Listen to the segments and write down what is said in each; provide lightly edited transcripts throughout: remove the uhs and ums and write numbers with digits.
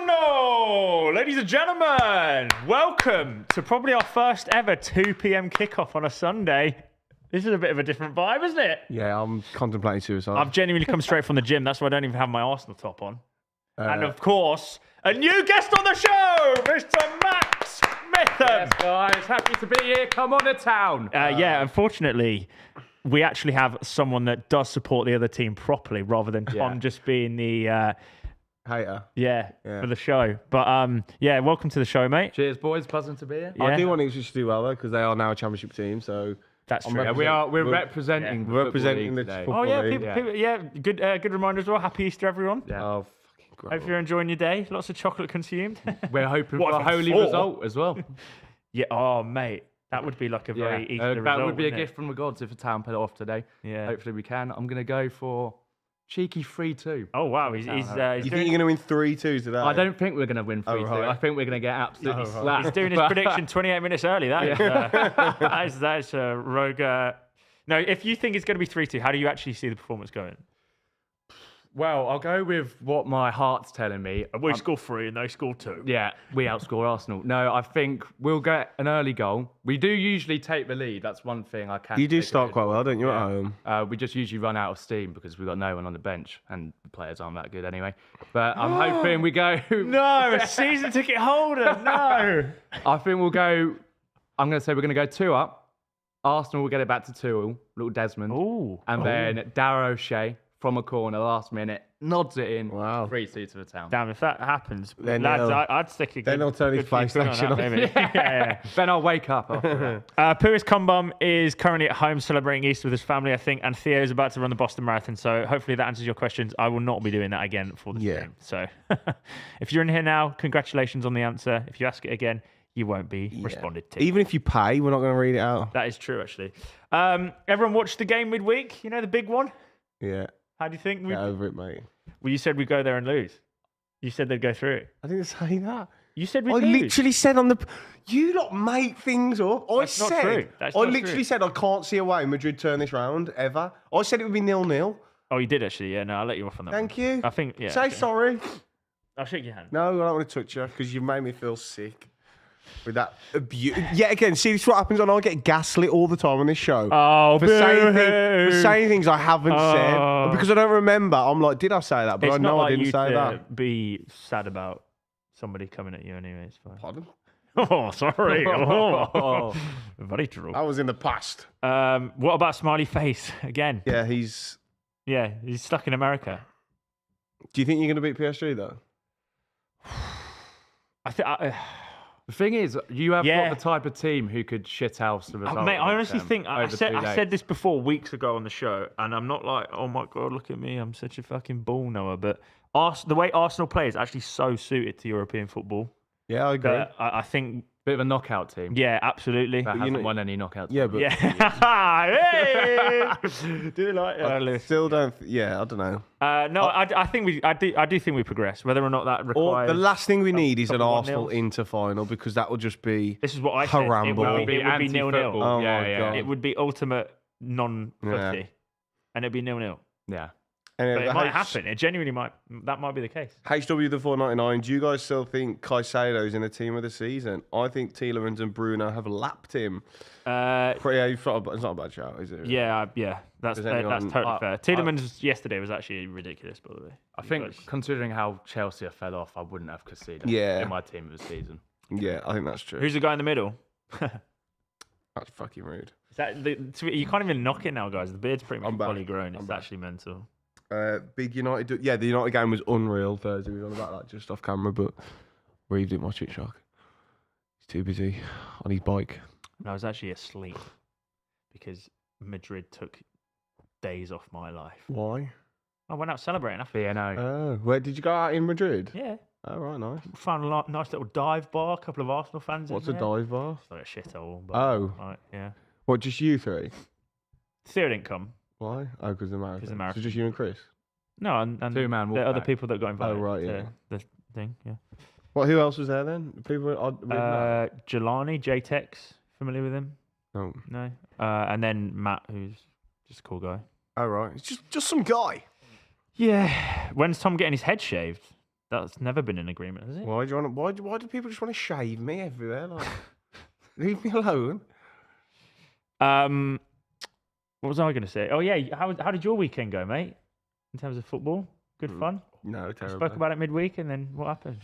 Buongiorno, ladies and gentlemen. Welcome to probably our first ever 2 p.m. kickoff on a Sunday. This is a bit of a different vibe, isn't it? Yeah, I'm contemplating suicide. I've genuinely come straight from the gym. That's why I don't even have my Arsenal top on. And of course, a new guest on the show, Mr. Max Smitham. Yes, guys, happy to be here. Come on to town. Yeah, unfortunately, we actually have someone that does support the other team properly, rather than Tom just being the hater. Yeah, for the show. But yeah, welcome to the show, mate. Cheers, boys. Pleasant to be here. Yeah. I do want Ipswich to do well though, because they are now a championship team. So that's true. Yeah, we're representing. We're representing the today. football Oh yeah, league. people, good reminder as well. Happy Easter, everyone. Yeah. Oh, fucking great. Hope you're enjoying your day. Lots of chocolate consumed. We're hoping What, for a for holy 4? result as well. Yeah. Oh, mate, that would be like a very Easter result. That would be a wouldn't it? gift from the gods if a town pull it off today. Yeah. Hopefully we can. I'm gonna go for cheeky 3-2. Oh wow, he's You think you're going to win 3-2 today? I don't think we're going to win 3-2. right. I think we're going to get absolutely slapped. He's doing his prediction 28 minutes early. That is a rogue. No, if you think it's going to be 3-2, how do you actually see the performance going? Well, I'll go with what my heart's telling me. We score 3 and they score 2. Yeah, we outscore Arsenal. No, I think we'll get an early goal. We do usually take the lead. That's one thing I can. You do start quite well, don't you, at home? We just usually run out of steam because we've got no one on the bench and the players aren't that good anyway. But I'm hoping we go. No, a season ticket holder. No. I think we'll go. I'm going to say we're going to go 2 up. Arsenal will get it back to 2. Little Desmond. Ooh. And then Darragh O'Shea from a corner last minute nods it in. Wow. 3-2 to the town. Damn, if that happens, Then lads, they'll- I'd stick a good. then they'll turn his good few quid on PlayStation that, off. maybe. yeah. Then I'll wake up after that. Puris Kumbum is currently at home celebrating Easter with his family, I think, and Theo is about to run the Boston Marathon. So hopefully that answers your questions. I will not be doing that again for the stream. So if you're in here now, congratulations on the answer. If you ask it again, you won't be responded to. Even if you pay, we're not going to read it out. That is true, actually. Everyone watched the game midweek. You know, the big one. Yeah. How do you think? Get over it, mate. Well, you said we'd go there and lose. You said they'd go through. I didn't say that. You said we'd I lose. literally said on the. You don't make things up. That's not true. That's I not literally true. said I can't see a way Madrid turn this round ever. I said it would be 0-0. Oh, you did actually. Yeah, no, I'll let you off on that. Thank one. you. I think. Yeah. Say okay. sorry. I'll shake your hand. No, I don't want to touch you because you've made me feel sick with that abuse. Yet again, see, this is what happens when I get gaslit all the time on this show. Oh, for saying things I haven't said. Because I don't remember. I'm like, did I say that? But It's I know not like I didn't you say to that. be sad about somebody coming at you anyway. It's fine. Pardon? Oh, sorry. Oh, very true. That was in the past. What about Smiley Face again? Yeah, he's. Yeah, he's stuck in America. Do you think you're going to beat PSG though? I think. The thing is, you have Yeah. got the type of team who could shithouse the result. Mate, I against honestly them think I over 2 days. said this before weeks ago on the show, and I'm not like, oh my god, look at me, I'm such a fucking ball knower. But the way Arsenal play is actually so suited to European football Yeah, I agree. that I think, Bit of a knockout team. yeah, absolutely. That hasn't won any knockouts. Yeah, but Yeah. Hey! Do you like Lewis? still don't. Yeah, I don't know. No, I think I do think we progress. Whether or not that Or requires. the last thing we need is an couple of Arsenal 1-0s. Inter final because that would just be. This is what I said. It Harambe. would be 0-0. anti-football. Oh yeah, my yeah. God. It would be ultimate non-footy, Yeah. and it'd be 0-0. Yeah. Anyway, But it the might H- happen. It genuinely might. That might be the case. HW the 499. Do you guys still think Caicedo's in the team of the season? I think Tielemans and Bruno have lapped him. Yeah, it's not a bad shout, is it? Yeah. That's Does anyone- that's totally fair. Tielemans yesterday was actually ridiculous, by the way. I think, considering how Chelsea have fell off, I wouldn't have conceded Yeah. in my team of the season. Yeah, I think that's true. Who's the guy in the middle? That's fucking rude. Is that you can't even knock it now, guys. The beard's pretty much I'm back. fully grown. I'm It's back. actually mental. Big United. Yeah, the United game was unreal Thursday. We were on about that just off camera, but Reev didn't watch it, shock. He's too busy on his bike. And I was actually asleep because Madrid took days off my life. Why? I went out celebrating after. BNO. Oh, where did you go out in Madrid? Yeah. Oh, right, nice. Found a nice little dive bar. A couple of Arsenal fans. What's in a there. dive bar? It's like a shithole. But, Oh. Right, yeah. What, just you three? Theo didn't come. Why? Oh, because the marathon. the marathon. So just you and Chris? No, and Two-man the other walkback. people that got invited. right, to yeah. The thing, yeah. Well, who else was there then? People Jelani, J-Tex, familiar with him? Oh. No. And then Matt, who's just a cool guy. Oh, right. It's just some guy. Yeah. When's Tom getting his head shaved? That's never been an agreement, has it? Why do you want? Why do people just want to shave me everywhere? Like, leave me alone. What was I going to say? Oh yeah, how did your weekend go, mate? In terms of football, good fun. No, terrible. Spoke about it midweek, and then what happened?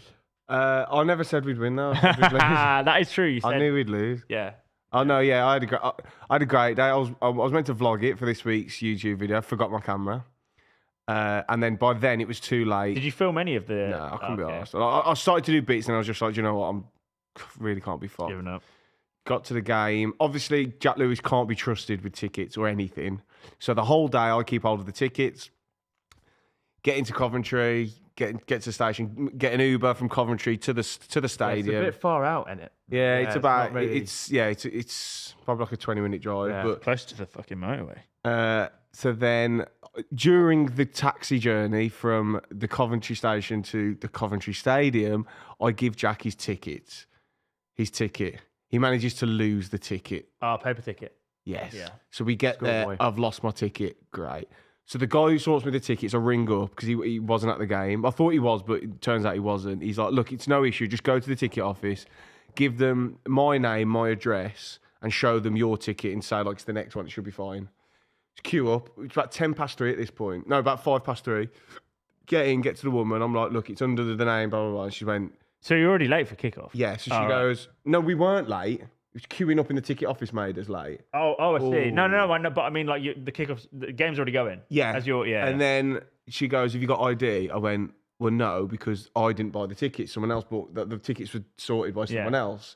I never said we'd win though. I said we'd lose. That is true. You said. I knew we'd lose. Yeah. Oh no, yeah, I had a great day. I was meant to vlog it for this week's YouTube video. I forgot my camera, and then by then it was too late. Did you film any of the? No, I couldn't be arsed. I started to do bits, and I was just like, you know what, really can't be fucked. Giving up. Got to the game. Obviously, Jack Lewis can't be trusted with tickets or anything. So the whole day, I keep hold of the tickets, get into Coventry, get to the station, get an Uber from Coventry to the stadium. It's a bit far out, isn't it? Yeah, it's about really... it's probably like a 20-minute drive, but close to the fucking motorway. So then, during the taxi journey from the Coventry station to the Coventry Stadium, I give Jack his ticket. He manages to lose the ticket. Oh, paper ticket. Yes. Yeah. So we get there. Boy. I've lost my ticket. Great. So the guy who sorts me the tickets, I ring up because he wasn't at the game. I thought he was, but it turns out he wasn't. He's like, look, it's no issue. Just go to the ticket office, give them my name, my address, and show them your ticket and say, like, it's the next one. It should be fine. Just queue up. It's about 3:10 at this point. No, about 3:05. Get in, get to the woman. I'm like, look, it's under the name, blah, blah, blah. And she went... So you're already late for kickoff? Yeah, so she goes, no, we weren't late. It was queuing up in the ticket office made us late. Oh, I see. No, I know, but I mean, like, the kickoff, the game's already going. Yeah. And then she goes, have you got ID? I went, well, no, because I didn't buy the tickets. Someone else bought, the tickets were sorted by someone else.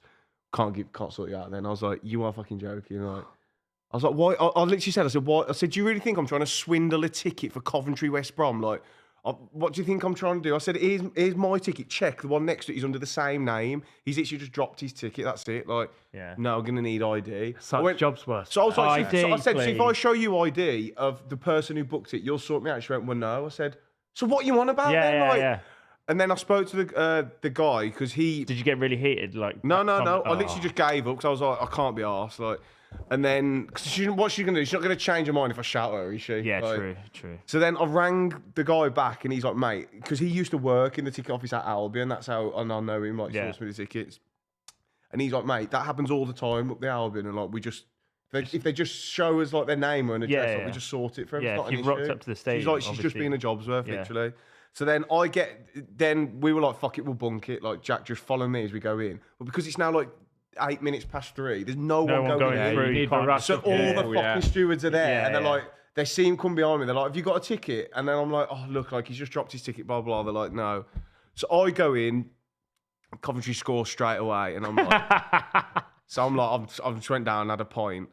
Can't sort you out then. I was like, you are fucking joking. Like, I was like, why? I literally said, I said, why? I said, do you really think I'm trying to swindle a ticket for Coventry West Brom? Like, what do you think I'm trying to do? I said, here's my ticket. Check the one next to it. He's under the same name. He's literally just dropped his ticket. That's it. Like, no, I'm going to need ID. Such job's worth. So I was like, ID, I said, please. so if I show you ID of the person who booked it, you'll sort me out. She went, well, no. I said, so what you on about then? Like, and then I spoke to the guy because he... Did you get really heated? Like, No. I literally just gave up because I was like, I can't be arsed. Like, and then, what's she going to do? She's not going to change her mind if I shout at her, is she? Yeah, like, true. So then I rang the guy back and he's like, mate, because he used to work in the ticket office at Albion. That's how I know him, like, sorts me the tickets. And he's like, mate, that happens all the time up the Albion. And like, we just, if they just show us like their name or an address, like, we just sort it for them. Yeah, it's not if an you issue. rocked up to the stadium. She's like, she's just being a job's worth, literally. So then then we were like, fuck it, we'll bunk it. Like, Jack, just follow me as we go in. But because it's now like 8 minutes past 3, there's no one going in. Through. So all the fucking stewards are there, and they're like, they see him come behind me. They're like, have you got a ticket? And then I'm like, oh, look, like, he's just dropped his ticket, blah, blah. They're like, no. So I go in, Coventry score straight away, and I'm like, so I'm like, I just went down and had a pint.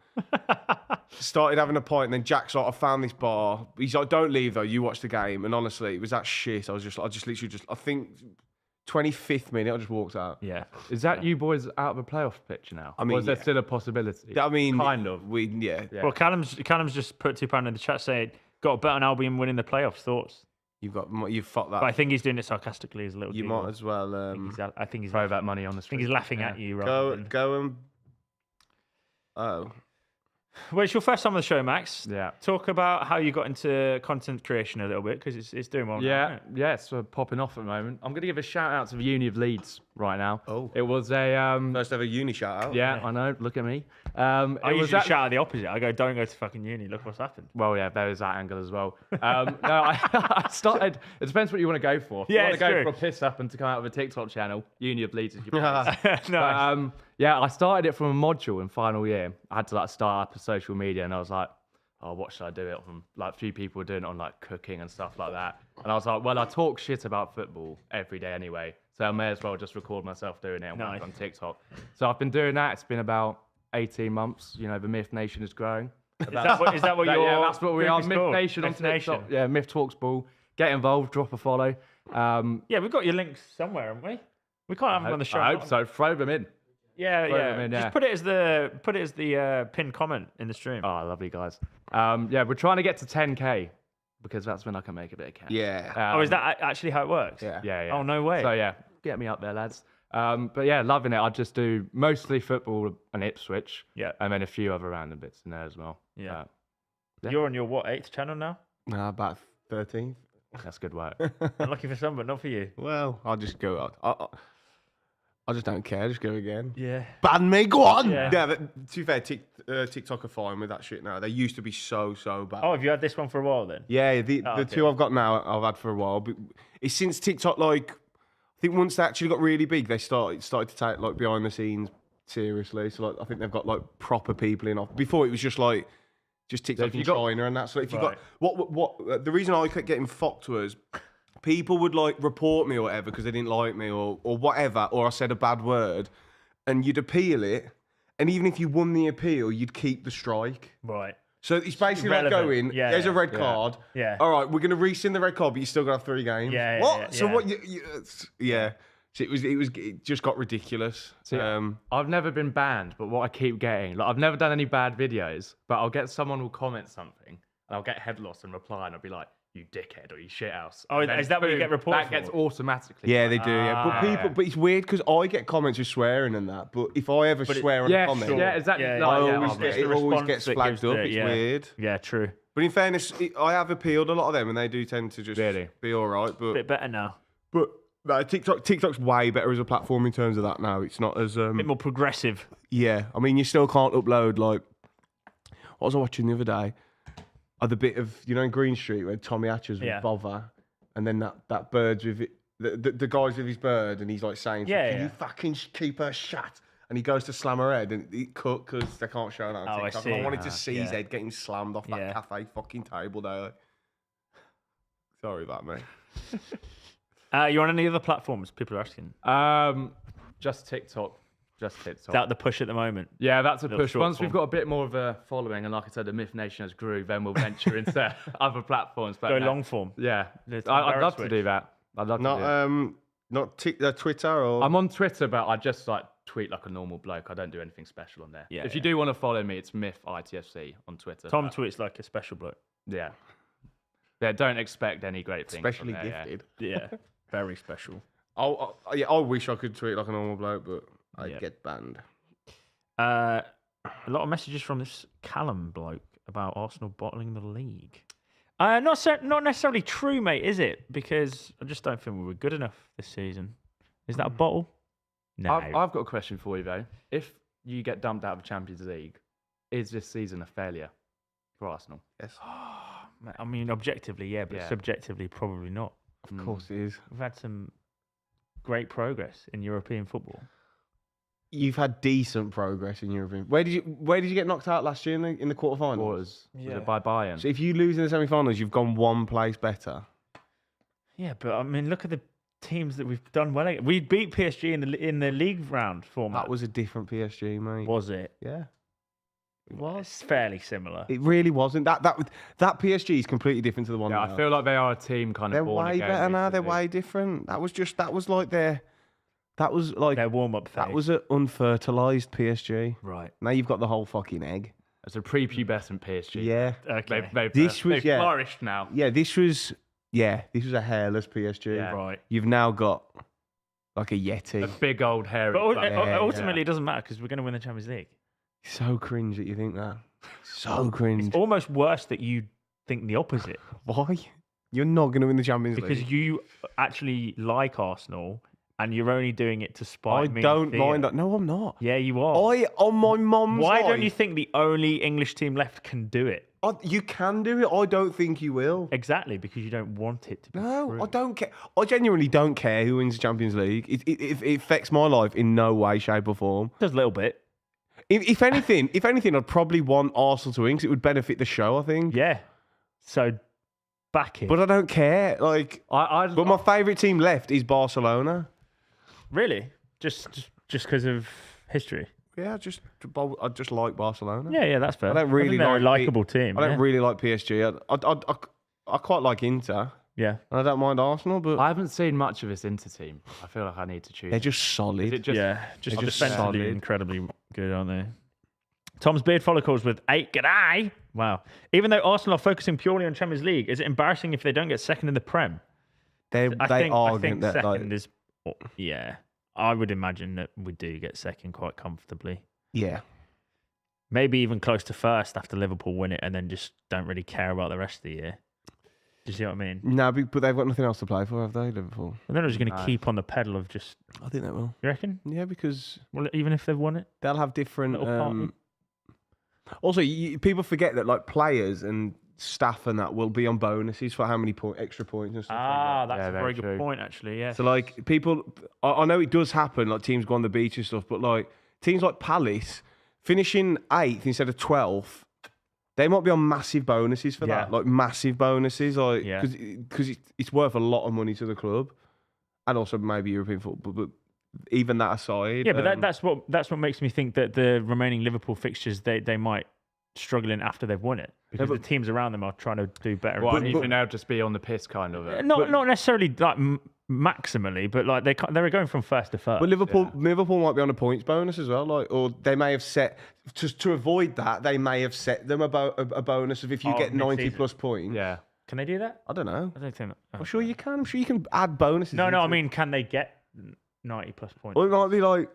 Started having a pint, and then Jack's like, I found this bar. He's like, don't leave though, you watch the game. And honestly, it was that shit. I think 25th minute, I just walked out. Yeah. Is that you boys out of a playoff picture now? I mean, or is there still a possibility? I mean, kind of. Yeah. Well, Callum's just put £2 in the chat saying, got a bet on Albion winning the playoffs. Thoughts? You've fucked that. But I think he's doing it sarcastically as a little. You might as well. I think he's throw that money on the street. I think he's laughing at you. Go and. Oh. Well, it's your first time on the show, Max. Yeah. Talk about how you got into content creation a little bit, because it's doing well now. Yeah, it's popping off at the moment. I'm going to give a shout out to the Uni of Leeds right now. Oh. It was a... First ever uni shout out. Yeah, I know. Look at me. I usually shout at the opposite. I go, don't go to fucking uni. Look what's happened. Well, yeah, there is that angle as well. No, I started... It depends what you want to go for. If you want to go for a piss up and to come out of a TikTok channel, Uni of Leeds is your place. Nice. Yeah, I started it from a module in final year. I had to start up a social media, and I was like, oh, what should I do it from? Like, a few people were doing it on like cooking and stuff like that. And I was like, well, I talk shit about football every day anyway, so I may as well just record myself doing it and work on TikTok. So I've been doing that. It's been about 18 months. You know, the Myth Nation is growing. Is that what you're? Yeah, that's what we are. Myth Nation on TikTok. Nation. Yeah, Myth Talks Ball. Get involved. Drop a follow. Yeah, we've got your links somewhere, haven't we? We can't have them on the show. I hope so. Throw them in. Yeah. Just put it as the pinned comment in the stream. Oh, lovely guys. Yeah, we're trying to get to 10K because that's when I can make a bit of cash. Yeah. Is that actually how it works? Yeah. Oh, no way. So yeah, get me up there, lads. But yeah, loving it. I just do mostly football and Ipswich. Yeah. And then a few other random bits in there as well. Yeah. You're on your 8th channel now? Nah, about 13th. That's good work. Lucky for some, but not for you. Well, I'll just go out. I just don't care. Just go again. Yeah. Ban me. Go on. Yeah. Yeah. But to be fair, TikTok are fine with that shit now. They used to be so bad. Oh, have you had this one for a while then? Yeah, the okay. two I've got now, I've had for a while. But it's since TikTok, like, I think once they actually got really big, they started to take like behind the scenes seriously. So like, I think they've got like proper people in off. Before it was just like TikTok in China and that. So if you got what the reason I kept getting fucked was people would like report me or whatever because they didn't like me or whatever, or I said a bad word, and you'd appeal it, and even if you won the appeal, you'd keep the strike. Right. So it's basically Relevant. like going, there's a red Yeah. card. Yeah. All right, we're going to rescind the red card, but you still got to have 3 games. Yeah, What? yeah, So yeah. what? Yeah. So it just got ridiculous. See, I've never been banned, but what I keep getting, like I've never done any bad videos, but I'll get someone will comment something, and I'll get head loss and reply, and I'll be like, "You dickhead" or "You shithouse." Oh, And then is that what you boom, get reported That gets for? automatically. Yeah, they do. Yeah, but yeah. but it's weird because I get comments with swearing and that. But if I ever swear on a Yeah, comment, sure. Yeah, exactly. Yeah, like, I yeah, always oh, get, mate. It's it the always response gets that flagged gives up. the- It's yeah. weird. Yeah, true. But in fairness, I have appealed a lot of them, and they do tend to just Really? be all right. Bit better now. But no, TikTok's way better as a platform in terms of that now. It's not as Bit more progressive. yeah. I mean, you still can't upload like. What was I watching the other day? The bit of in Green Street where Tommy Hatchers with Yeah. Bother, and then that bird's with it, the guy's with his bird, and he's like saying, "Can you fucking keep her shut?" And he goes to slam her head, and it cut because they can't show that on Oh, I TikTok. see. I wanted to see his Yeah. head getting slammed off that Yeah. cafe fucking table there. Sorry about me. You on any other platforms? People are asking. Just TikTok. Just TikTok. Is that the push at the moment? Yeah, that's a Little push. short Once we've form. got a bit more of a following, and like I said, the Myth Nation has grew, then we'll venture into other platforms. But Go no, long form. Yeah, Little I'd love Garratt to do that. I'd love to do it. Not Twitter or I'm on Twitter, but I just like tweet like a normal bloke. I don't do anything special on there. Yeah, If you do want to follow me, it's Myth ITFC on Twitter. Tom but, tweets like a special bloke. yeah. Yeah, don't expect any great things. especially from there, gifted. Yeah, very special. I wish I could tweet like a normal bloke, but I Yeah. get banned. A lot of messages from this Callum bloke about Arsenal bottling the league. Not necessarily true, mate, is it? Because I just don't think we were good enough this season. Is that a bottle? No. I've got a question for you though. If you get dumped out of the Champions League, is this season a failure for Arsenal? Yes, I mean, objectively, yeah, but Yeah. subjectively, probably not. of course it is. We've had some great progress in European football. You've had decent progress in European. Where did you get knocked out last year in the quarterfinals? Was Yeah. it by Bayern? So if you lose in the semi-finals, you've gone one place better. Yeah, but I mean, look at the teams that we've done well. We beat PSG in the league round format. That was a different PSG, mate. Was it? Yeah, it was. It's fairly similar. It really wasn't. That PSG is completely different to the one. Yeah, now. I feel like they are a team kind of. they're born way again better now. They're recently. way different. That was like Their warm-up phase. that was an unfertilized PSG. right. Now you've got the whole fucking egg. It's a prepubescent PSG. Yeah, Okay. They've flourished now. yeah. This was a hairless PSG. Yeah. Right. You've now got like a A Yeti. big old hairy. But club. ultimately, it doesn't matter because we're going to win the Champions League. So cringe that you think that. So cringe. It's almost worse that you think the opposite Why? You're not going to win the Champions because League. you actually like Arsenal and you're only doing it to spite I me. don't and Theo. mind that. No, I'm not. Yeah, you are. On my mum's Why don't life, you think the only English team left can do it? You can do it. I don't think you will. Exactly, because you don't want it to be No, true. I don't care. I genuinely don't care who wins the Champions League. It affects my life in no way, shape, or form. Just a little bit. If anything, I'd probably want Arsenal to win because it would benefit the show. I think. Yeah. So, back it. But I don't care. Like, but my favourite team left is Barcelona. Really? Just because of history? Yeah, I just like Barcelona. Yeah, that's fair. I don't really think they're like a likable team. I don't yeah. really like PSG. I quite like Inter. Yeah. And I don't mind Arsenal, but I haven't seen much of this Inter team. I feel like I need to choose. they're just solid. Is it just Yeah, just They're just defensively solid. incredibly good, aren't they? Tom's beard follicles with 8. G'day. Wow. Even though Arsenal are focusing purely on Champions League, is it embarrassing if they don't get second in the Prem? I I think that, second like, is... Yeah. I would imagine that we do get second quite comfortably. yeah. Maybe even close to first after Liverpool win it and then just don't really care about the rest of the year. Do you see what I mean? No, but they've got nothing else to play for, have they, Liverpool? And they're just going to keep on the pedal of just. I think they will. You reckon? Yeah, because Even if they've won it, they'll have different. Little party. Also, people forget that like players and staff and that will be on bonuses for how many extra points and stuff. Like that. That's a very good point, actually. Yeah. So like people, I know it does happen. Like teams go on the beach and stuff, but like teams like Palace finishing 8th instead of 12th. They might be on massive bonuses for that, like massive bonuses, like because it's worth a lot of money to the club, and also maybe European football. But even that aside, yeah, but that's what makes me think that the remaining Liverpool fixtures they might struggle in after they've won it because the teams around them are trying to do better. Well, even now just be on the piss kind of. Not necessarily like maximally, but like they're going from first to first. But Liverpool might be on a points bonus as well, like, or they may have set to avoid that. They may have set them about a bonus of if you get 90 plus points. Yeah, can they do that? I don't know. I don't think. I'm sure you can. I'm sure you can add bonuses. No, I mean, can they get 90 plus points? Well, it might be like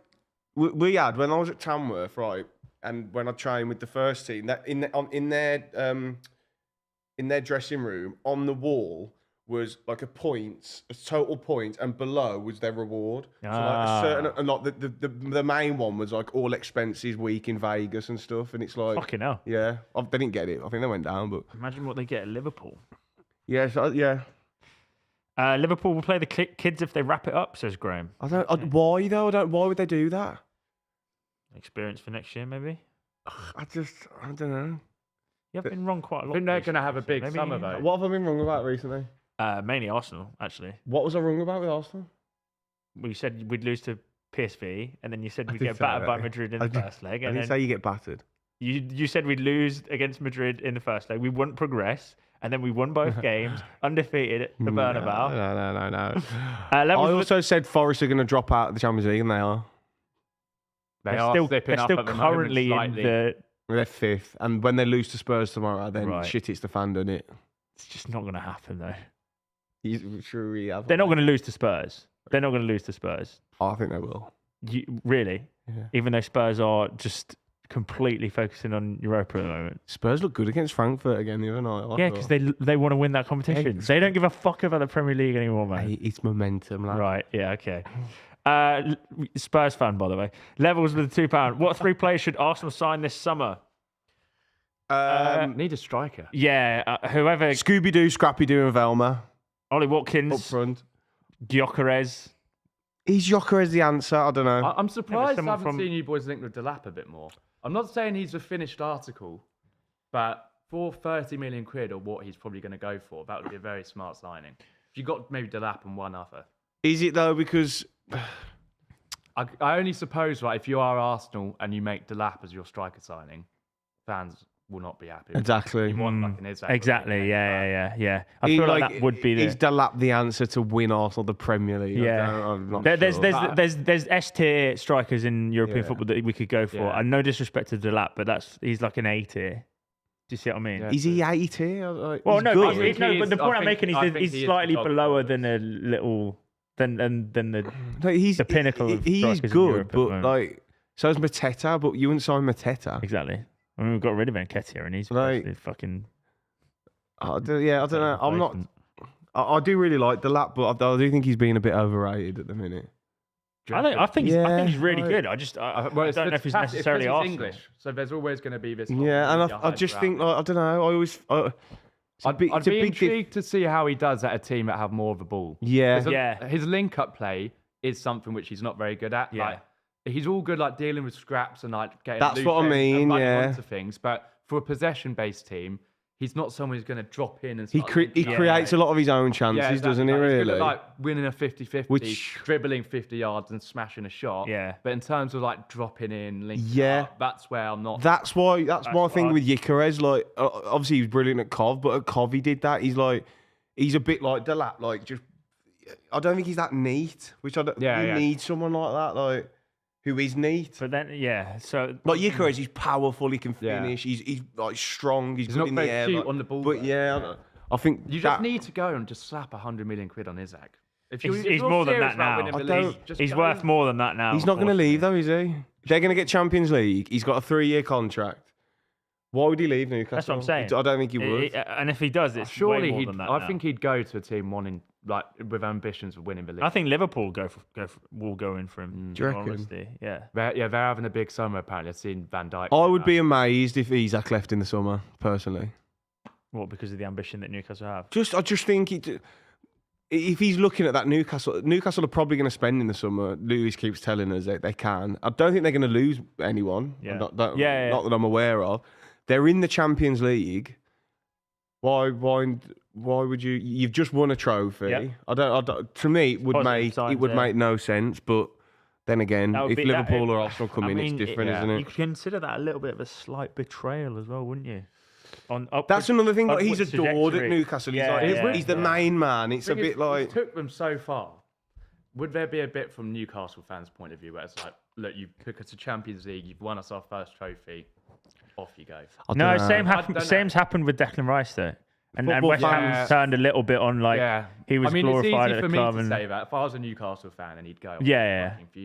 we had when I was at Tamworth, right, and when I trained with the first team, that in their dressing room on the wall was like a total point, and below was their reward. So like a certain, and like the main one was like all expenses week in Vegas and stuff, and it's like fucking hell. Yeah, they didn't get it. I think they went down, but imagine what they get at Liverpool. Yeah, yeah. Liverpool will play the kids if they wrap it up, says Graham. Why though? Why would they do that? Experience for next year, maybe. I don't know. You've been wrong quite a lot. I think they're going to have a big summer though. What have I been wrong about recently? Mainly Arsenal, actually. What was I wrong about with Arsenal? Well, you said we'd lose to PSV, and then you said we'd get battered by Madrid in the first leg. I didn't say you get battered. You said we'd lose against Madrid in the first leg. We wouldn't progress, and then we won both games, undefeated at the Bernabeu. No. I also said Forest are going to drop out of the Champions League, and they are. They're still currently in the... They're 5th, and when they lose to Spurs tomorrow, then shit hits the fan, doesn't it? It's just not going to happen, though. Sure we have. They're not going to lose to Spurs. I think they will. Really? Yeah. Even though Spurs are just completely focusing on Europa at the moment. Spurs look good against Frankfurt again the other night. Yeah, because they want to win that competition. They don't give a fuck about the Premier League anymore, man. Hey, it's momentum, lad. Right, yeah, okay. Spurs fan, by the way. Levels with the £2. What 3 players should Arsenal sign this summer? Need a striker. Yeah, whoever. Scooby-Doo, Scrappy-Doo and Velma. Ollie Watkins. Up front. Gyökeres. Is Gyökeres the answer? I don't know. I'm surprised I haven't seen you boys linked with Delap a bit more. I'm not saying he's a finished article, but for 30 million quid or what he's probably going to go for, that would be a very smart signing. If you got maybe Delap and one other. Is it though? Because I only suppose, right, if you are Arsenal and you make Delap as your striker signing, fans will not be happy. Exactly. You want like an Isaac. Exactly. Yeah. I feel like that would be Is Delap the answer to win Arsenal the Premier League? Yeah. I'm not there's sure. there's S tier strikers in European football that we could go for. Yeah. And no disrespect to Delap, but he's like an A tier. Do you see what I mean? Yeah. Is he 8 tier? Like, well, no, good. but the point I'm making I is think he's slightly below than a little than the pinnacle of he's strikers in good, Europe at the but moment. like so is Mateta, but you wouldn't sign Mateta. Exactly. I mean, we've got rid of Nketiah, and he's Like- fucking. I don't know. I'm not. I do really like the lap, but I do think he's being a bit overrated at the minute. I think he's really like- good. I don't know if he's necessarily it's Arsenal. English, so there's always going to be this. Yeah, and I just think like I don't know. I'd be intrigued to see how he does at a team that have more of a ball. Yeah. His link-up play is something which he's not very good at. Yeah. Like, he's all good like dealing with scraps and like getting. That's loose what I ends and mean, running yeah. onto things, but for a possession-based team, he's not someone who's going to drop in and. He start creates a lot of his own chances, exactly. doesn't he? Like, he's Really? good at, like winning a 50-50, Which- dribbling 50 yards and smashing a shot. Yeah. But in terms of like dropping in, linking Yeah. up, that's where I'm not. That's my thing with Gyökeres. Like, obviously he was brilliant at Cov, but at Cov he did that. He's a bit like Delap. Like, just I don't think he's that neat. Which I don't. You need someone like that, like who is neat. But then, so Like Gyökeres, he's powerful. He can finish. He's like strong. He's good not in the very air. cute like- on the ball, But though. I think You just need to go and just slap 100 million quid on Isaac. If he's more than that now. He's worth more than that now. He's not going to leave though, is he? They're going to get Champions League. He's got a 3-year contract. Why would he leave Newcastle? That's what I'm saying. I don't think he would. And if he does, it's Surely way more he'd. than that I now. think he'd go to a team wanting with ambitions of winning the league. I think Liverpool will go in for him. Do you in all reckon? honesty. Yeah. They're having a big summer apparently. I've seen Van Dijk. I would be amazed if Isak left in the summer, personally. What, because of the ambition that Newcastle have? I just think if he's looking at that Newcastle are probably going to spend in the summer. Lewis keeps telling us that they can. I don't think they're going to lose anyone. Yeah. Not that I'm aware of. They're in the Champions League. Why would you? You've just won a trophy. Yep. I don't. To me, it would make no sense. But then again, if Liverpool or Arsenal come in, it's different, isn't it? You could consider that a little bit of a slight betrayal as well, wouldn't you? That's another thing. Like, he's upwards adored at trajectory. Newcastle. He's the main man. It's a bit like it took them so far. Would there be a bit from Newcastle fans' point of view where it's like, look, you took us to Champions League, you've won us our first trophy, off you go? No, same's happened with Declan Rice though. And West Ham turned a little bit on he was glorified at the club. It's easy for me to say that. If I was a Newcastle fan and he'd go,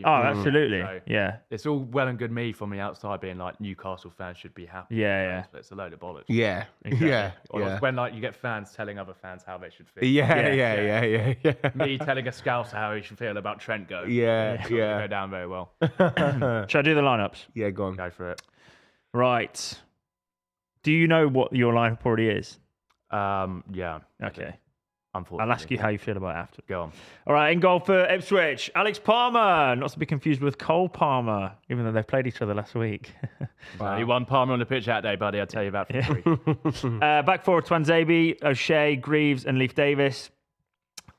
Oh, absolutely. So yeah. It's all well and good me from the outside being like Newcastle fans should be happy. Yeah. But it's a load of bollocks. Yeah. Exactly. Yeah. Or it's when you get fans telling other fans how they should feel. Yeah. Me telling a Scouser how he should feel about Trent go. Yeah. Go down very well. Should I do the lineups? Yeah, go on. Go for it. Right. Do you know what your lineup already is? Yeah. Okay. Unfortunately. I'll ask you how you feel about it after. Go on. All right, in goal for Ipswich, Alex Palmer, not to be confused with Cole Palmer, even though they played each other last week. Wow. You won Palmer on the pitch that day, buddy. I'll tell you about for free. Back four, Twanzebe, O'Shea, Greaves, and Leif Davis.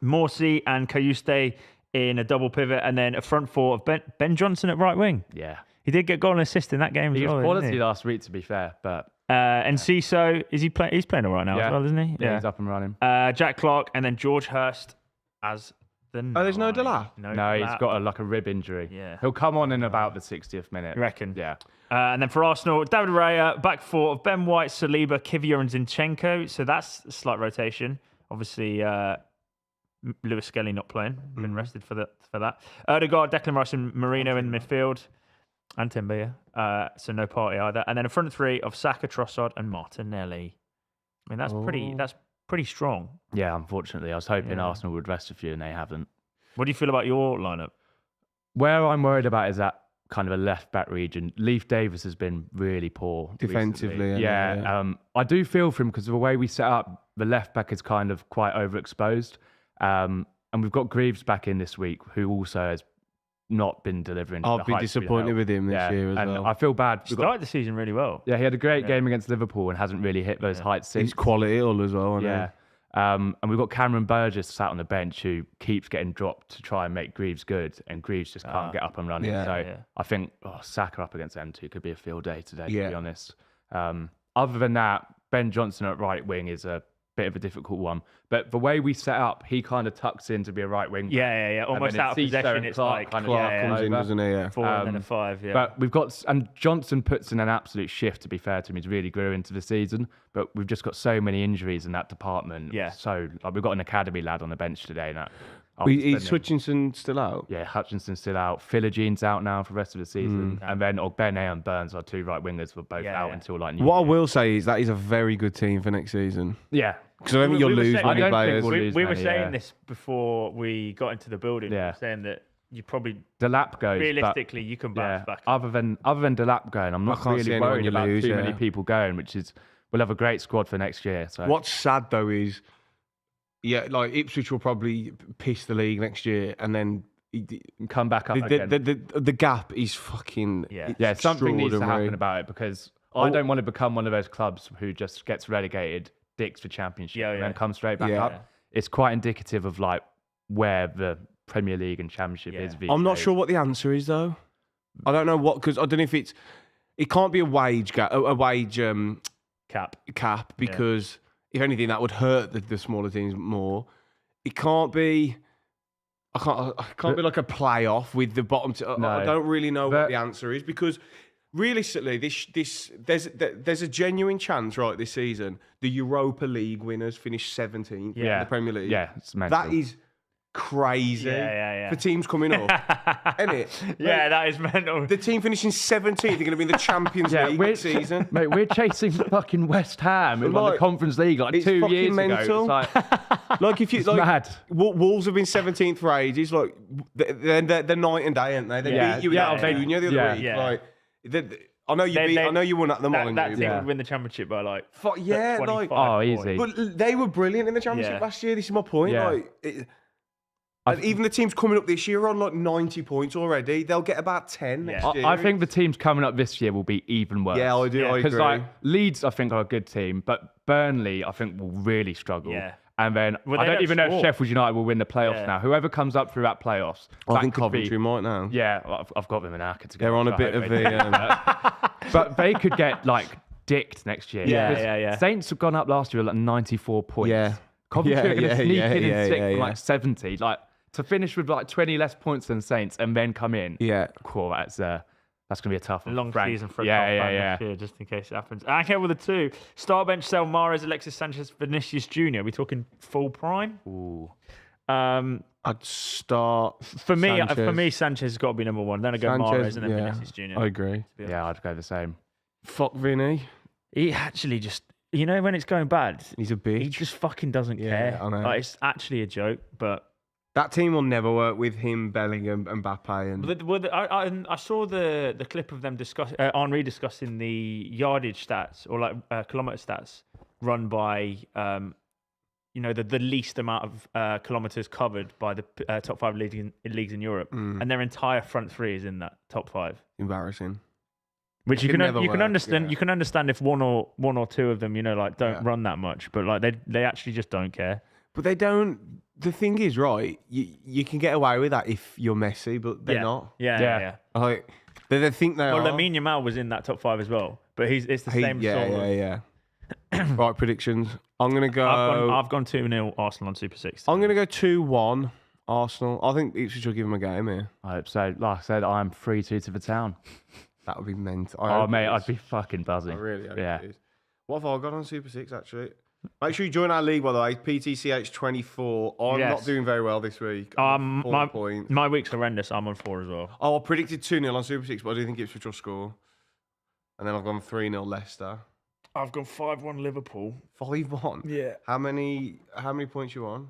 Morsey and Kayuste in a double pivot, and then a front four of Ben Johnson at right wing. Yeah. He did get goal and assist in that game as He well. was quality didn't he? last week, to be fair, but And Ciso, is he playing? He's playing all right now as well, isn't he? Yeah, he's up and running. Jack Clark, and then George Hurst as the there's no Delap? No, he's got a rib injury. Yeah. He'll come on in about the 60th minute. You reckon? Yeah. And then for Arsenal, David Raya, back four of Ben White, Saliba, Kivior, and Zinchenko. So that's a slight rotation. Obviously, Lewis Skelly not playing, been rested for that. Odegaard, Declan Rice, and Marino in midfield, and Timber. So no party either. And then a front three of Saka, Trossard, and Martinelli. I mean, that's pretty strong. Yeah, unfortunately, I was hoping Arsenal would rest a few, and they haven't. What do you feel about your lineup? Where I'm worried about is that kind of a left back region. Leif Davis has been really poor Defensively. recently. Yeah. I do feel for him because of the way we set up, the left back is kind of quite overexposed. And we've got Greaves back in this week, who also has not been delivering. I'll be disappointed with him this year as well. I feel bad. Started the season really well. Yeah, he had a great game against Liverpool and hasn't really hit those heights since. He's quality all as well. Yeah. And we've got Cameron Burgess sat on the bench who keeps getting dropped to try and make Greaves good, and Greaves just can't get up and running. I think Saka up against M2 could be a field day today, to be honest. Other than that, Ben Johnson at right wing is a bit of a difficult one. But the way we set up, he kind of tucks in to be a right wing. Yeah. Almost out of possession. It's Clark like kind of Clark comes in, doesn't he? Yeah. 4 and then a 5. Yeah. But we've got, and Johnson puts in an absolute shift, to be fair to him. He's really grew into the season. But we've just got so many injuries in that department. Yeah. So we've got an academy lad on the bench today. Is Hutchinson still out? Yeah, Hutchinson's still out. Philigine's out now for the rest of the season. And then Ogbene and Burns, our two right wingers, were both out until like New What Year. I will say is that is a very good team for next season. Yeah. Because I don't think you'll lose saying- many I don't think players. we'll lose we were many, saying this before we got into the building. Yeah. We were saying that you probably Delap goes. realistically you can bounce back. Other than Delap going, I'm not can't see really anyone worried you about lose, too many people going, which is we'll have a great squad for next year. So What's sad though is, like Ipswich will probably piss the league next year, and then come back up again. the gap is fucking something needs to extraordinary. happen about it because I don't want to become one of those clubs who just gets relegated, dicks for championship, and then comes straight back up. It's quite indicative of like where the Premier League and Championship is. These I'm not days. sure what the answer is though. I don't know what, because I don't know if it can't be a wage gap, cap because if anything that would hurt the smaller teams more. It can't be. I can't be like a playoff with the bottom. I don't really know what the answer is because realistically, there's a genuine chance right this season the Europa League winners finish 17th in the Premier League. Yeah, it's mental. That is crazy for teams coming up, isn't it? Yeah, that is mental. The team finishing 17th, they're going to be in the Champions League next season. Mate, we're chasing fucking West Ham in the Conference League like 2 years mental. ago. It's like if you it's like, mad. Wolves have been 17th for ages. Like they're night and day, aren't they? They beat you with Acuna the other week. Like I know you won at the moment. That team would win the championship by like 25 points. Easy. But they were brilliant in the championship last year. This is my point. Yeah. And even the teams coming up this year are on like 90 points already. They'll get about 10 next year. I think the teams coming up this year will be even worse. Yeah, I do. I agree. Because like Leeds, I think are a good team, but Burnley, I think will really struggle. Yeah. And then I don't even know if Sheffield United will win the playoffs now. Whoever comes up through that playoffs, I think Coventry might now. Yeah, I've got them in our together. They're on a bit of a. But they could get like dicked next year. Yeah. Saints have gone up last year at like 94 points. Yeah. Coventry are going to sneak in sixth, like 70. Like to finish with like 20 less points than Saints and then come in. Yeah. Cool. That's going to be a tough one. Long season for a top fan next year, just in case it happens. Okay, with the 2. Star bench sell Mahrez, Alexis Sanchez, Vinicius Jr. Are we talking full prime? Ooh. I'd start for me, Sanchez has got to be number 1. Then I go Mahrez and then Vinicius Jr. I agree. Yeah, I'd go the same. Fuck Vinny. He actually just, when it's going bad, he's a bitch. He just fucking doesn't care. I know. Like, it's actually a joke, but that team will never work with him, Bellingham, and Mbappe. And I saw the clip of them Henry discussing the yardage stats or like kilometer stats run by the least amount of kilometers covered by the top 5 leagues in Europe, and their entire front 3 is in that top 5. Embarrassing. Which you can understand. Yeah. You can understand if one or two of them, don't run that much, but like they actually just don't care. But they don't. The thing is, right? You can get away with that if you're Messi, but they're not. Yeah. Like they think they are. Well, Lamine Yamal was in that top 5 as well, but it's the same sort of. Yeah. Right, predictions. I'm gonna go. I've gone 2-0 Arsenal on Super 6. I'm gonna go 2-1 Arsenal. I think Ipswich will give them a game here. I hope so. Like I said, I'm 3-2 to the town. That would be mental. Oh, mate, I'd be fucking buzzing. I really hope it is. What have I got on Super 6, actually? Make sure you join our league, by the way. PTCH24. I'm not doing very well this week. 4 points. My week's horrendous. I'm on 4 as well. Oh, I predicted 2-0 on Super 6, but I do think Ipswich will score. And then I've gone 3-0 Leicester. I've gone 5-1 Liverpool. 5-1? Yeah. How many points you on?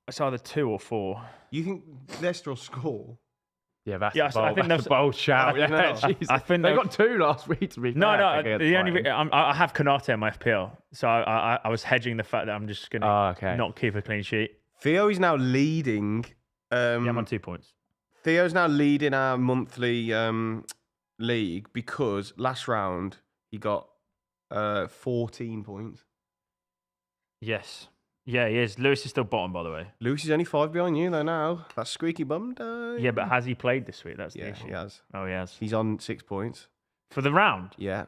It's either 2 or 4. You think Leicester will score? Yeah, that's a bold shout. I think they got 2 last week. To be fair. No. The only I have Canate in my FPL, so I was hedging the fact that I'm just gonna not keep a clean sheet. Theo is now leading. I'm on 2 points. Theo's now leading our monthly league because last round he got 14 points. Yes. Yeah, he is. Lewis is still bottom, by the way. Lewis is only 5 behind you, though, now. That's squeaky bum day. Yeah, but has he played this week? That's the issue. He has. Oh, he has. He's on 6 points. For the round? Yeah.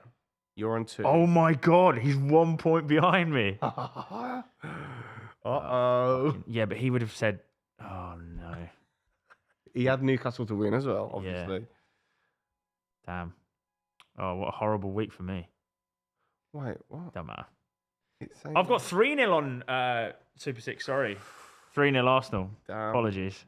You're on 2. Oh, my God. He's 1 point behind me. Uh-oh. Yeah, but he would have said, oh, no. He had Newcastle to win as well, obviously. Yeah. Damn. Oh, what a horrible week for me. Wait, what? Don't matter. I've got 3-0 on Super 6, sorry. 3-0 Arsenal. Damn. Apologies.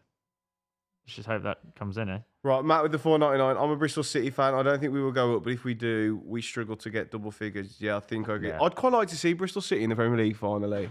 Let's just hope that comes in, eh? Right, Matt with the 4.99. I'm a Bristol City fan. I don't think we will go up, but if we do, we struggle to get double figures. Yeah, I think I agree. Yeah. I'd quite like to see Bristol City in the Premier League finally.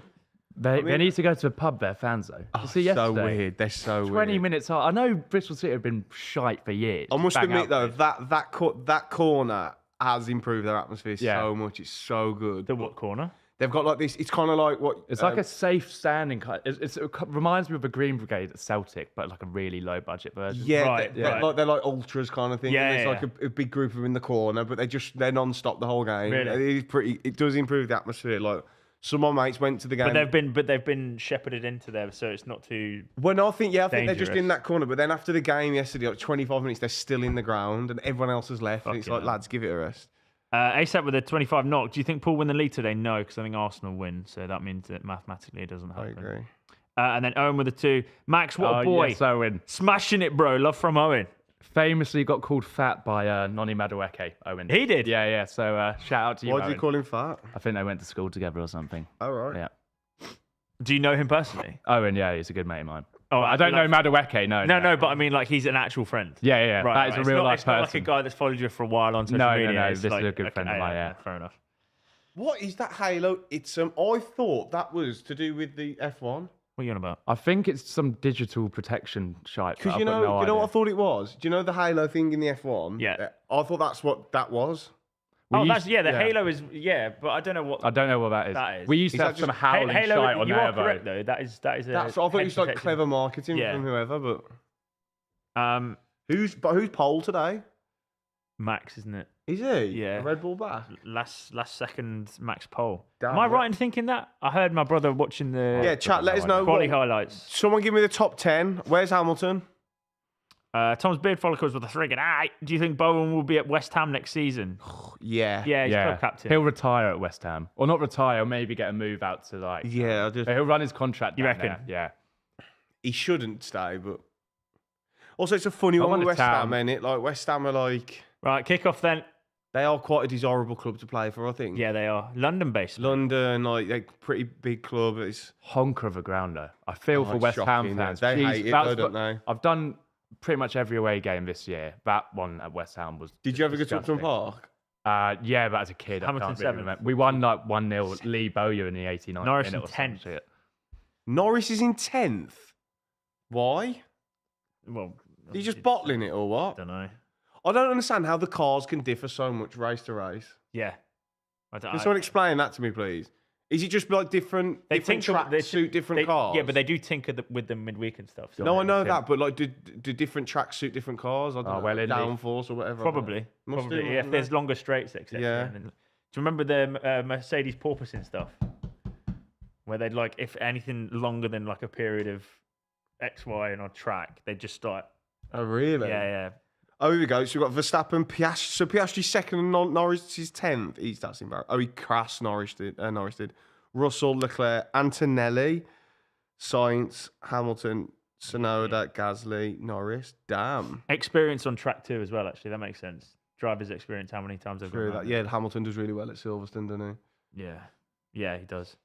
They need to go to a pub, their fans, though. Oh, so weird. They're so 20 minutes hard. I know Bristol City have been shite for years. I must admit, though, that corner has improved their atmosphere so much. It's so good. The what corner? They've got like this. It's kind of like what. It's like a safe standing. It reminds me of a Green Brigade at Celtic, but like a really low budget version. Yeah, right. They're like ultras kind of thing. Yeah, there's like a big group of them in the corner, but they're non-stop the whole game. Really? It does improve the atmosphere. Like some of my mates went to the game, but they've been shepherded into there, so it's not too. Well, no, I think they're just dangerous. in that corner. But then after the game yesterday, like 25 minutes, they're still in the ground, and everyone else has left. And it's like, lads, give it a rest. ASAP with a 25 knock. Do you think Paul win the league today? No, because I think Arsenal win. So that means that mathematically it doesn't happen. I agree. And then Owen with a 2. Max, what a boy. Yes, Owen. Smashing it, bro. Love from Owen. Famously got called fat by Noni Madueke, Owen. He did? Yeah. So shout out to you, Why did you call him fat? I think they went to school together or something. Oh, right. Yeah. Do you know him personally? Owen, yeah, he's a good mate of mine. Oh, I don't know Madueke. No. But I mean, like, he's an actual friend. Yeah. Right, That is a real life It's person. not like a guy that's followed you for a while on social media. No. It's This like, is a good friend of mine. Yeah. Fair enough. What is that halo? It's I thought that was to do with the F1. What are you on about? I think it's some digital protection shite. Because you know what I thought it was? Do you know the halo thing in the F1? Yeah. I thought that's what that was. The Halo is, but I don't know what. I don't know what that is. We used to have some howling Halo, shite on you there, are correct, though. That is I thought it was like clever marketing from whoever, but who's pole today? Max, isn't it? Is he? Yeah. A Red Bull back. Last second Max pole. Damn, Am I right in thinking that? I heard my brother watching the chat. Let us know. quality highlights. Someone give me the top 10. Where's Hamilton? Tom's beard follicles with a friggin' eye. Do you think Bowen will be at West Ham next season? Yeah. Yeah, he's club captain. He'll retire at West Ham, or not retire, maybe get a move out to like. Yeah, he'll run his contract. You down reckon? There. Yeah. He shouldn't stay, but also it's a funny one with West Ham, ain't it? Like West Ham are like right. Kick off then. They are quite a desirable club to play for, I think. Yeah, they are London-based. London, like they're pretty big club. It's honker of a ground though. I feel for West Ham fans. They hate it, though, don't they? I've done pretty much every away game this year. That one at West Ham was. Did you ever go to Upton Park? Yeah, but as a kid, Hamilton I can't 7th. really remember. We won like 1-0 Lee Bowyer in the 89th Norris minute in or some 10th. shit. Norris is in 10th. Why? Well, Are you just bottling it or what? I don't know. I don't understand how the cars can differ so much race to race. Yeah. Can someone explain that to me, please? Is it just like different tracks suit different cars? Yeah, but they do tinker with the midweek and stuff. So no, I know that, but like, do different tracks suit different cars? I don't know, well, downforce or whatever. Probably. Yeah, if there's longer straights, etc. Yeah. Do you remember the Mercedes porpoising stuff? Where they'd like, if anything longer than like a period of X, Y, and on track, they'd just start. Oh, really? Yeah. Oh, here we go. So we've got Verstappen, Piastri. So Piastri's second and Norris is 10th. That's embarrassing. Oh, he crashed. Norris did. Russell, Leclerc, Antonelli, Sainz, Hamilton, Tsunoda, Gasly, Norris. Damn. Experience on track too as well, actually. That makes sense. Driver's experience, how many times they've True that. Yeah, Hamilton does really well at Silverstone, doesn't he? Yeah, he does.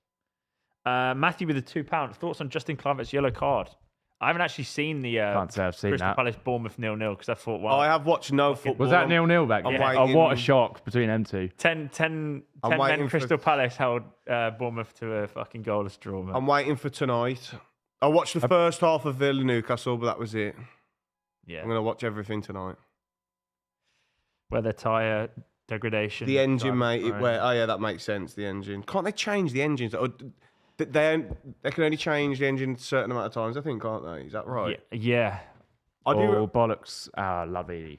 Matthew with the £2. Thoughts on Justin Kluivert's yellow card? I haven't actually seen the Can't say I've seen Crystal that. Palace Bournemouth 0-0 because I thought, well, I have watched no football. Was that 0-0 back then? waiting. Oh, what a shock between them two. 10 men Crystal Palace held Bournemouth to a fucking goalless draw, man. I'm waiting for tonight. I watched the first half of Villa Newcastle, but that was it. Yeah. I'm going to watch everything tonight. Weather, tyre, degradation. The engine, mate. That makes sense, the engine. Can't they change the engines? They can only change the engine a certain amount of times, I think, can't they? Is that right? Yeah. Bollocks. Lovely.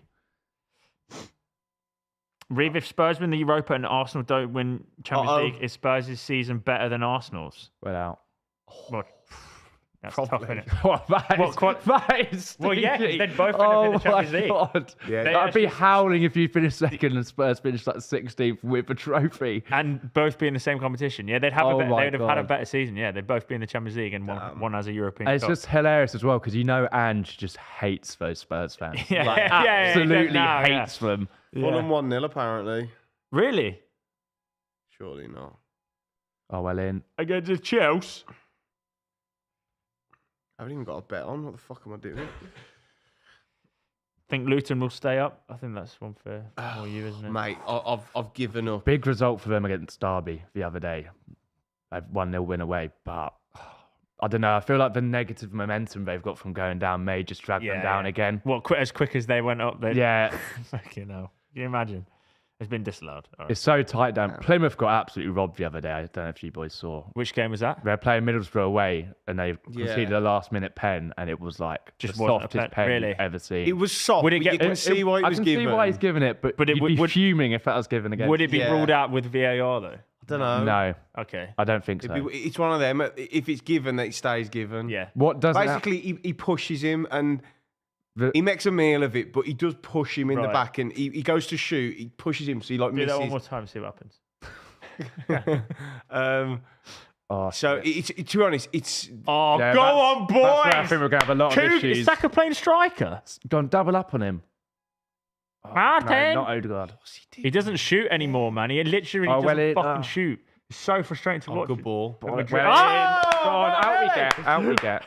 Reev, if Spurs win the Europa and Arsenal don't win Champions League, is Spurs' season better than Arsenal's? Without. Well, that's probably. tough, innit? That is well, yeah, they'd both finish in the Champions League. God. Yeah, I'd be howling if you finished second and Spurs finished like 16th with a trophy. And both be in the same competition. Yeah, they'd have had a better season. Yeah, they'd both be in the Champions League and one as a European. And it's Cup. just hilarious as well because Ange just hates those Spurs fans. Yeah, absolutely hates them. Fulham 1-0 apparently. Really? Surely not. Oh, well in. Against Chelsea. I haven't even got a bet on. What the fuck am I doing? Think Luton will stay up? I think that's one for more you, isn't it? Mate, I've given up. Big result for them against Derby the other day. They've 1-0 win away, but I don't know. I feel like the negative momentum they've got from going down may just drag them down again. What, as quick as they went up? Yeah. Fucking hell. Can you imagine? It's been disallowed. Right. It's so tight down. Plymouth got absolutely robbed the other day. I don't know if you boys saw. Which game was that? They're playing Middlesbrough away and they conceded a last-minute pen, and it was like just the softest pen really? you've ever seen. It was soft. Would it get, you can see why it was given. I can see why he's given it, but you'd be fuming if that was given again. Would it be ruled out with VAR, though? I don't know. No. Okay. I don't think so. It's one of them. If it's given, that it stays given. Yeah. What does Basically, he pushes him and he makes a meal of it, but he does push him in the back, and he goes to shoot. He pushes him, so he misses. Do that one more time, see what happens. So to be honest, it's go on, boys. That's where I think we're going to have a lot of issues. Is Saka playing striker? Gone double up on him. Martin. No, not Odegaard. He doesn't shoot anymore, man. He literally doesn't fucking shoot. It's so frustrating to watch. Good ball. Out we get.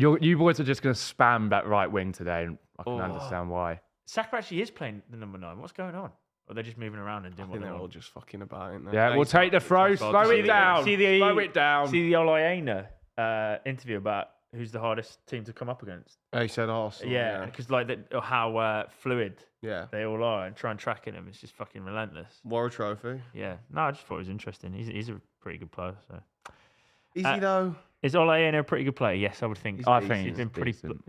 You boys are just going to spam that right wing today, and I can understand why. Saka actually is playing the number 9. What's going on? Or they're just moving around and doing what they're they all want? just fucking about it. Yeah, we'll take the throw. Slow it down. Slow it down. See the Olaena interview about who's the hardest team to come up against? He said Arsenal. Yeah, because how fluid they all are, and try and tracking them. It's just fucking relentless. War a trophy. Yeah. No, I just thought it was interesting. He's a pretty good player. So. Is he though? Is Olaena a pretty good player? Yes, I would think. I think he's been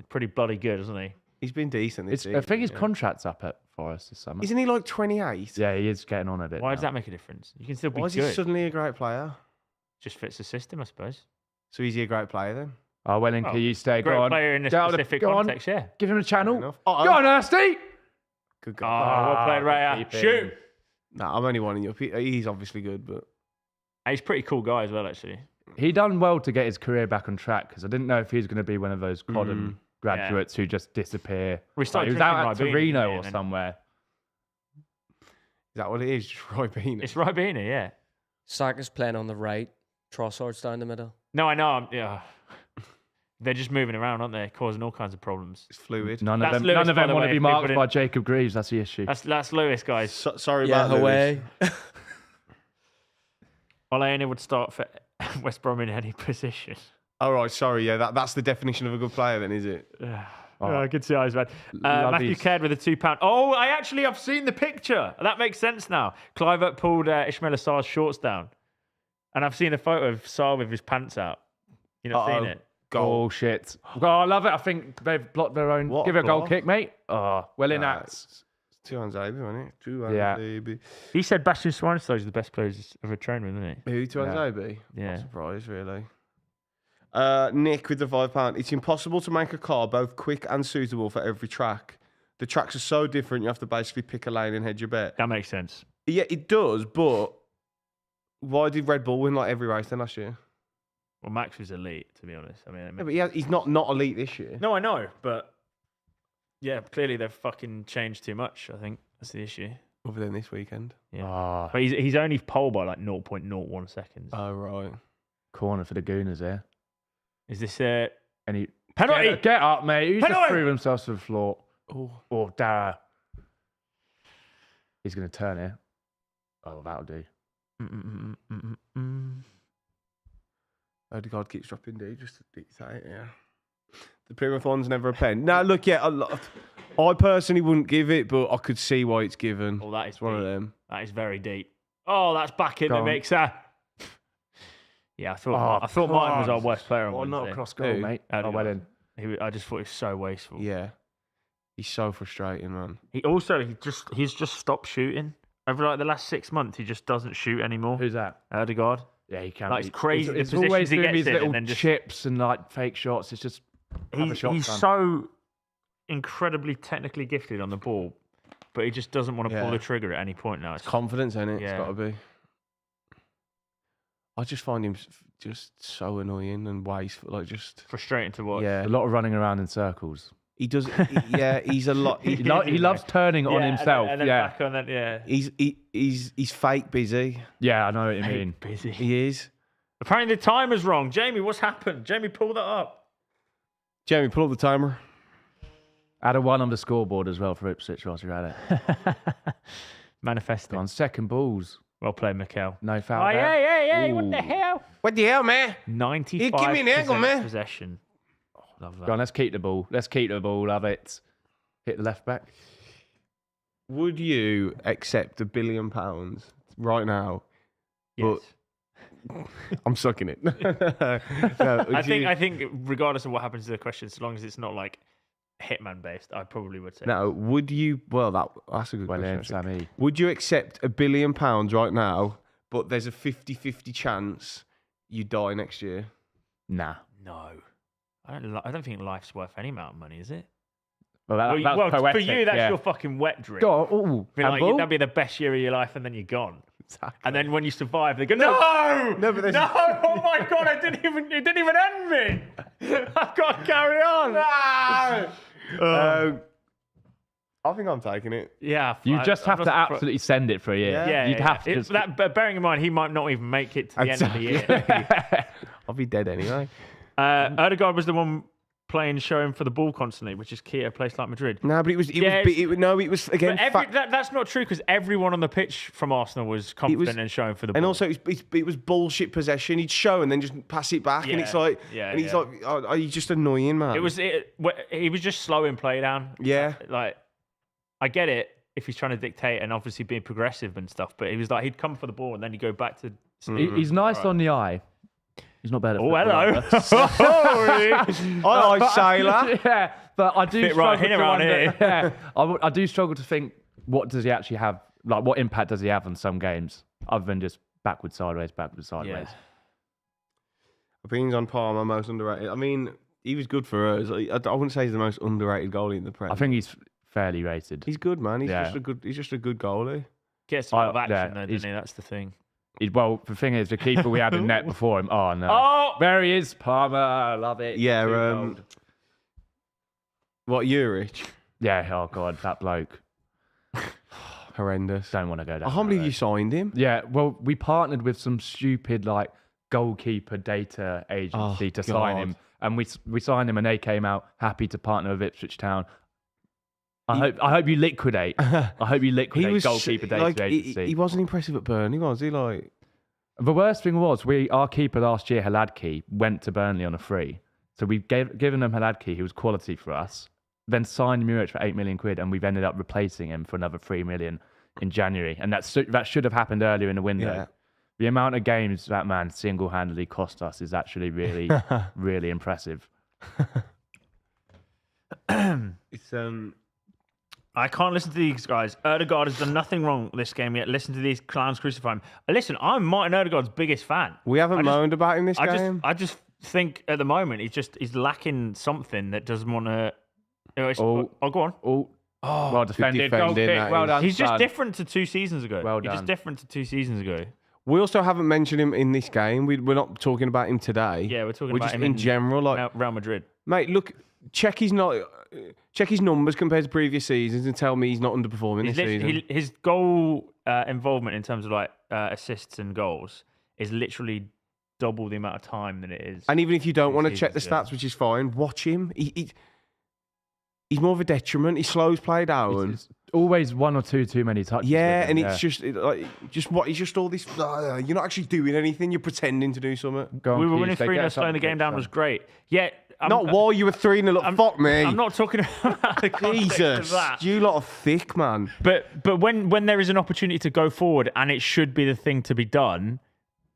pretty bloody good, hasn't he? He's been decent this season. I think his contract's up at Forest this summer. Isn't he like 28? Yeah, he is getting on a bit. Why does that make a difference? You can still be Why is good. he suddenly a great player? Just fits the system, I suppose. So is he a great player then? Oh, well, can you stay? Great Go on. player in a specific context, yeah. Give him a channel. Enough. Go on, Ersty. Good Oh, guy. well played, Ray. Shoot. Nah, I'm only wanting you. He's obviously good, but He's a pretty cool guy as well, actually. He done well to get his career back on track because I didn't know if he was going to be one of those Codden graduates who just disappear. We started He was out at drinking Torino Ribena, or somewhere. is that what it is? Just Ribena. It's Ribena, yeah. Saka's playing on the right. Trossard's down the middle. No, I know. They're just moving around, aren't they? Causing all kinds of problems. It's fluid. None of That's them, Lewis, none of by them the want way, to be if marked people by Jacob Greaves. That's the issue. That's Lewis, guys. Sorry Yeah, about away. Olaena would start for West Brom in any position. All right, sorry. Yeah, that's the definition of a good player, then, is it? I can see eyes, man. Matthew Caird with a £2. Oh, I've seen the picture. That makes sense now. Clivert pulled Ismail Assar's shorts down, and I've seen a photo of Sarr with his pants out. You not seen it? Goal. Oh shit! Oh, I love it. I think they've blocked their own. What Give a it a goal block. kick, mate. Oh, well in that. It's 2 hands over, wasn't it? 2 hands Yeah. over. He said Bastian Schweinsteiger is the best player he's ever trained with, isn't he? Who? 2 hands over? Yeah. Not surprised, really. Nick with the £5. It's impossible to make a car both quick and suitable for every track. The tracks are so different, you have to basically pick a lane and hedge your bet. That makes sense. Yeah, it does, but why did Red Bull win like every race then last year? Well, Max was elite, to be honest. I mean, Yeah, but he's not elite this year. no, I know, but yeah, clearly they've fucking changed too much. I think that's the issue. Other than this weekend. Yeah, Oh, but he's only pole by like 0.01 seconds. Oh, right. corner for the Gooners here. Is this Any penalty? Get up, mate. Who's just Penalty! threw themselves to the floor? Oh, Oh, Dara. He's going to turn here. Oh, that'll do. Odegaard keeps dropping D just to dictate, yeah. The Plymouth one's never a pen. Now, look, yeah, I personally wouldn't give it, but I could see why it's given. Oh, that is It's one of deep. them. That is very deep. Oh, that's back in Go the on. mixer. Yeah, I thought Martin was our worst player on Oh, not Wednesday. across goal, Who? mate. Oh, Odegaard. well in. I just thought he was so wasteful. Yeah. He's so frustrating, man. He's just stopped shooting. Over like the last 6 months, he just doesn't shoot anymore. Who's that? Odegaard. Yeah, he can. Like, it's crazy the It's positions always he doing gets these in little and then just- chips and like fake shots. It's just have a shot, He's son. so incredibly technically gifted on the ball, but he just doesn't want to pull Yeah. the trigger at any point now. It's Confidence in it. Yeah. It's got to be. I just find him just so annoying and wasteful. Like, just. frustrating to watch. Yeah. A lot of running around in circles. He does. Yeah, he's a lot. He loves turning on himself. And then Yeah, back on that, yeah. He's fake busy. yeah, I know what you mean. Busy. He is. Apparently the timer's wrong. Jamie, what's happened? Jamie, pull that up. Jeremy, pull up the timer. Add a 1 on the scoreboard as well for Ipswich whilst you're at it. Manifesting. On second balls, Well played, Mikel. no foul. Oh, there. hey, what the Ooh. hell? What the hell, man? 95% give me an angle, man. possession. Oh, love that. Go on, let's keep the ball. Let's keep the ball. Love it. Hit the left back. Would you accept £1 billion right now? Yes. I'm sucking it. No, I think regardless of what happens to the question, so long as it's not like Hitman based, I probably would say. No, would you? Well, that's a good Well question. in, actually. Sammy. Would you accept £1 billion right now, but there's a 50-50 chance you die next year? Nah. No. I don't think life's worth any amount of money, is it? Well, that's Well, poetic, for you, that's yeah. your fucking wet dream. Go on. Ooh, I mean, like, handball? that'd be the best year of your life, and then you're gone. Exactly. And then when you survive, they go, no, No, but there's- no! Oh my god, it didn't even end me. I've got to carry on. I think I'm taking it. Yeah, You just have to absolutely send it for a year. Yeah, You'd have to. It's that, but bearing in mind, he might not even make it to the end of the year. I'll be dead anyway. Odegaard was the one showing for the ball constantly, which is key at a place like Madrid. No, but it was again. That's not true because everyone on the pitch from Arsenal was confident and showing for the ball. And also, it was bullshit possession. He'd show and then just pass it back, and it's like, he's like, "Are you just annoying, man?" He was just slowing play down. Yeah, like I get it if he's trying to dictate and obviously being progressive and stuff, but he was like he'd come for the ball and then he'd go back to. He's nice on the eye. He's not better. Oh, hello. Sorry. I like Sailor. Yeah, but I do Fit struggle right in around here. Yeah, I do struggle to think what does he actually have? Like, what impact does he have on some games other than just backwards, sideways? Yeah. Opinions on Palmer, most underrated. I mean, he was good for us. I wouldn't say he's the most underrated goalie in the Premier. I think he's fairly rated. He's good, man. He's just a good goalie. Gets a lot of action, though, doesn't he? That's the thing. Well, the thing is, the keeper we had in net before him. Oh no! Oh, there he is, Palmer. I love it. Yeah. What, Urich? Yeah. Oh god, that bloke. Horrendous. Don't want to go down. I can't believe you signed him. Yeah. Well, we partnered with some stupid like goalkeeper data agency to sign him, and we signed him, and they came out happy to partner with Ipswich Town. I hope you liquidate. I hope you liquidate goalkeeper data agency. He wasn't impressive at Burnley, was he? Like, the worst thing was our keeper last year, Haladki, went to Burnley on a free. So we've given him Haladki, who was quality for us, then signed Muric for £8 million, and we've ended up replacing him for another £3 million in January. And that should have happened earlier in the window. Yeah. The amount of games that man single-handedly cost us is actually really, really impressive. It's I can't listen to these guys. Ødegaard has done nothing wrong this game yet. Listen to these clowns crucify him. Listen, I'm Martin Ødegaard's biggest fan. We haven't moaned about him this game. I just think at the moment he's lacking something that doesn't want to. Go on. Oh, well defended. Goal kick. Well done. He's just different to 2 seasons ago. Well done. He's just different to 2 seasons ago. We also haven't mentioned him in this game. We're not talking about him today. Yeah, we're talking about just him in general. Like Real Madrid. Mate, look, check his numbers compared to previous seasons and tell me he's not underperforming this season. His goal involvement in terms of like assists and goals is literally double the amount of time that it is. And even if you don't want to check the stats, which is fine, watch him. He's more of a detriment. He slows play down. It's always 1 or 2 too many touches. Yeah, and it's just what? It's just all this. You're not actually doing anything. You're pretending to do something. We were winning 3-0, slowing the game down was great. Yeah. Not while you were 3-0 up. Fuck me. I'm not talking about the context of that. You lot are thick, man. But when there is an opportunity to go forward and it should be the thing to be done,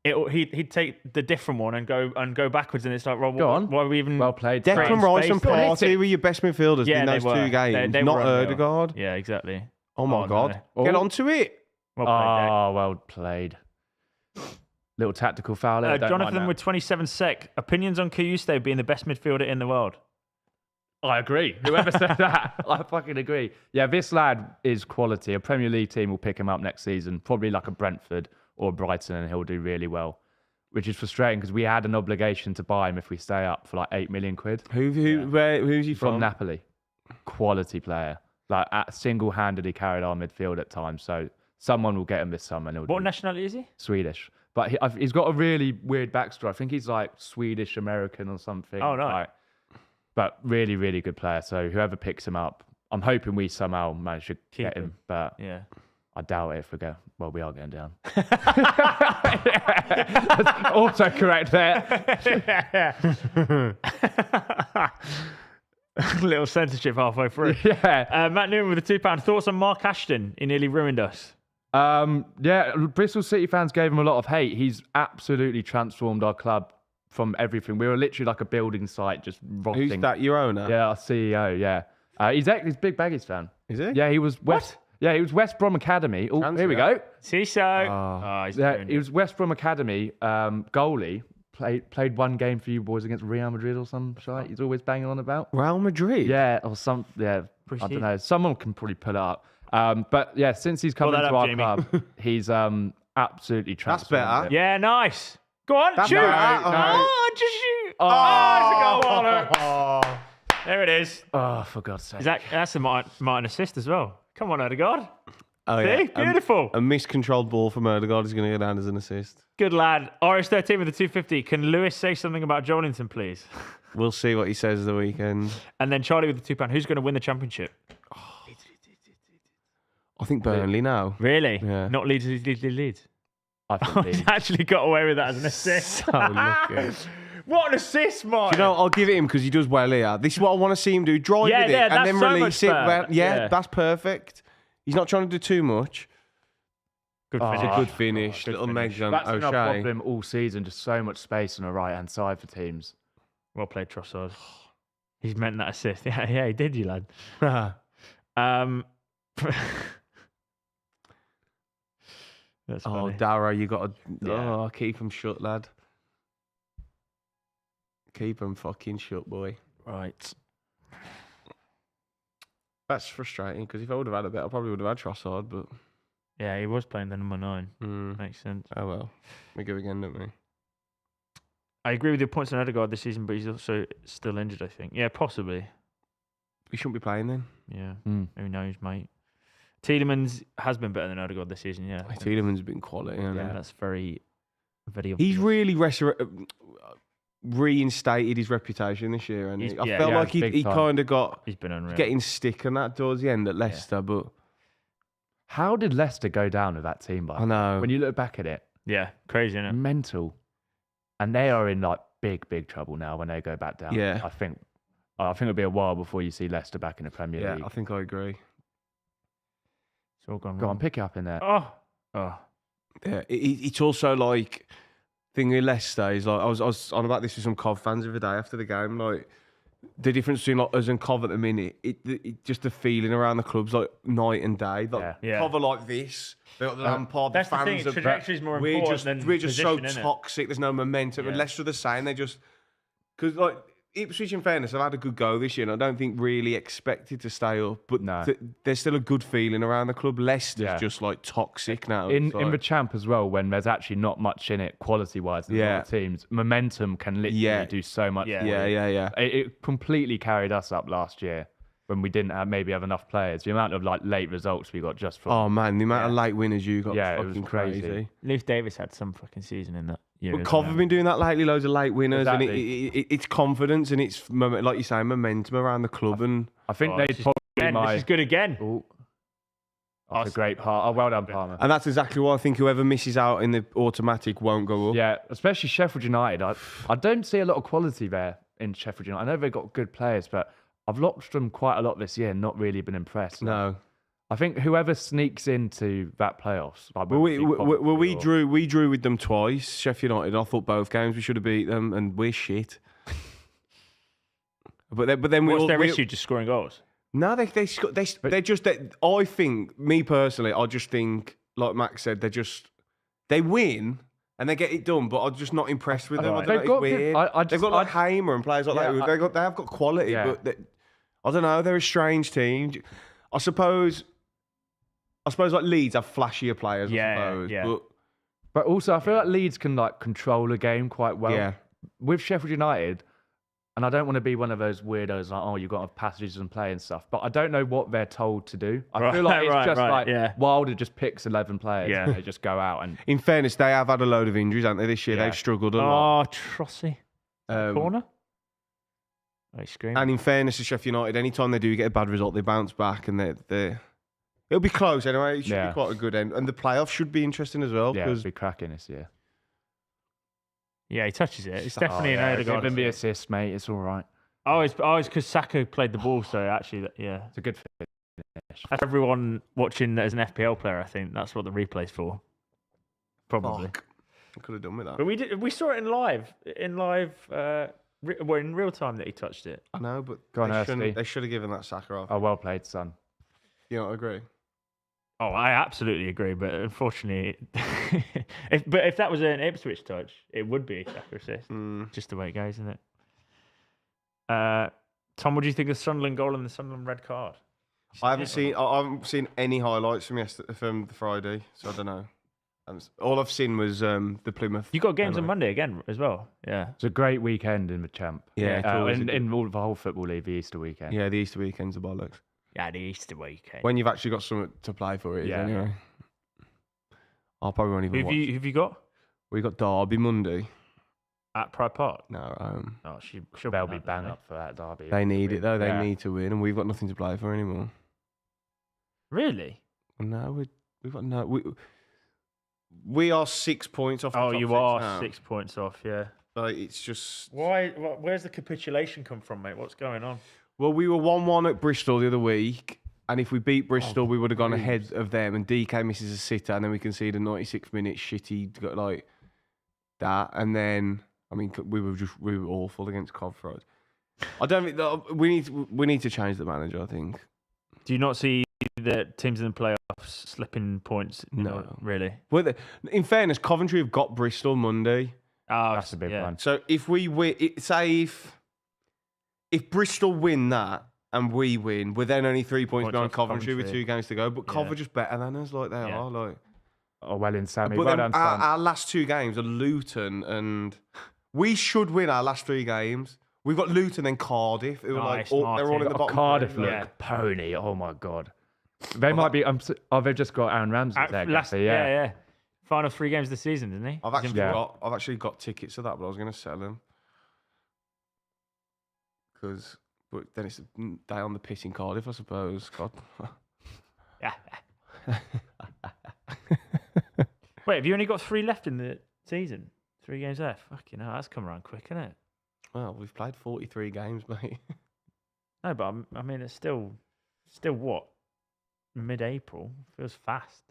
he'd take the different one and go backwards, and it's like, well, why are we even? Well played. Declan Rice and Partey were your best midfielders in those 2 games, they not were Ødegaard. Yeah, exactly. Oh my God. Get onto it. Well played, well played. Little tactical foul there. Jonathan with 27 sec. Opinions on Kayuste being the best midfielder in the world? I agree. Whoever said that, I fucking agree. Yeah, this lad is quality. A Premier League team will pick him up next season, probably like a Brentford or Brighton, and he'll do really well. Which is frustrating because we had an obligation to buy him if we stay up for like £8 million. Who's he from? Napoli. Quality player. Like single-handedly carried our midfield at times. So someone will get him this summer. And what nationality is he? Swedish. But he's got a really weird backstory. I think he's like Swedish American or something. Oh, no. Like, but really, really good player. So whoever picks him up, I'm hoping we somehow manage to get him. But yeah, I doubt it if we go. Well, we are going down. Also correct there. Little censorship halfway through. Yeah. Matt Newman with the £2. Thoughts on Mark Ashton? He nearly ruined us. Yeah, Bristol City fans gave him a lot of hate. He's absolutely transformed our club from everything. We were literally like a building site, just rotting. Who's that? Your owner? Yeah, our CEO. Yeah, he's a big Baggies fan. Is he? Yeah, he was West. Yeah, he was West Brom Academy. Oh, here we go. See so. He was West Brom Academy goalie. Played 1 game for you boys against Real Madrid or some shit. He's always banging on about Real Madrid. Yeah, or some. Yeah, I don't know. Someone can probably pull it up. But yeah, since he's come into our club, he's absolutely transformed. That's better. Yeah, nice. Go on, shoot. No. Just shoot. Oh, it's a goal. There it is. Oh, for God's sake. That's a Martin assist as well. Come on, Ødegaard. Oh, See? Beautiful. A miscontrolled ball from Odegaard is going to go down as an assist. Good lad. RS13 with the 250. Can Lewis say something about Jolinton, please? We'll see what he says the weekend. And then Charlie with the £2. Who's going to win the championship? I think Burnley now. Really? Yeah. Not Leeds. I think Oh, Leeds. he actually got away with that as an assist. So lucky. What an assist, Mark. You know, I'll give it him because he does well here. This is what I want to see him do. Drive Yeah, with yeah, it and that's then so release much it. better. Well, Yeah. that's perfect. He's not trying to do too much. Good Oh, finish. It's a good finish. Good Little finish. Megs on That's been our O'Shea. problem all season. Just so much space on the right-hand side for teams. Well played, Trossard. He's meant that assist. Yeah, he did, you lad. That's Oh, funny. Darrow, you got to... Yeah. Oh, keep him shut, lad. Keep him fucking shut, boy. Right. That's frustrating because if I would have had a bit, I probably would have had Trossard, but... Yeah, he was playing the number 9. Makes sense. Oh, well. We go again, don't we? I agree with your points on Odegaard this season, but he's also still injured, I think. Yeah, possibly. We shouldn't be playing then. Yeah. Who knows, mate? Tielemans has been better than Odegaard this season, yeah. Tielemans has been quality, hasn't Yeah, he? that's very obvious. He's really reinstated his reputation this year, and He's- I yeah, felt yeah, like he big time. kind of got He's been unreal. getting stick on that towards the end at Leicester, but How did Leicester go down with that team? By I know. when you look back at it, Yeah, crazy, isn't it? mental, and they are in like big trouble now when they go back down. Yeah. I think it'll be a while before you see Leicester back in the Premier Yeah, League. I think I agree. It's all gone Go on, wrong. pick it up in there. Oh. Yeah, it's also like thing with Leicester is like I was on about this with some Cov fans the other day after the game. Like the difference between like us and Cov at the minute, it just the feeling around the club's like night and day. Like Yeah. Cov are like this. They're like the Lampard. That's the the fans thing. are Trajectory is more we're important just than we're just so position, innit? toxic. There's no momentum. And Yeah. Leicester are the same. They just because like Ipswich, in fairness, have had a good go this year, and I don't think really expected to stay up. But No. there's still a good feeling around the club. Leicester's Yeah. just like toxic now. In It's in the like- champ as well, when there's actually not much in it quality wise in Yeah. other teams, momentum can literally Yeah. do so much. Yeah. for you. yeah. It completely carried us up last year when we didn't have enough players. The amount of like late results we got just from Oh man, the amount of late winners you got, Yeah, it was was fucking crazy. crazy. Leif Davis had some fucking season in that year. But as Cov well. have been doing that lately, loads of late winners, and Exactly. it's confidence and it's like you say, momentum around the club, and I think Oh, they'd this is probably again, my. This is good again. Ooh. That's a great part. Oh, well done, Palmer. that's exactly why I think whoever misses out in the automatic won't go up. Yeah, especially Sheffield United. I don't see a lot of quality there in Sheffield United. I know they've got good players, but I've watched them quite a lot this year and not really been impressed. No. I think whoever sneaks into that playoffs. Like Well, we Coventry or- drew with them twice. Sheffield United. I thought both games we should have beat them, and we're shit. but then What's their issue? Just scoring goals. No, they're just. I think, me personally, I just think, like Max said, they win and they get it done, but I'm just not impressed with them. I They've don't know, got it's good- weird. I They've just- got like Hamer and players like Yeah, that. They have got quality, Yeah. but I don't know. They're a strange team. I suppose like Leeds have flashier players. Yeah, I suppose, yeah. But also, I feel like Leeds can like control a game quite well. Yeah. With Sheffield United, and I don't want to be one of those weirdos like, oh, you've got to have passages and play and stuff. But I don't know what they're told to do. I feel like it's just like yeah. Wilder just picks 11 players Yeah. and they just go out and In fairness, they have had a load of injuries, haven't they? This year, Yeah. they've struggled a lot. Oh, Trossy. Um, Corner. Right, scream. And in fairness to Sheffield United, anytime they do get a bad result, they bounce back, and it'll be close anyway. It should Yeah. be quite a good end, and the playoffs should be interesting as well. yeah, it'll Because be cracking this year. Yeah, he touches it. It's Oh, definitely an Odegaard. Give him the assist, mate. It's all right. Oh, it's because Saka played the ball, so actually, yeah. It's a good finish. That's everyone watching as an FPL player, I think. That's what the replay's for. Probably. fuck, I could have done with that. But we saw it in real time that he touched it. I know, but Go on, they Ersty. should have given that Saka off. Oh, well played, son. You don't agree? Oh, I absolutely agree, but unfortunately, if that was an Ipswich touch, it would be a Saka assist. Just the way it goes, isn't it? Tom, what do you think of the Sunderland goal and the Sunderland red card? I haven't seen any highlights from the Friday, so I don't know. All I've seen was the Plymouth. You got games on penalty. Monday again as well. Yeah. It's a great weekend in the champ. Yeah, it's always a in all the whole football league, the Easter weekend. Yeah, the Easter weekend's a bollocks. Yeah, the Easter weekend. When you've actually got something to play for it, Yeah. anyway. I'll probably won't even watch. Who've you got? We got Derby Monday. At Pride Park? No, Oh, she'll They'll be bang up for that derby. they need it though. They Yeah. need to win, and we've got nothing to play for anymore. Really? No, we've got no. We are 6 points off. The Oh, top you six are now. 6 points off, yeah. Like, it's just. Why? Where's the capitulation come from, mate? What's going on? Well, we were 1-1 at Bristol the other week, and if we beat Bristol, we would have gone ahead of them. And DK misses a sitter, and then we conceded a 96-minute shitty like that, and then. I mean, we were awful against Covfrod. I don't think we need to change the manager. I think. Do you not see the teams in the playoffs slipping points? No. Really? Well, in fairness, Coventry have got Bristol Monday. Oh, That's a big one. So if we win, say if Bristol win that and we win, we're then only 3 points behind off Coventry with Coventry. 2 games to go. But Cov Yeah. are just better than us, like they Yeah. are. Like, Oh, well in, Sammy. but Well then done, Sam. our last 2 games are Luton, and we should win our last 3 games. We've got Luton and Cardiff, who are Nice, they're all Martin. in the Oh, bottom. Cardiff three, look like- Yeah. pony. Oh my god. They might be. They've just got Aaron Ramsey there. Yeah. Final 3 games of the season, didn't he? I've actually got tickets to that, but I was going to sell them but then it's a day on the pit in Cardiff, I suppose. God. Yeah. Wait, have you only got 3 left in the season? 3 games left. Fucking hell, that's come around quick, isn't it? Well, we've played 43 games, mate. No, but I mean, it's still what? Mid-April. Feels fast.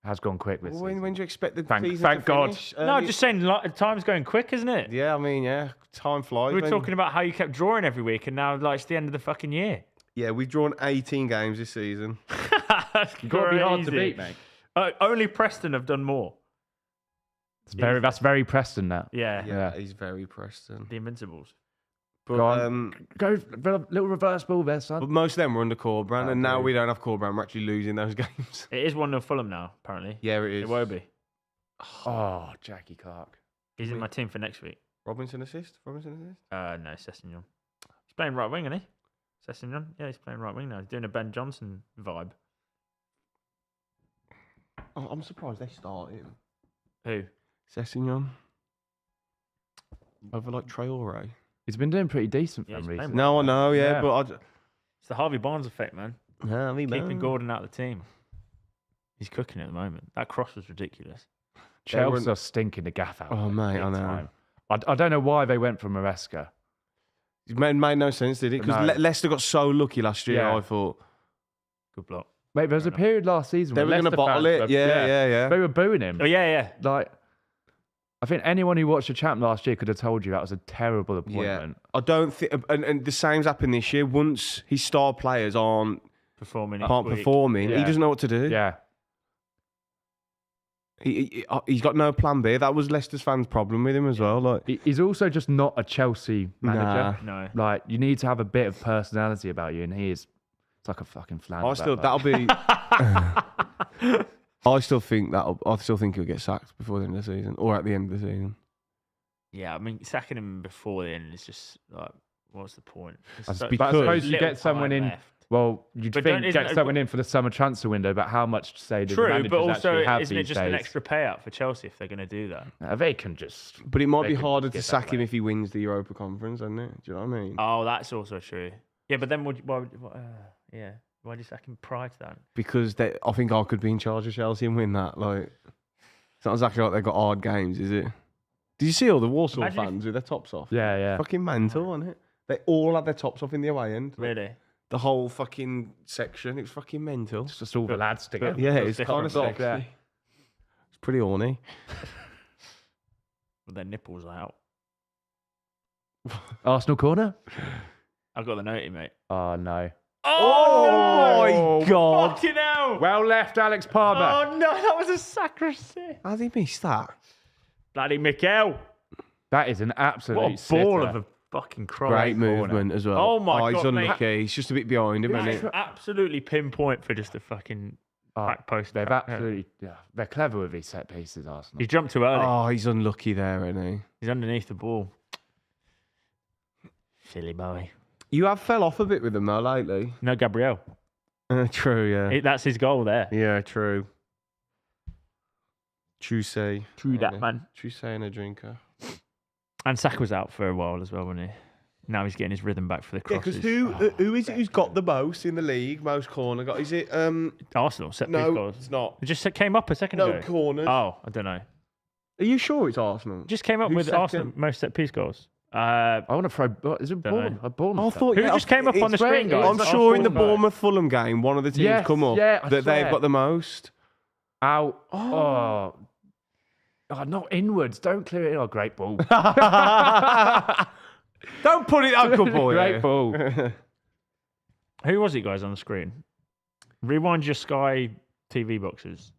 Has gone quick this When season. do you expect the Thank season God. to finish? No, I'm just saying, time's going quick, isn't it? Yeah, I mean, time flies. We were when- talking about how you kept drawing every week, and now it's the end of the fucking year. Yeah, we've drawn 18 games this season. That's You've got to be hard to crazy. beat, mate. Only Preston have done more. That's very Preston now. Yeah. Yeah, he's very Preston. The Invincibles. But, Go on. Go for a little reverse ball there, son. but most of them were under Corbrand, and now Okay. we don't have Corbrand. We're actually losing those games. It is 1-0 Fulham now, apparently. Yeah, it is. It won't be. Oh, Jackie Clark. He's in my team for next week. Robinson assist? No, Sessegnon. He's playing right wing, isn't he? Sessegnon? Yeah, he's playing right wing now. He's doing a Ben Johnson vibe. Oh, I'm surprised they start him. Who? Sessegnon. Over like Traore. He's been doing pretty decent for Yeah, him he's playing recently. No, I know, yeah, Yeah. but It's the Harvey Barnes effect, man. Keeping Keeping Gordon out of the team. He's cooking at the moment. That cross was ridiculous. Chelsea are stinking the gaff out. Oh, mate, big I know. time. I don't know why they went for Maresca. It made no sense, did it? Because No. Leicester got so lucky last year, Yeah. I thought. Good block. Mate, there was a Fair enough. period last season They where were going to Leicester bottle fans it. were- Yeah. They were booing him. Oh, yeah. Like, I think anyone who watched the champ last year could have told you that was a terrible appointment. I don't think, and the same's happened this year. Once his star players aren't Performing. performing, he Yeah. doesn't know what to do. Yeah. He's got no plan B. That was Leicester's fans' problem with him as well. Like, He's also just not a Chelsea manager. No. Like, you need to have a bit of personality about you, and it's like a fucking flounder. that'll be. I still think he'll get sacked before the end of the season or at the end of the season. Yeah, I mean, sacking him before the end is just like, what's the point? That's so- because- But I suppose you little get someone time in. left. Well, you'd But think isn't get it- someone in for the summer transfer window, but how much say do the True, managers but also actually have isn't it these just days? an extra payout for Chelsea if they're going to do that? They can just. But it might They be could harder get to that sack him way. if he wins the Europa Conference, isn't it? Do you know what I mean? Oh, that's also true. Yeah, but then why do you sack him prior to that? Because I think I could be in charge of Chelsea and win that. Like, it's not exactly like they've got hard games, is it? Did you see all the Warsaw Imagine if- fans with their tops off? Yeah, yeah. Fucking mental, isn't it? They all had their tops off in the away end. Really? The whole fucking section. It was fucking mental. It's just all the lads together. Yeah, Feels it's kind of different. sexy. Yeah. It's pretty horny. With their nipples out. Arsenal corner? I've got the noty, mate. Oh, no. Oh, my God. Fucking hell! Well left, Alex Palmer. Oh no, that was a sacrosanct. How did he miss that? Bloody Mikel. That is an absolute What a ball sitter. of a fucking cross. Great movement as well. Oh my He's God, mate. unlucky. He's just a bit behind him, isn't That's it? absolutely pinpoint for just a fucking back post. They've trap. absolutely, yeah, they're clever with these set pieces, Arsenal. He jumped too early. Oh, he's unlucky there, isn't he? He's underneath the ball. Silly boy. You have fell off a bit with them though lately. No, Gabriel. True, yeah. That's his goal there. Yeah, true. True say. True that, man. True saying a drinker. And Saka was out for a while as well, wasn't he? Now he's getting his rhythm back for the Yeah, crosses. because who is it who's got the most in the league? Most corner got? Is it Arsenal set piece no? goals. It's not. It just came up a second ago. No corners. Oh, I don't know. Are you sure it's Arsenal? Just came up Who's with second? Arsenal most set piece goals. I want to throw. Is it Dunno. Bournemouth? I thought Who just came up on the it's- screen, guys? I'm It's sure in the Bournemouth. Bournemouth-Fulham game, one of the teams Yes, come up yeah, I that they've swear. got the most. Out. Oh. Oh, not inwards. Don't clear it. Oh, great ball. Don't put it up, good boy. Great ball. Who was it, guys, on the screen? Rewind your Sky TV boxes.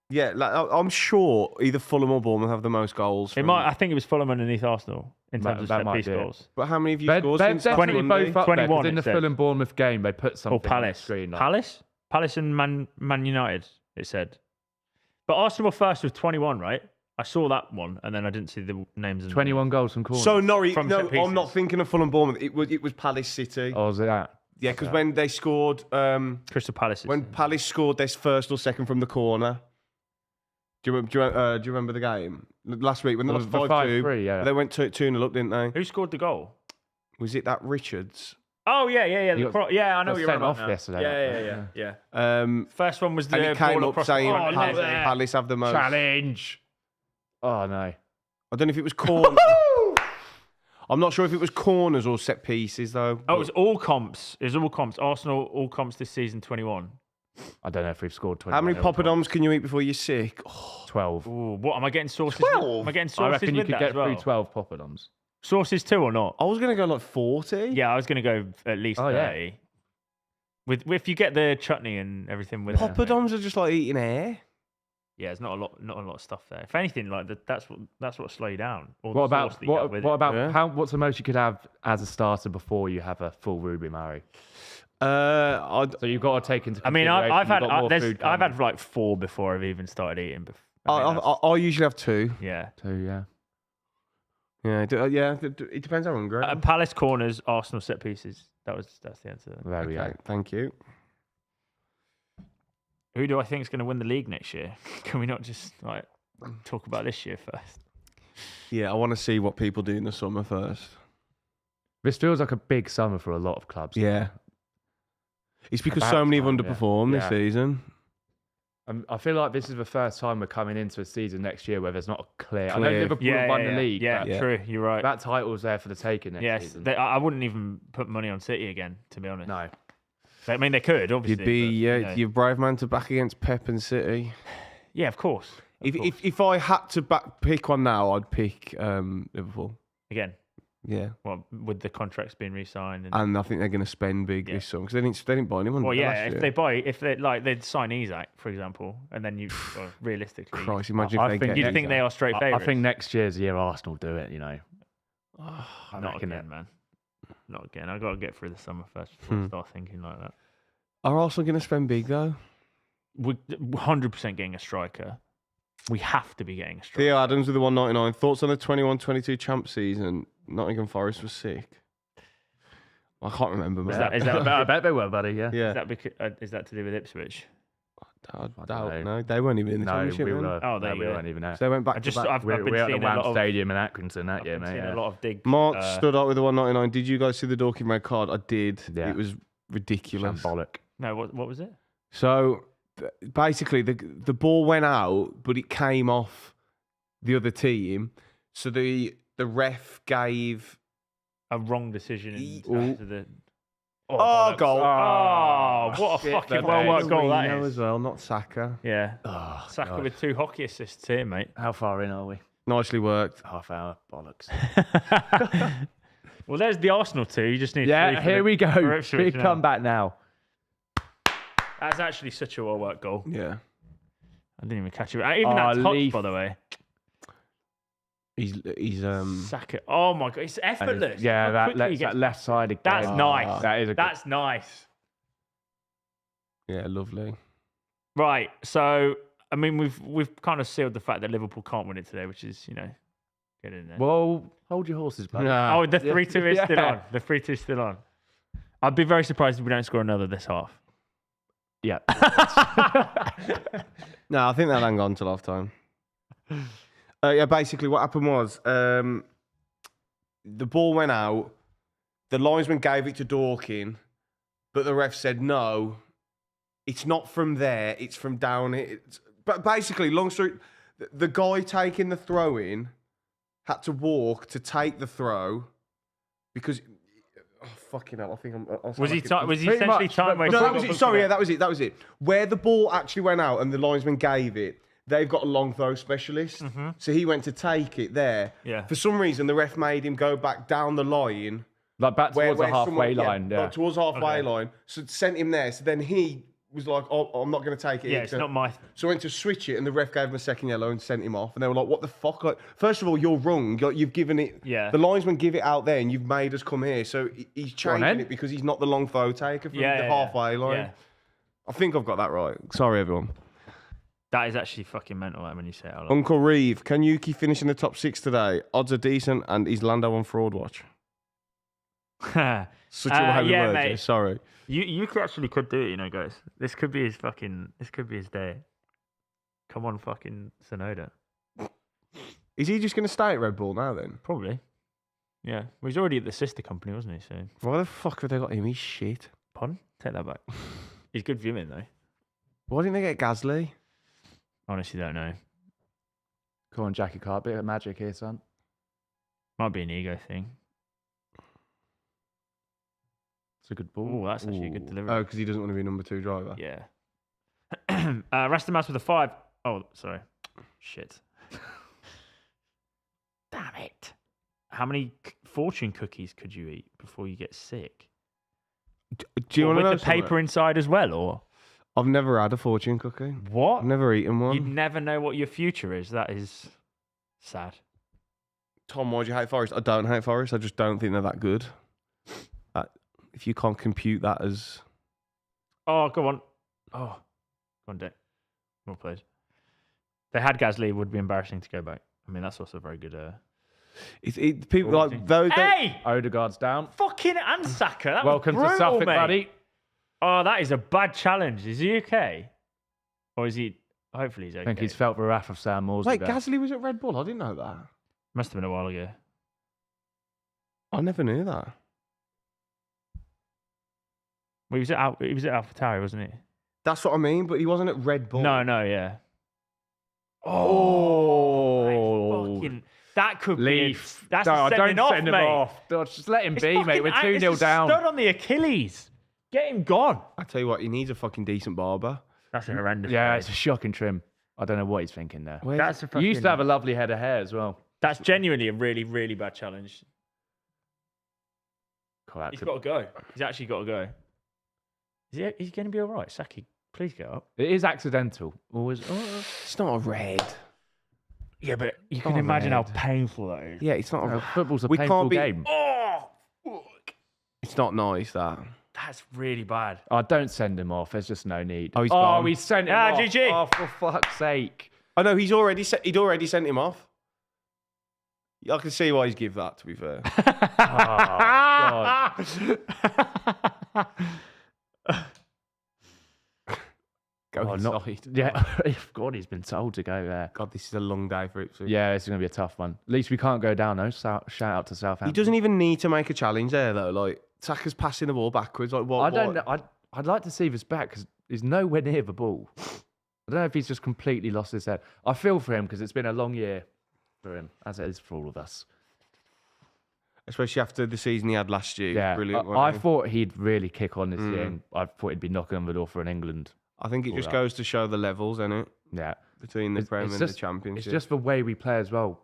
Yeah, like, I'm sure either Fulham or Bournemouth have the most goals. It from- might. I think it was Fulham underneath Arsenal in terms of That set might piece be it. goals. But how many have you They're scored since last definitely Monday? both up there, 21 'cause in the it said. Fulham Bournemouth game, they put something Or on the Palace. screen. Like, Palace and Man United, it said. But Arsenal were first with 21, right? I saw that one, and then I didn't see the names. 21 goals from corners. So Norwich. From No, set pieces. I'm not thinking of Fulham Bournemouth. It was Palace City. Oh, was it that? Yeah, because when they scored, Crystal Palace. when Palace scored their first or second from the corner. Do you remember the game last week when they The lost 5-2? 5-3, yeah. They went 2-0 up, didn't they? Who scored the goal? Was it that Richards? Oh yeah. He got- Yeah, I know got what you're sent about off now. yesterday. Yeah. First one was the And he came ball up across saying the Palace have the most. Challenge. Oh, no. I don't know if it was corner. I'm not sure if it was corners or set pieces though. Oh, it was all comps. It was all comps. Arsenal all comps this season 21. I don't know if we've scored 20. How many poppadoms can you eat before you're sick? 12. Ooh, what am I getting sauces? 12? Am I getting I sauces reckon you with could that get as well? through 12 poppadoms. Sauces too or not? I was gonna go like 40. Yeah, I was going to go at least Oh, yeah. 30. With if you get the chutney and everything with it. Poppadoms are just like eating air. Yeah, there's not a lot of stuff there. If anything, like that's what slow you down. All What the about sauce that you have with it. Yeah. what's the most you could have as a starter before you have a full Ruby Murray? I'd, So you've got to take into I mean, consideration I've had you've got more food I've coming. had like 4 before I've even started eating. I usually have 2. Yeah. Two, yeah. Yeah, it depends how hungry. I am. Palace corners, Arsenal set pieces. That's the answer. There we go. Okay, thank you. Who do I think is going to win the league next year? Can we not just like talk about this year first? Yeah, I want to see what people do in the summer first. This feels like a big summer for a lot of clubs. Yeah. It's because About so many have time, yeah. underperformed this Yeah. season. I feel like this is the first time we're coming into a season next year where there's not a clear. I know Clear. Liverpool have won the league. Yeah, Yeah. true. You're right. That title's there for the taking next Yes, season. I wouldn't even put money on City again, to be honest. No. I mean, they could obviously. You'd be but, you know. you're brave man to back against Pep and City. Yeah, of course. If I had to pick one now, I'd pick Liverpool. Again, Yeah, well, with the contracts being re-signed. and I think they're going to spend big Yeah. this summer because they didn't buy anyone. Well, did they, yeah, last year? they'd sign Isaac, for example, and then well, realistically, Christ, imagine I if they think get you'd Isaac. think they are straight I favourites. think next year's the year Arsenal do it, you know. Not reckon again, man. Not again. I've got to get through the summer first before I start thinking like that. Are Arsenal going to spend big though? We're 100% getting a striker. We have to be getting a striker. Theo Adams with the 199. Thoughts on the 21-22 champ season? Nottingham Forest was sick. I can't remember. Is Man. that I about? bet they were, buddy. Yeah. yeah, is that to do with Ipswich? I don't doubt. know. No, they weren't even in the No, championship. we then. were. Oh, there no, you we go. weren't even there. So they went back I just to back. I've We're been at the seeing a Wham lot of Stadium in Accrington that year, I've been mate. seeing Yeah. a lot of dig. Mark stood up with the 199. Did you guys see the Dorking red card? I did. Yeah. It was ridiculous. Shambolic. No, what was it? So basically, the ball went out, but it came off the other team. So the ref gave. A wrong decision in Oh. terms of the. Oh, goal! Oh, what a shit, fucking the well worked goal that Marino is. as well, not Saka. Yeah, Oh, Saka God. with 2 hockey assists here, mate. How far in are we? Nicely worked. Half hour. Bollocks. Well, there's the Arsenal 2. You just need 3 Yeah, for here the- we for go. Ipswich Big now. comeback now. That's actually such a well worked goal. Yeah, I didn't even catch it. Even Oh, that touch, Leaf. by the way. he's Saka. Oh my god, it's effortless. Yeah, How that, quickly he that gets- left side again. That's nice. That is a good. That's nice. yeah, lovely. Right. So, I mean, we've kind of sealed the fact that Liverpool can't win it today, which is Get in there. Well, hold your horses, buddy. Nah. Oh, the 3-2 is still Yeah. on. The 3-2 is still on. I'd be very surprised if we don't score another this half. Yeah. No, I think they'll hang on till half time. Yeah, basically what happened was the ball went out. The linesman gave it to Dorkin, but the ref said no. It's not from there. It's from down here. But basically, long story, the guy taking the throw in had to walk to take the throw because. Oh, fucking hell! I think I'm. Was he Pretty essentially much, time but- wasting? No, that was it. Sorry, yeah, that was it. That was it. Where the ball actually went out and the linesman gave it, they've got a long throw specialist. So he went to take it there. Yeah. For some reason, the ref made him go back down the line. Like back towards the halfway line. Yeah. Like towards halfway Okay. line. So sent him there. So then he was like, "Oh, I'm not going to take it." Yeah, it's not my. So went to switch it, and the ref gave him a second yellow and sent him off. And they were like, "What the fuck?" Like, first of all, you're wrong. You've given it. Yeah. The linesman give it out there, and you've made us come here. So he's Go on, changing then. it because he's not the long throw taker from Yeah, the yeah, halfway line. Yeah. I think I've got that right. Sorry, everyone. That is actually fucking mental when you say it out loud. Uncle Reev, can Yuki finish in the top 6 today? Odds are decent, and is Lando on fraud watch? Such a heavy yeah, word. mate. Yeah, sorry. You actually could do it, you know, guys. This could be his day. Come on, fucking Sonoda. Is he just going to stay at Red Bull now then? Probably. Yeah. Well, he's already at the sister company, wasn't he? So, Why the fuck have they got him? He's shit. pardon? Take that back. He's good viewing though. Why didn't they get Gasly? Honestly, don't know. Come on, Jackie Carr. Bit of magic here, son. Might be an ego thing. It's a good ball. Oh, that's actually a good delivery. Oh, because he doesn't want to be number 2 driver. Yeah. Rastamas with a 5. Oh, sorry. Shit. Damn it. How many fortune cookies could you eat before you get sick? Do you Or want to know with the paper inside as well, or I've never had a fortune cookie. what? I've never eaten one. You'd never know what your future is. That is sad. Tom, why do you hate Forest? I don't hate Forest. I just don't think they're that good. If you can't compute that as... Oh, go on. Oh, go on, Dick. Well played. They had Gasly. It would be embarrassing to go back. I mean, that's also very good. people like those... Hey! Odegaard's down. Fucking Ansaka. That Welcome was to brutal, Suffolk, mate. buddy. Oh, that is a bad challenge. Is he okay? Or is he... Hopefully he's okay. I think he's felt the wrath of Sam Morsby. Wait, there. Gasly was at Red Bull? I didn't know that. Must have been a while ago. I never knew that. Well, he was at AlphaTauri, wasn't he? That's what I mean, but he wasn't at Red Bull. No, yeah. Oh, That could Leaf. be... That's No, a sending don't off, send him mate. off. No, just let him It's be, mate. We're fucking- 2-0 it's a down. stud on the Achilles. Get him gone. I tell you what, he needs a fucking decent barber. That's an horrendous. Yeah, trade. it's a shocking trim. I don't know what he's thinking there. That's a fucking, You used to have a lovely head of hair as well. That's genuinely a really, really bad challenge. God, that He's could- got to go. He's actually got to go. He's going to be all right. Saki, please get up. It is accidental. Always. It's not a red. Yeah, but you can imagine how painful that is. Yeah, it's not a... Football's a We painful can't be- game. Oh, fuck. It's not nice, that. That's really bad. Oh, don't send him off. There's just no need. Oh, he's gone. we sent him Ah, off. GG. Oh, for fuck's sake. I know, he'd already sent him off. I can see why he's give that, to be fair. Go Oh, inside. Yeah, God, he's been told to go there. God, this is a long day for Ipswich. Yeah, it's going to be a tough one. At least we can't go down, though. Shout out to Southampton. He doesn't even need to make a challenge there, though. Like, Saka's passing the ball backwards. Like, what? I don't know. I'd like to see this back because he's nowhere near the ball. I don't know if he's just completely lost his head. I feel for him because it's been a long year for him, as it is for all of us. Especially after the season he had last year. Yeah, Brilliant. I thought he'd really kick on this year. And I thought he'd be knocking on the door for an England. I think it just goes to show the levels, innit? Yeah, Between the Prem and the it's Championship. just the way we play as well.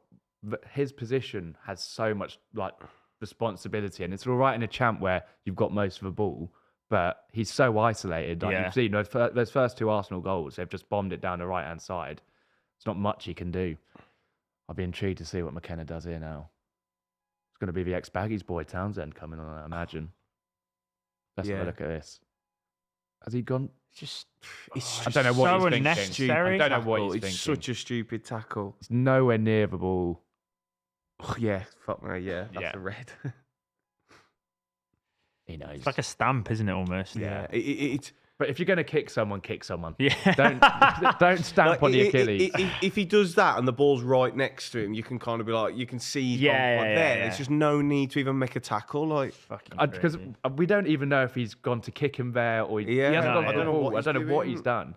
His position has so much like responsibility, and it's all right in a champ where you've got most of the ball, but he's so isolated. Like you've seen those first 2 Arsenal goals, they've just bombed it down the right hand side. It's not much he can do. I'll be intrigued to see what McKenna does here now. It's going to be the ex-Baggies boy Townsend coming on, I imagine. Let's have a look at this. Has he gone? I don't know what so he's thinking. unnecessary. I don't know what he's It's thinking. such a stupid tackle. He's nowhere near the ball. Oh, yeah, fuck me, yeah, that's Yeah. a red. He knows. It's like a stamp, isn't it? Almost. Yeah, it's But if you're going to kick someone, kick someone. Yeah. Don't stamp on the Achilles. If he does that and the ball's right next to him, you can kind of be like, you can see he's Yeah, gone yeah, there. yeah. There's just no need to even make a tackle. Like, Fucking Because crazy. we don't even know if he's gone to kick him there or he Yeah, hasn't no, gone I for don't the know ball. what I don't know what he's he's done.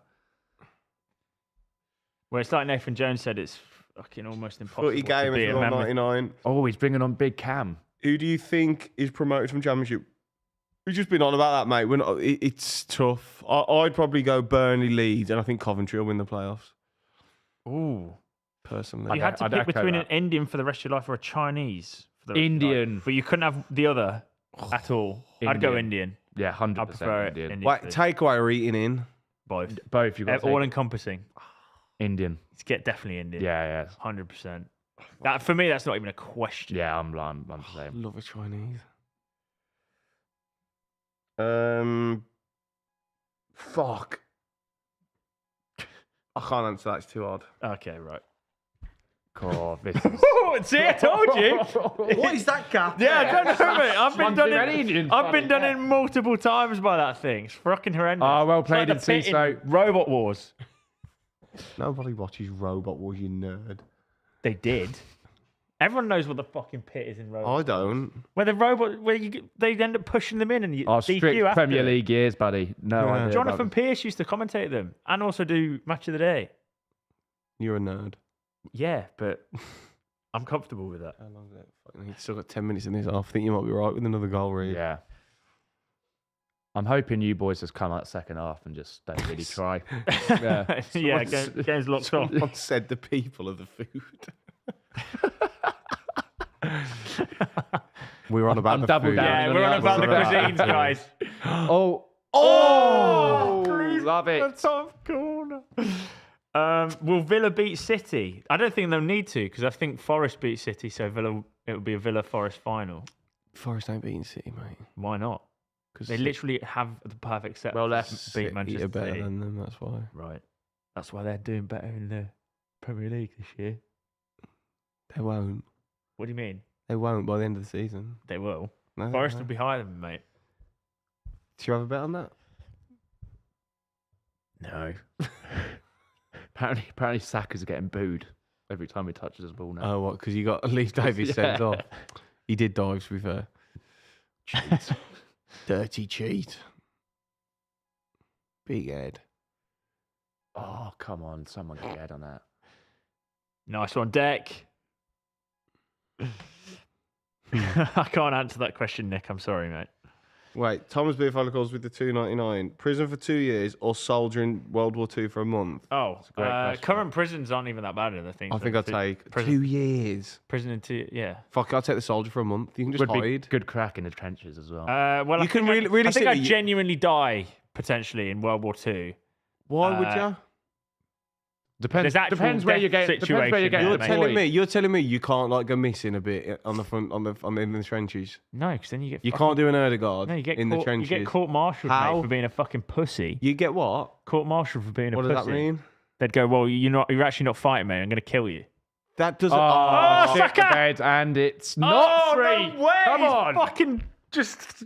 Well, it's like Nathan Jones said, it's fucking almost impossible footy to game beat if a you're on man with 99. Oh, he's bringing on Big Cam. Who do you think is promoted from Championship? We've just been on about that, mate. We're not, it's tough. I'd probably go Burnley, Leeds, and I think Coventry will win the playoffs. Ooh. Personally, You had to I'd pick echo between that. an Indian for the rest of your life or a Chinese for the rest of your life. Indian. But you couldn't have the other at all. I'd go Indian. Yeah, 100% I prefer Indian. Indian. Wait, food. takeaway or eating in? Both. Both you've got to All take encompassing. Indian. It's get definitely Indian. Yeah. 100%. That for me, that's not even a question. Yeah, I'm the same. Love a Chinese. Fuck. I can't answer that. It's too hard. Okay, right. God, this is... See, I told you. What is that gap? Yeah, I don't know, mate. I've been One done too many in. Indians, I've been buddy, done in multiple times by that thing. It's fucking horrendous. Oh, well It's like played in the pit CISO. Robot Wars. Nobody watches Robot Wars, you nerd. They did. Everyone knows what the fucking pit is in Robot. I don't. Where the robot, they end up pushing them in and you Oh, DQ strict after Premier it. League years, buddy. No Yeah. idea. Jonathan about Pearce used to commentate them and also do Match of the Day. You're a nerd. Yeah, but I'm comfortable with that. How long is it? Fucking, he's still got 10 minutes in this half. I think you might be right with another goal, it. Reev. Yeah. I'm hoping you boys just come out second half and just don't really try. Yeah. Yeah, game's locked off. Someone said the people of the food. We're on about I'm the double food. down. Yeah, we're on about the Right. cuisines, guys. Oh, please, love it. the top corner. Will Villa beat City? I don't think they'll need to because I think Forest beat City, so it would be a Villa Forest final. Forest ain't beating City, mate. Why not? Because They literally have the perfect set. Well left. Beat Manchester are better City. than them, that's why. Right. That's why they're doing better in the Premier League this year. They won't. What do you mean? They won't by the end of the season. They will. No, they Forest will won't. be higher than them, mate. Do you have a bet on that? No. Apparently Saka's getting booed every time he touches his ball now. Oh, what? Because you got Leaf Davis sent off. He did dive, to be fair. Cheat. Dirty cheat. Big head. Oh, come on. Someone get head on that. Nice one, Deck. I can't answer that question, Nick. I'm sorry, mate. Wait, Thomas B. Follicles with the $2.99. Prison for 2 years or soldier in World War II for a month? Oh, a great question. current prisons aren't even that bad, I think. I think I'd take prison. 2 years. Prison in 2, yeah. Fuck, I'll take the soldier for a month. You can just Would be hide. good crack in the trenches as well. Well, You I can think really I think I'd see- genuinely die potentially in World War II. Why would uh, you? Depends. there's actual Depends where you death get. Depends where you get situation You're there, deployed. telling me you can't like go missing a bit on the front in the trenches. No, because then you get You fucking- can't do an early guard No, you get in caught, the trenches. You get court-martialed How? mate, for being a fucking pussy. You get what? Court-martialed for being a What pussy. does that mean? They'd go, well, you're actually not fighting, mate. I'm going to kill you. That doesn't. Oh, Oh, shit Saka! the bed, and it's not free. No way! Come on. Fucking just...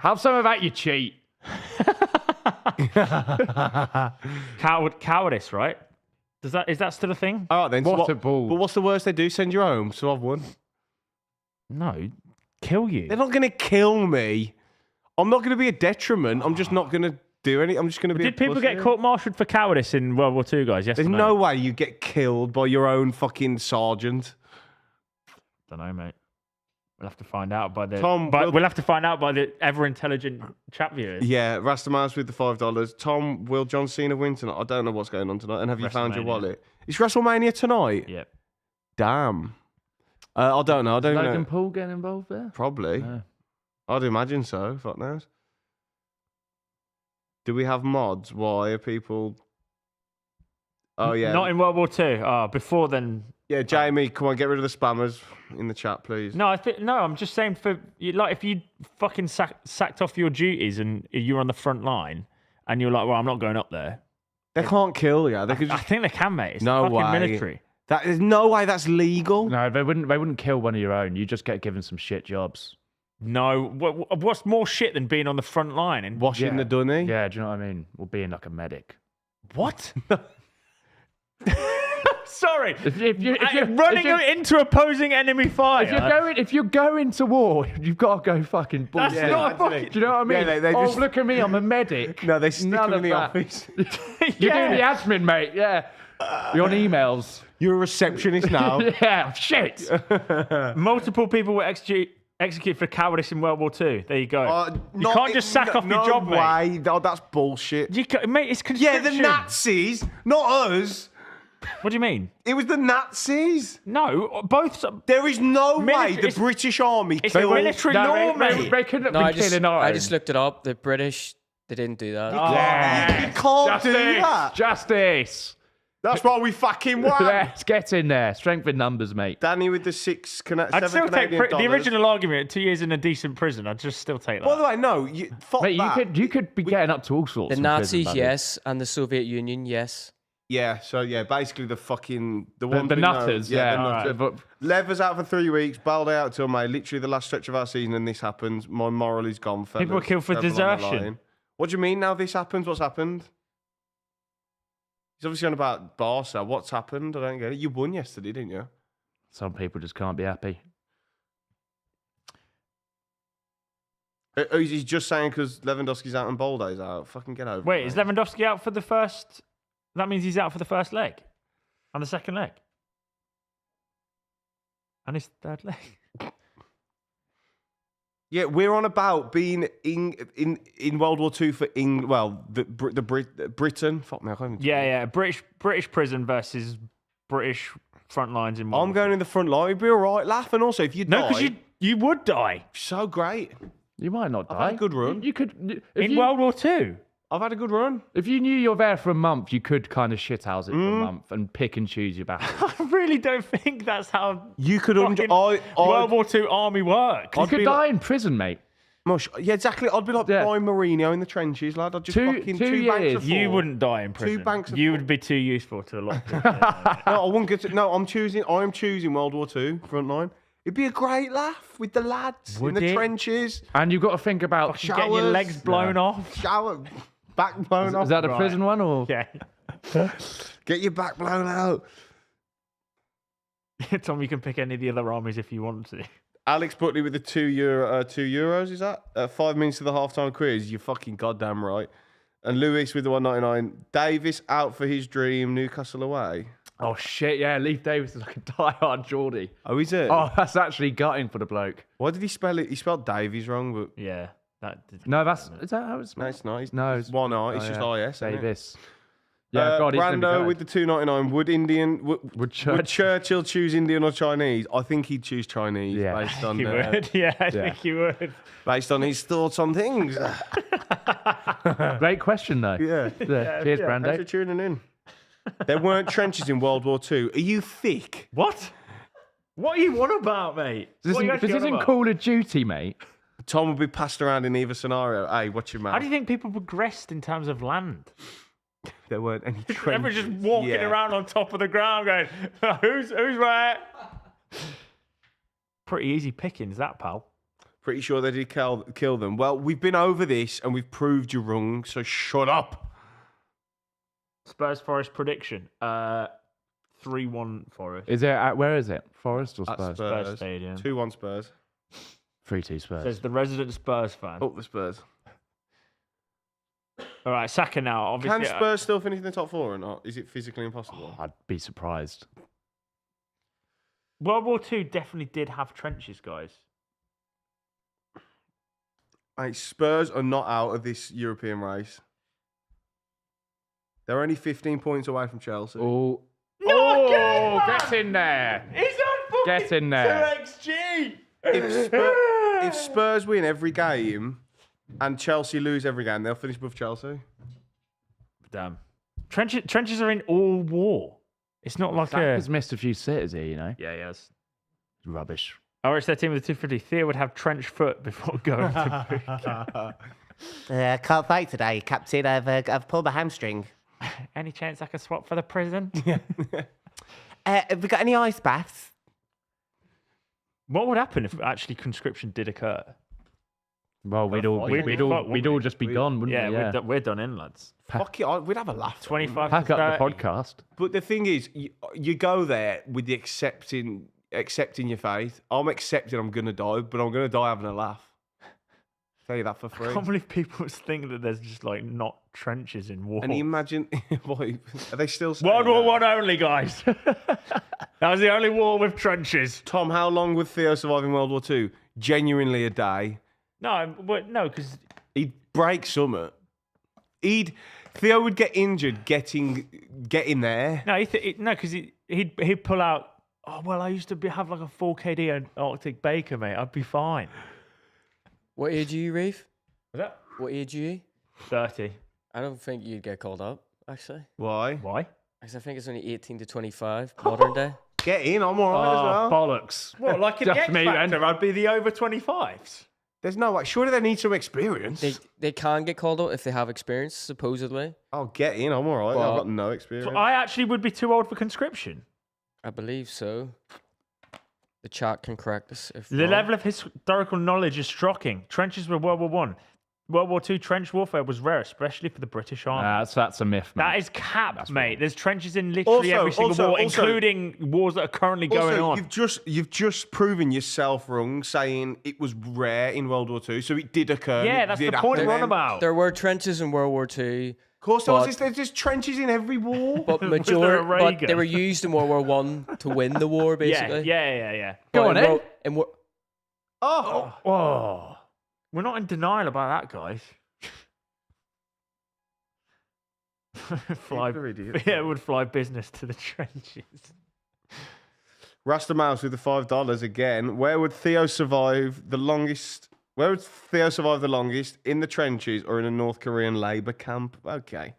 Have some of that, you cheat. Cowardice, right? Is that still a thing? All right, then. so What a ball. But what's the worst they do? Send you home. So I've won. No, kill you. They're not going to kill me. I'm not going to be a detriment. I'm just not going to do any. I'm just going to be. Did a people pussy. get court-martialed for cowardice in World War II, guys? Yes There's or no way you get killed by your own fucking sergeant. Don't know, mate. We'll have to find out by the. Tom, we'll have to find out by the ever-intelligent chat viewers. Yeah, Rastamouse with the $5. Tom, will John Cena win tonight? I don't know what's going on tonight. And have you found your WrestleMania. wallet? It's WrestleMania tonight. Yep. Damn. I don't know. I don't Logan know. Paul getting involved there? Probably. No. I'd imagine so. Fuck knows. Do we have mods? Why are people? Oh yeah. Not in World War II. Before then. Yeah, Jamie, come on, get rid of the spammers in the chat, please. No, I'm just saying if you fucking sacked off your duties and you're on the front line and you're like, well, I'm not going up there. They can't kill you. They could I just. think they can, mate. It's No fucking way. military. There's no way that's legal. No, they wouldn't kill one of your own. You just get given some shit jobs. No, what's more shit than being on the front line and Washing the dunny. Yeah, do you know what I mean? Or being like a medic. what? Sorry, If you're running into opposing enemy fire. if you're going to war, you've got to go fucking That's bullshit. not fucking. Do you know what I mean? Yeah, they just- look at me, I'm a medic. No, they stick None them in of the that. office. You're doing the admin, mate. Yeah, you're on emails. You're a receptionist now. Yeah, shit. Multiple people were executed for cowardice in World War II. There you go. You can't just sack off your job, mate. No, that's bullshit. Mate, it's Yeah, conscription. the Nazis, not us. What do you mean? It was the Nazis. No, both. There is no Military- way the it's- British Army It's a killed... military law, mate. They couldn't No, have I been killing our I own. just looked it up. The British, they didn't do that. You can't do that. Justice. That's why we fucking won. Let's get in there. Strength in numbers, mate. Danny with the I'd still take the original argument. 2 years in a decent prison. I'd just still take that. By the way, no, fuck Mate, that. you could be getting up to all sorts. The in Nazis, prison, buddy. yes, and the Soviet Union, yes. Yeah, so yeah, basically the fucking... The ones we know. nutters, yeah. the Alright, nutters. but- Lever's out for 3 weeks, Balde out till May, literally the last stretch of our season, and this happens. My moral is gone, fellas. People were killed for Travel on the desertion. line. What do you mean now this happens? What's happened? He's obviously on about Barca. What's happened? I don't get it. You won yesterday, didn't you? Some people just can't be happy. He's just saying because Lewandowski's out and Balde's out. Fucking get over it. Wait, is mate. Lewandowski out for the first? That means he's out for the first leg, and the second leg, and his third leg. Yeah, we're on about being in World War II for Britain. Fuck me, I can't even. Yeah. British prison versus British front lines in. World I'm War going in the front line. It'd be all right. Laugh, and also if you II. No, die, because you would die so great. You might not die. I've had a good run. You could in World War II. I've had a good run. If you knew you're there for a month, you could kind of shithouse it for a month and pick and choose your battles. I really don't think that's how You could fucking World War II army works. You could be die in prison, mate. Yeah, exactly. I'd be like Brian Mourinho in the trenches, lad. I'd just Two fucking years. banks of You four. wouldn't die in prison. banks of You four. would be too useful to a lot of people. No, I wouldn't get to. No, I'm choosing World War II front line. It'd be a great laugh with the lads Would in the it? trenches. And you've got to think about Getting your legs blown off. Shower, back blown off. Is that the Right. prison one or? Yeah. Get your back blown out. Tom, you can pick any of the other armies if you want to. Alex Butley with the €2, is that? 5 minutes to the halftime quiz. You're fucking goddamn right. And Lewis with the 199. Davis out for his dream, Newcastle away. Oh shit! Yeah, Leif Davis is like a diehard Geordie. Oh, is it? Oh, that's actually gutting for the bloke. Why did he spell it? He spelled Davies wrong, but Yeah. No, is that how it's? no, it's not. No, it's one I. It's oh, just yeah. IS. isn't it? Davis. Yeah, God, he's gonna be Brando gutted. with the 299. Would Churchill choose Indian or Chinese? I think he'd choose Chinese Yeah. based on You would. Yeah, I think you would. based on his thoughts on things. Great question though. Yeah. Cheers, Thanks for Brando. tuning in. There weren't trenches in World War II. Are you thick? What? What are you on about, mate? This What are you actually on isn't about? Call of Duty, mate. Tom will be passed around in either scenario. Hey, watch your mouth. How do you think people progressed in terms of land? There weren't any trenches. Everyone's just walking Yeah. around on top of the ground going, who's right? Pretty easy pickings, that, pal. Pretty sure they did kill them. Well, we've been over this and we've proved you wrong, so shut up. Spurs Forest prediction. 3-1 Forest. Is it? Where is it? Forest or At Spurs? Spurs Stadium. 2-1 Spurs. 3-2 Spurs. Says the resident Spurs fan. Up the Spurs. All right, Saka now. Obviously, Can Spurs still finish in the top four or not? Is it physically impossible? I'd be surprised. World War II definitely did have trenches, guys. Mate, Spurs are not out of this European race. They're only 15 points away from Chelsea. Oh, No, get in there. He's on Get in there. 2xG. If Spurs win every game and Chelsea lose every game, they'll finish above Chelsea. Damn. Trenches are in all war. It's not like Saka's missed a few sitters here, you know. Yeah, yes. Rubbish. Orange 13 with the 250. Theo would have trench foot before going to boot. Can't fight today, Captain. I've pulled my hamstring. Any chance I could swap for the prison? Have we got any ice baths? What would happen if actually conscription did occur? Well, we'd all just be gone, wouldn't we? Yeah, we're done in, lads. Fuck it, we'd have a laugh. 25 Pack to up 30. the podcast. But the thing is, you go there with the accepting your faith. I'm accepting I'm going to die, but I'm going to die having a laugh. Tell you that for free. I can't believe people think that there's just like not trenches in war. And you imagine, boy, are they still saying World War that? One only, guys. That was the only war with trenches. Tom, how long would Theo survive in World War II? Genuinely a day. No, because He'd break something. Theo would get injured getting there. no, because he'd pull out. Oh well, I used to have like a 4 kd and Arctic Baker, mate. I'd be fine. What age are you, Reev? Was that What age are you? 30? I don't think you'd get called up, actually. Why? Why? Because I think it's only 18 to 25, modern day. Get in, I'm all right as well. Bollocks. Well, like in the Just X me, Factor, I'd be the over 25s. There's no way. Surely they need some experience. They can get called up if they have experience, supposedly. Oh, get in, I'm all right. Well, I've got no experience. So I actually would be too old for conscription. I believe so. The chat can correct us if The wrong. level of historical knowledge is shocking. Trenches were World War One. World War II trench warfare was rare, especially for the British Army. That's a myth, man. That is cap, mate. There's trenches in literally every single war, including wars that are currently going on. You've just proven yourself wrong saying it was rare in World War II, so it did occur. Yeah, It that's did the point happen we're on then. about. There were trenches in World War II, Of course, But- there's just trenches in every war. but there a but Reagan? they were used in World War One to win the war, Yeah, basically. yeah. Go on, Ed. Oh, Oh, we're not in denial about that, guys. It would fly business to the trenches. Rasta Mouse with the $5 again. Where would Theo survive the longest? Where would Theo survive the longest? In the trenches or in a North Korean labor camp? Okay,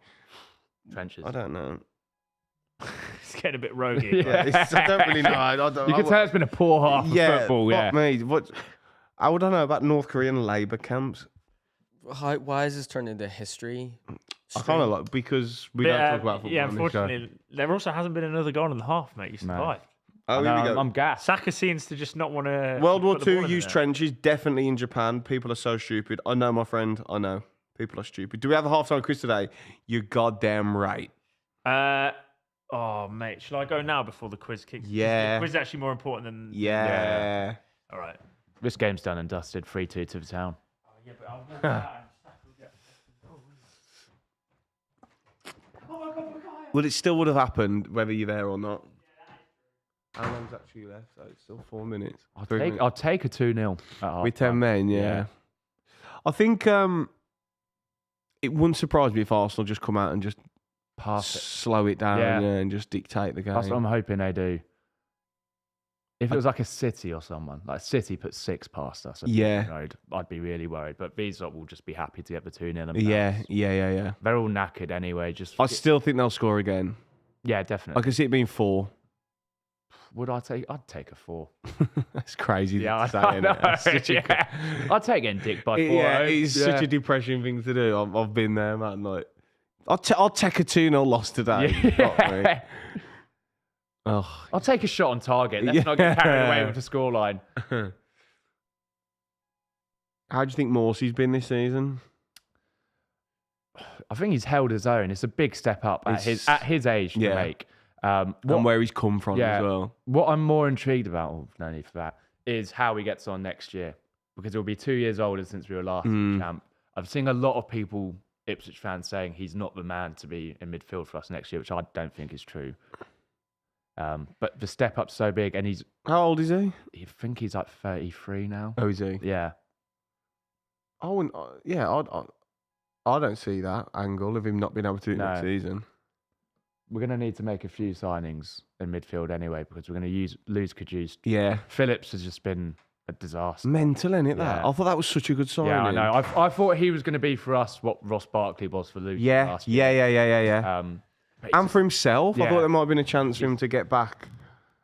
Trenches. I don't know. It's getting a bit roguey. Yeah, I don't really know. I don't, You can tell it's been a poor half of football, fuck yeah. me. What? I would know about North Korean labor camps. Why is this turned into history? I kind of like because we don't talk about football. Yeah, on this show. unfortunately, there also hasn't been another goal in the half, mate. You survived. Oh, here we go. I'm gassed. Saka seems to just not want to. World War II used trenches definitely in Japan. People are so stupid. I know, my friend. I know. People are stupid. Do we have a halftime quiz today? You're goddamn right. Oh, mate. Shall I go now before the quiz kicks? Yeah. The quiz is actually more important than. Yeah. All right. This game's done and dusted. 3-2 to the town. Yeah, but I'll walk out and Well, it still would have happened whether you're there or not. How long's actually left? So it's still 4 minutes. I'll take a 2-0 With 10 men, yeah. I think it wouldn't surprise me if Arsenal just come out and just Pass it. slow it down Yeah. and just dictate the game. That's what I'm hoping they do. If it was like a City or someone, like City put 6 past us, I'd be really worried. But Vizot will just be happy to get the 2-0. and Yeah. bounce. They're all knackered anyway. I still think they'll score again. Yeah, definitely. I can see it being 4. I'd take a 4. That's crazy. Yeah, I to say, know. innit? That's such a- Yeah. I'd take getting dick by 4. Yeah, it's such a depressing thing to do. I've been there, man. Like, I'll take a 2-0 loss today. Fuck me. Oh, I'll take a shot on target. Let's not get carried away with the scoreline. how do you think Morsey's been this season? I think he's held his own. It's a big step up at his age to make. And where he's come from as well. What I'm more intrigued about, no need for that, is how he gets on next year. Because he'll be 2 years older since we were last champ. I've seen a lot of people, Ipswich fans, saying he's not the man to be in midfield for us next year, which I don't think is true. But the step up's so big, and How old is he? I think he's like 33 now. Oh, is he? Yeah. I wouldn't. I don't see that angle of him not being able to do it next season. We're going to need to make a few signings in midfield anyway, because we're going to lose Caduce. Yeah. Phillips has just been a disaster. Mental, innit, that? Yeah. I thought that was such a good signing. Yeah, I know. I thought he was going to be for us what Ross Barkley was for Luton Yeah, last year. yeah. And for himself, I Yeah. thought there might have been a chance for him to get back.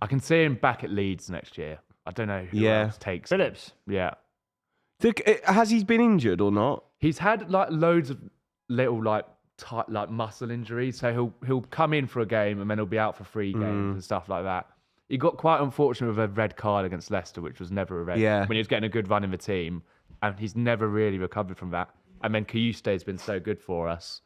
I can see him back at Leeds next year. I don't know who else takes him. Phillips. Yeah. Has he been injured or not? He's had like loads of little like like muscle injuries. So he'll come in for a game and then he'll be out for 3 games and stuff like that. He got quite unfortunate with a red card against Leicester, which was never a red. Yeah. When he was getting a good run in the team, and he's never really recovered from that. And then Kayuste's been so good for us.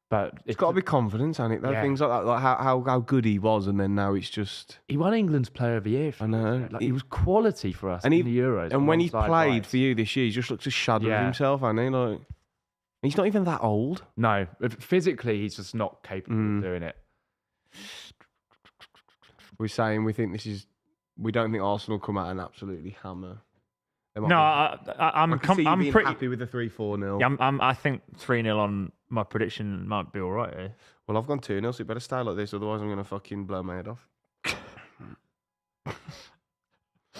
But It's got to be confidence, hasn't it? Though? Yeah. Things like that, like how good he was, and then now it's just. He won England's Player of the Year. I know. Like, he was quality for us And in the Euros. And when he's alongside played Rice. for you this year, he just looks a shadow of Yeah. himself, hasn't he? Like, he's not even that old. No, physically, he's just not capable of doing it. We're saying we don't think Arsenal come out and absolutely hammer. They might No, be- I'm I can see you being pretty happy with a 3-4-0. Yeah, I think 3-0 on my prediction might be all right. Eh? Well, I've gone 2-0, so you better stay like this, otherwise I'm going to fucking blow my head off.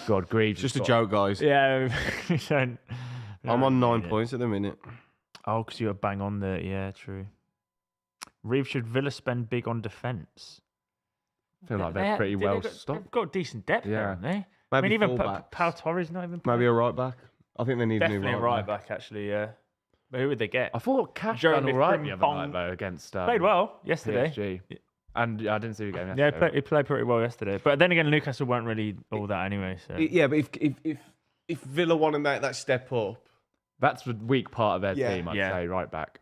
God, Greaves. It's just a joke, guys. Yeah, we don't- I'm on 9 Yeah. points at the minute. Oh, because you were bang on there. Yeah, true. Reev, should Villa spend big on defence? I feel like they're pretty well They've stocked. got decent depth there, Yeah. haven't they? Maybe I mean, even full-backs. Pau Torres not even Maybe a right back. I think they need definitely a a new right back, actually, yeah. But who would they get? I thought Cash Jeremy done all right the other Frimpong night, though, against Played well yesterday. PSG. And I didn't see the game Yeah, yesterday. he played pretty well yesterday. But then again, Newcastle weren't really all that anyway. So Yeah, but if Villa want to make that step up, That's the weak part of their Yeah. team, I'd Yeah. say, right back.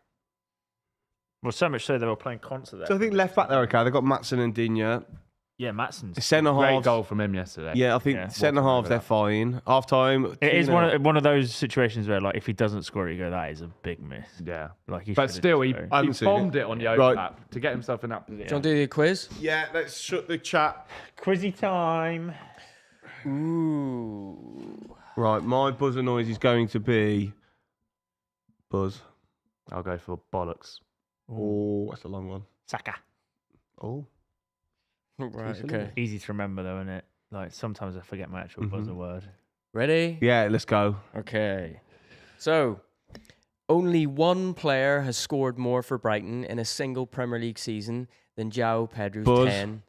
well, so much so they were playing concert there. so I think left back they're okay. They've got Maatsen and Digne. Yeah, Matson's. Centre Great halves. goal from him yesterday. Yeah, I think Yeah. centre halves they're fine. Half time. It is one of those situations where, like, if he doesn't score it, you go, that is a big miss. Yeah. Like, he But should've still, he just I haven't seen bombed it on the Right. overlap to get himself in that position. Do you want to do the quiz? Yeah, let's shut the chat. Quizzy time. Ooh. Right, my buzzer noise is going to be buzz. I'll go for bollocks. Oh, that's a long one. Saka. Oh, Right, okay. Easy to remember, though, isn't it? Like, sometimes I forget my actual buzzer word. Ready? yeah, let's go. Okay. So, only one player has scored more for Brighton in a single Premier League season than João Pedro's Buzz. 10.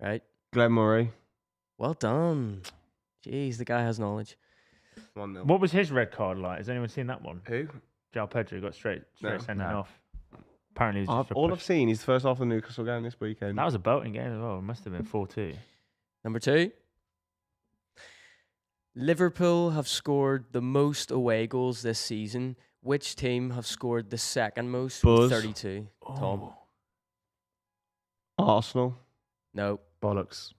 Right? Glenn Murray. Well done. Jeez, the guy has knowledge. 1-0. What was his red card like? Has anyone seen that one? Who? João Pedro got straight No. sent No. off. Apparently, it was just a All push. I've seen is the first half of the Newcastle game this weekend. That was a belting game as well. It must have been 4-2. Number 2. Liverpool have scored the most away goals this season. Which team have scored the second most with Buzz. 32? Tom? Oh. Arsenal. No. Bollocks.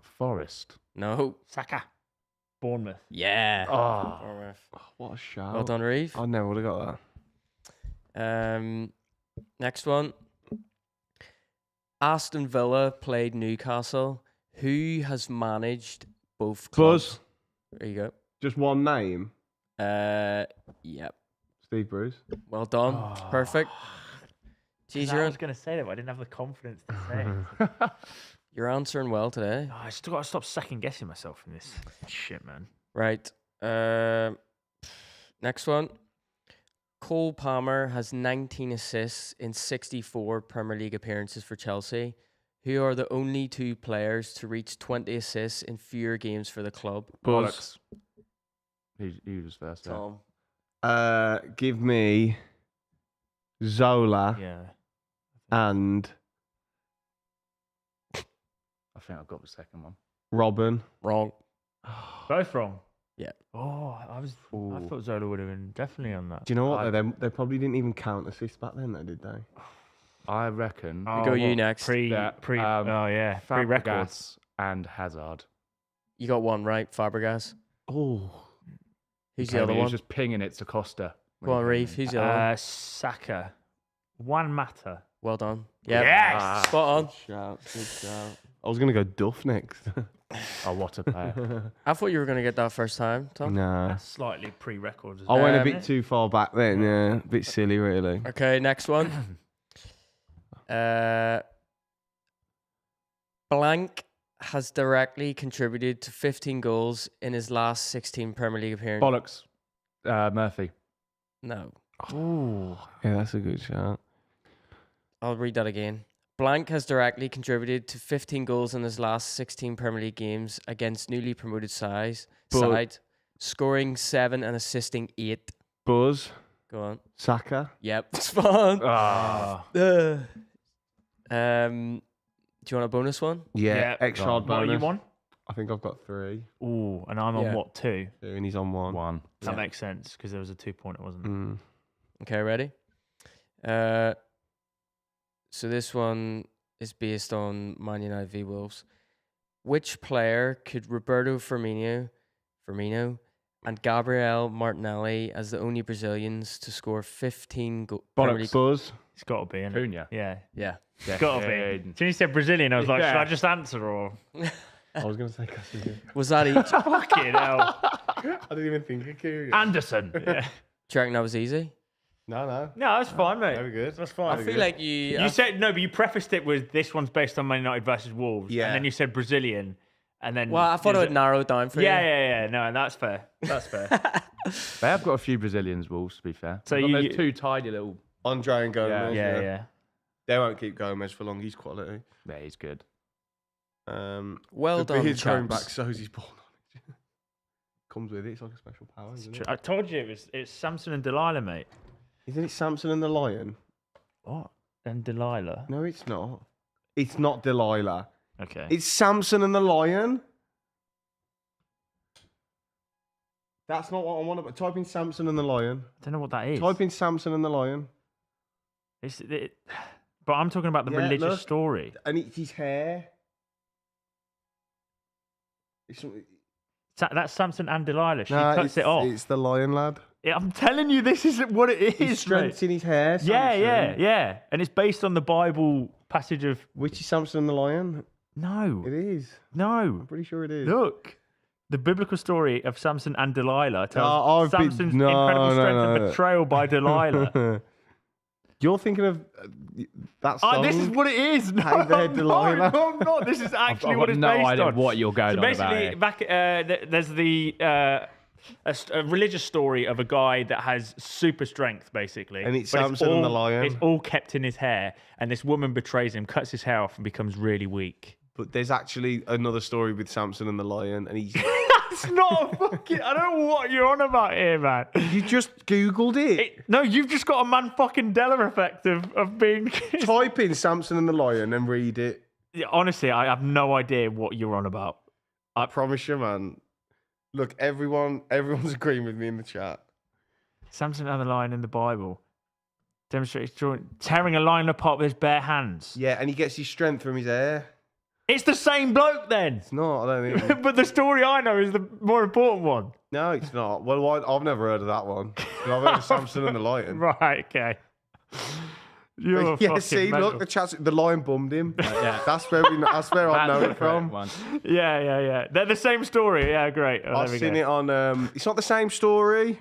Forest. No. Saka. Bournemouth. Yeah. Oh. Bournemouth. What a shout. Well done, Reev. I never would have got that. Next one. Aston Villa played Newcastle. Who has managed both clubs? Buzz. There you go. Just one name. Yep. Steve Bruce. Well done. Perfect. Jeez, I was going to say that, but I didn't have the confidence to say it. you're answering well today. Oh, I still got to stop second guessing myself in this shit, man. Right. Next one. Cole Palmer has 19 assists in 64 Premier League appearances for Chelsea. Who are the only 2 players to reach 20 assists in fewer games for the club? Buzz. He was first. Yeah. Tom. Give me Zola Yeah. and I think I've got the second one. Robin. Wrong. Both wrong. Yeah. Oh, I thought Zola would have been definitely on that. Do you know what? though? They probably didn't even count assists back then, though, did they? I reckon Oh, go you what? next. Oh yeah, pre records. Fabregas and Hazard. You got one right, Fabregas. Oh, Who's Okay, the but other he was one? just pinging it to Costa. Go on, Reev. Who's the other one? Saka. One matter. Well done. Yep. Yes! Spot on. good shout. I was gonna go Duff next. Oh, what a player. I thought you were going to get that first time, Tom. Nah, Slightly pre-records. I went a Um, bit too far back then. Yeah, a bit silly, really. Okay, next one. Blank has directly contributed to 15 goals in his last 16 Premier League appearances. Bollocks. Murphy. No. Ooh. Yeah, that's a good shout. I'll read that again. Blank has directly contributed to 15 goals in his last 16 Premier League games against newly promoted side, scoring 7 and assisting 8. Buzz. Go on. Saka. Yep. Spot on. Ah. Do you want a bonus one? Yeah. Extra hard What are bonus. you on? I think I've got 3. Ooh, and I'm on Yeah. what, 2? 2 and he's on 1. One. That Yeah. makes sense because there was a 2-pointer, wasn't there? Mm. Okay, ready? So this one is based on Man United v Wolves. Which player could Roberto Firmino and Gabriel Martinelli as the only Brazilians to score 15 Premier League? Buzz. It's got to be, innit? Cunha. Yeah. Yeah. It's got to be. As soon as you said Brazilian, I was like, should I just answer or? I was going to say Casemiro. Was that each? Fucking hell. I didn't even think of Kyrgios. Anderson. Yeah. Do you reckon that was easy? No. No, that's fine, mate. Very good. That's fine. I feel like you. You said no, but you prefaced it with this one's based on Man United versus Wolves, Yeah. and then you said Brazilian, and then Well, I thought it would narrow it down for Yeah, you. yeah, yeah. No, that's fair. That's fair. They have got a few Brazilians, Wolves, to be fair. So They've got you- those 2 tiny little... Andre and Gomez. yeah. They won't keep Gomez for long. He's quality. Yeah, he's good. Well done, His home back chaps. so's his ball knowledge. Comes with it. It's like a special power, isn't it? I told you it's Samson and Delilah, mate. Isn't it Samson and the Lion? What? And Delilah. No, it's not. It's not Delilah. Okay. It's Samson and the Lion. That's not what I want to... Type in Samson and the Lion. I don't know what that is. Type in Samson and the Lion. But I'm talking about the Yeah, religious look. story. And it's his hair. That's Samson and Delilah. She No, cuts it off. It's the Lion lad. Yeah, I'm telling you, this isn't what it His is, strength's mate. in his hair. Yeah. Samson. And it's based on the Bible passage of... Which is Samson and the Lion? No. It is. No. I'm pretty sure it is. Look. The biblical story of Samson and Delilah tells I've been- Samson's no, incredible no, strength no. and betrayal by Delilah. You're thinking of that song? This is what it is. No, Hey there, I'm Delilah. not. No, I'm not. This is actually I've what got it's no based idea on. what you're going So on about basically, here. back there's the a religious story of a guy that has super strength, basically. And it's But Samson and the Lion. It's all kept in his hair, and this woman betrays him, cuts his hair off, and becomes really weak. But there's actually another story with Samson and the Lion, and he's... That's not a fucking... I don't know what you're on about here, man. You just Googled it. No, you've just got a man fucking Della effect of being... Type in Samson and the Lion and read it. Yeah, honestly, I have no idea what you're on about. I promise you, man. Look, everyone's agreeing with me in the chat. Samson and the lion in the Bible demonstrates tearing a lion apart with his bare hands. Yeah, and he gets his strength from his hair. It's the same bloke then. It's not, I don't think. But the story I know is the more important one. No, it's not. Well, I've never heard of that one. I've heard of Samson and the Lion. Right, okay. You're Yeah, fucking see, mental. look, the lion bummed him. Yeah. That's where I know That's it the correct from. one. Yeah. They're the same story. Yeah, great. Oh, I've there we seen go. it on. It's not the same story.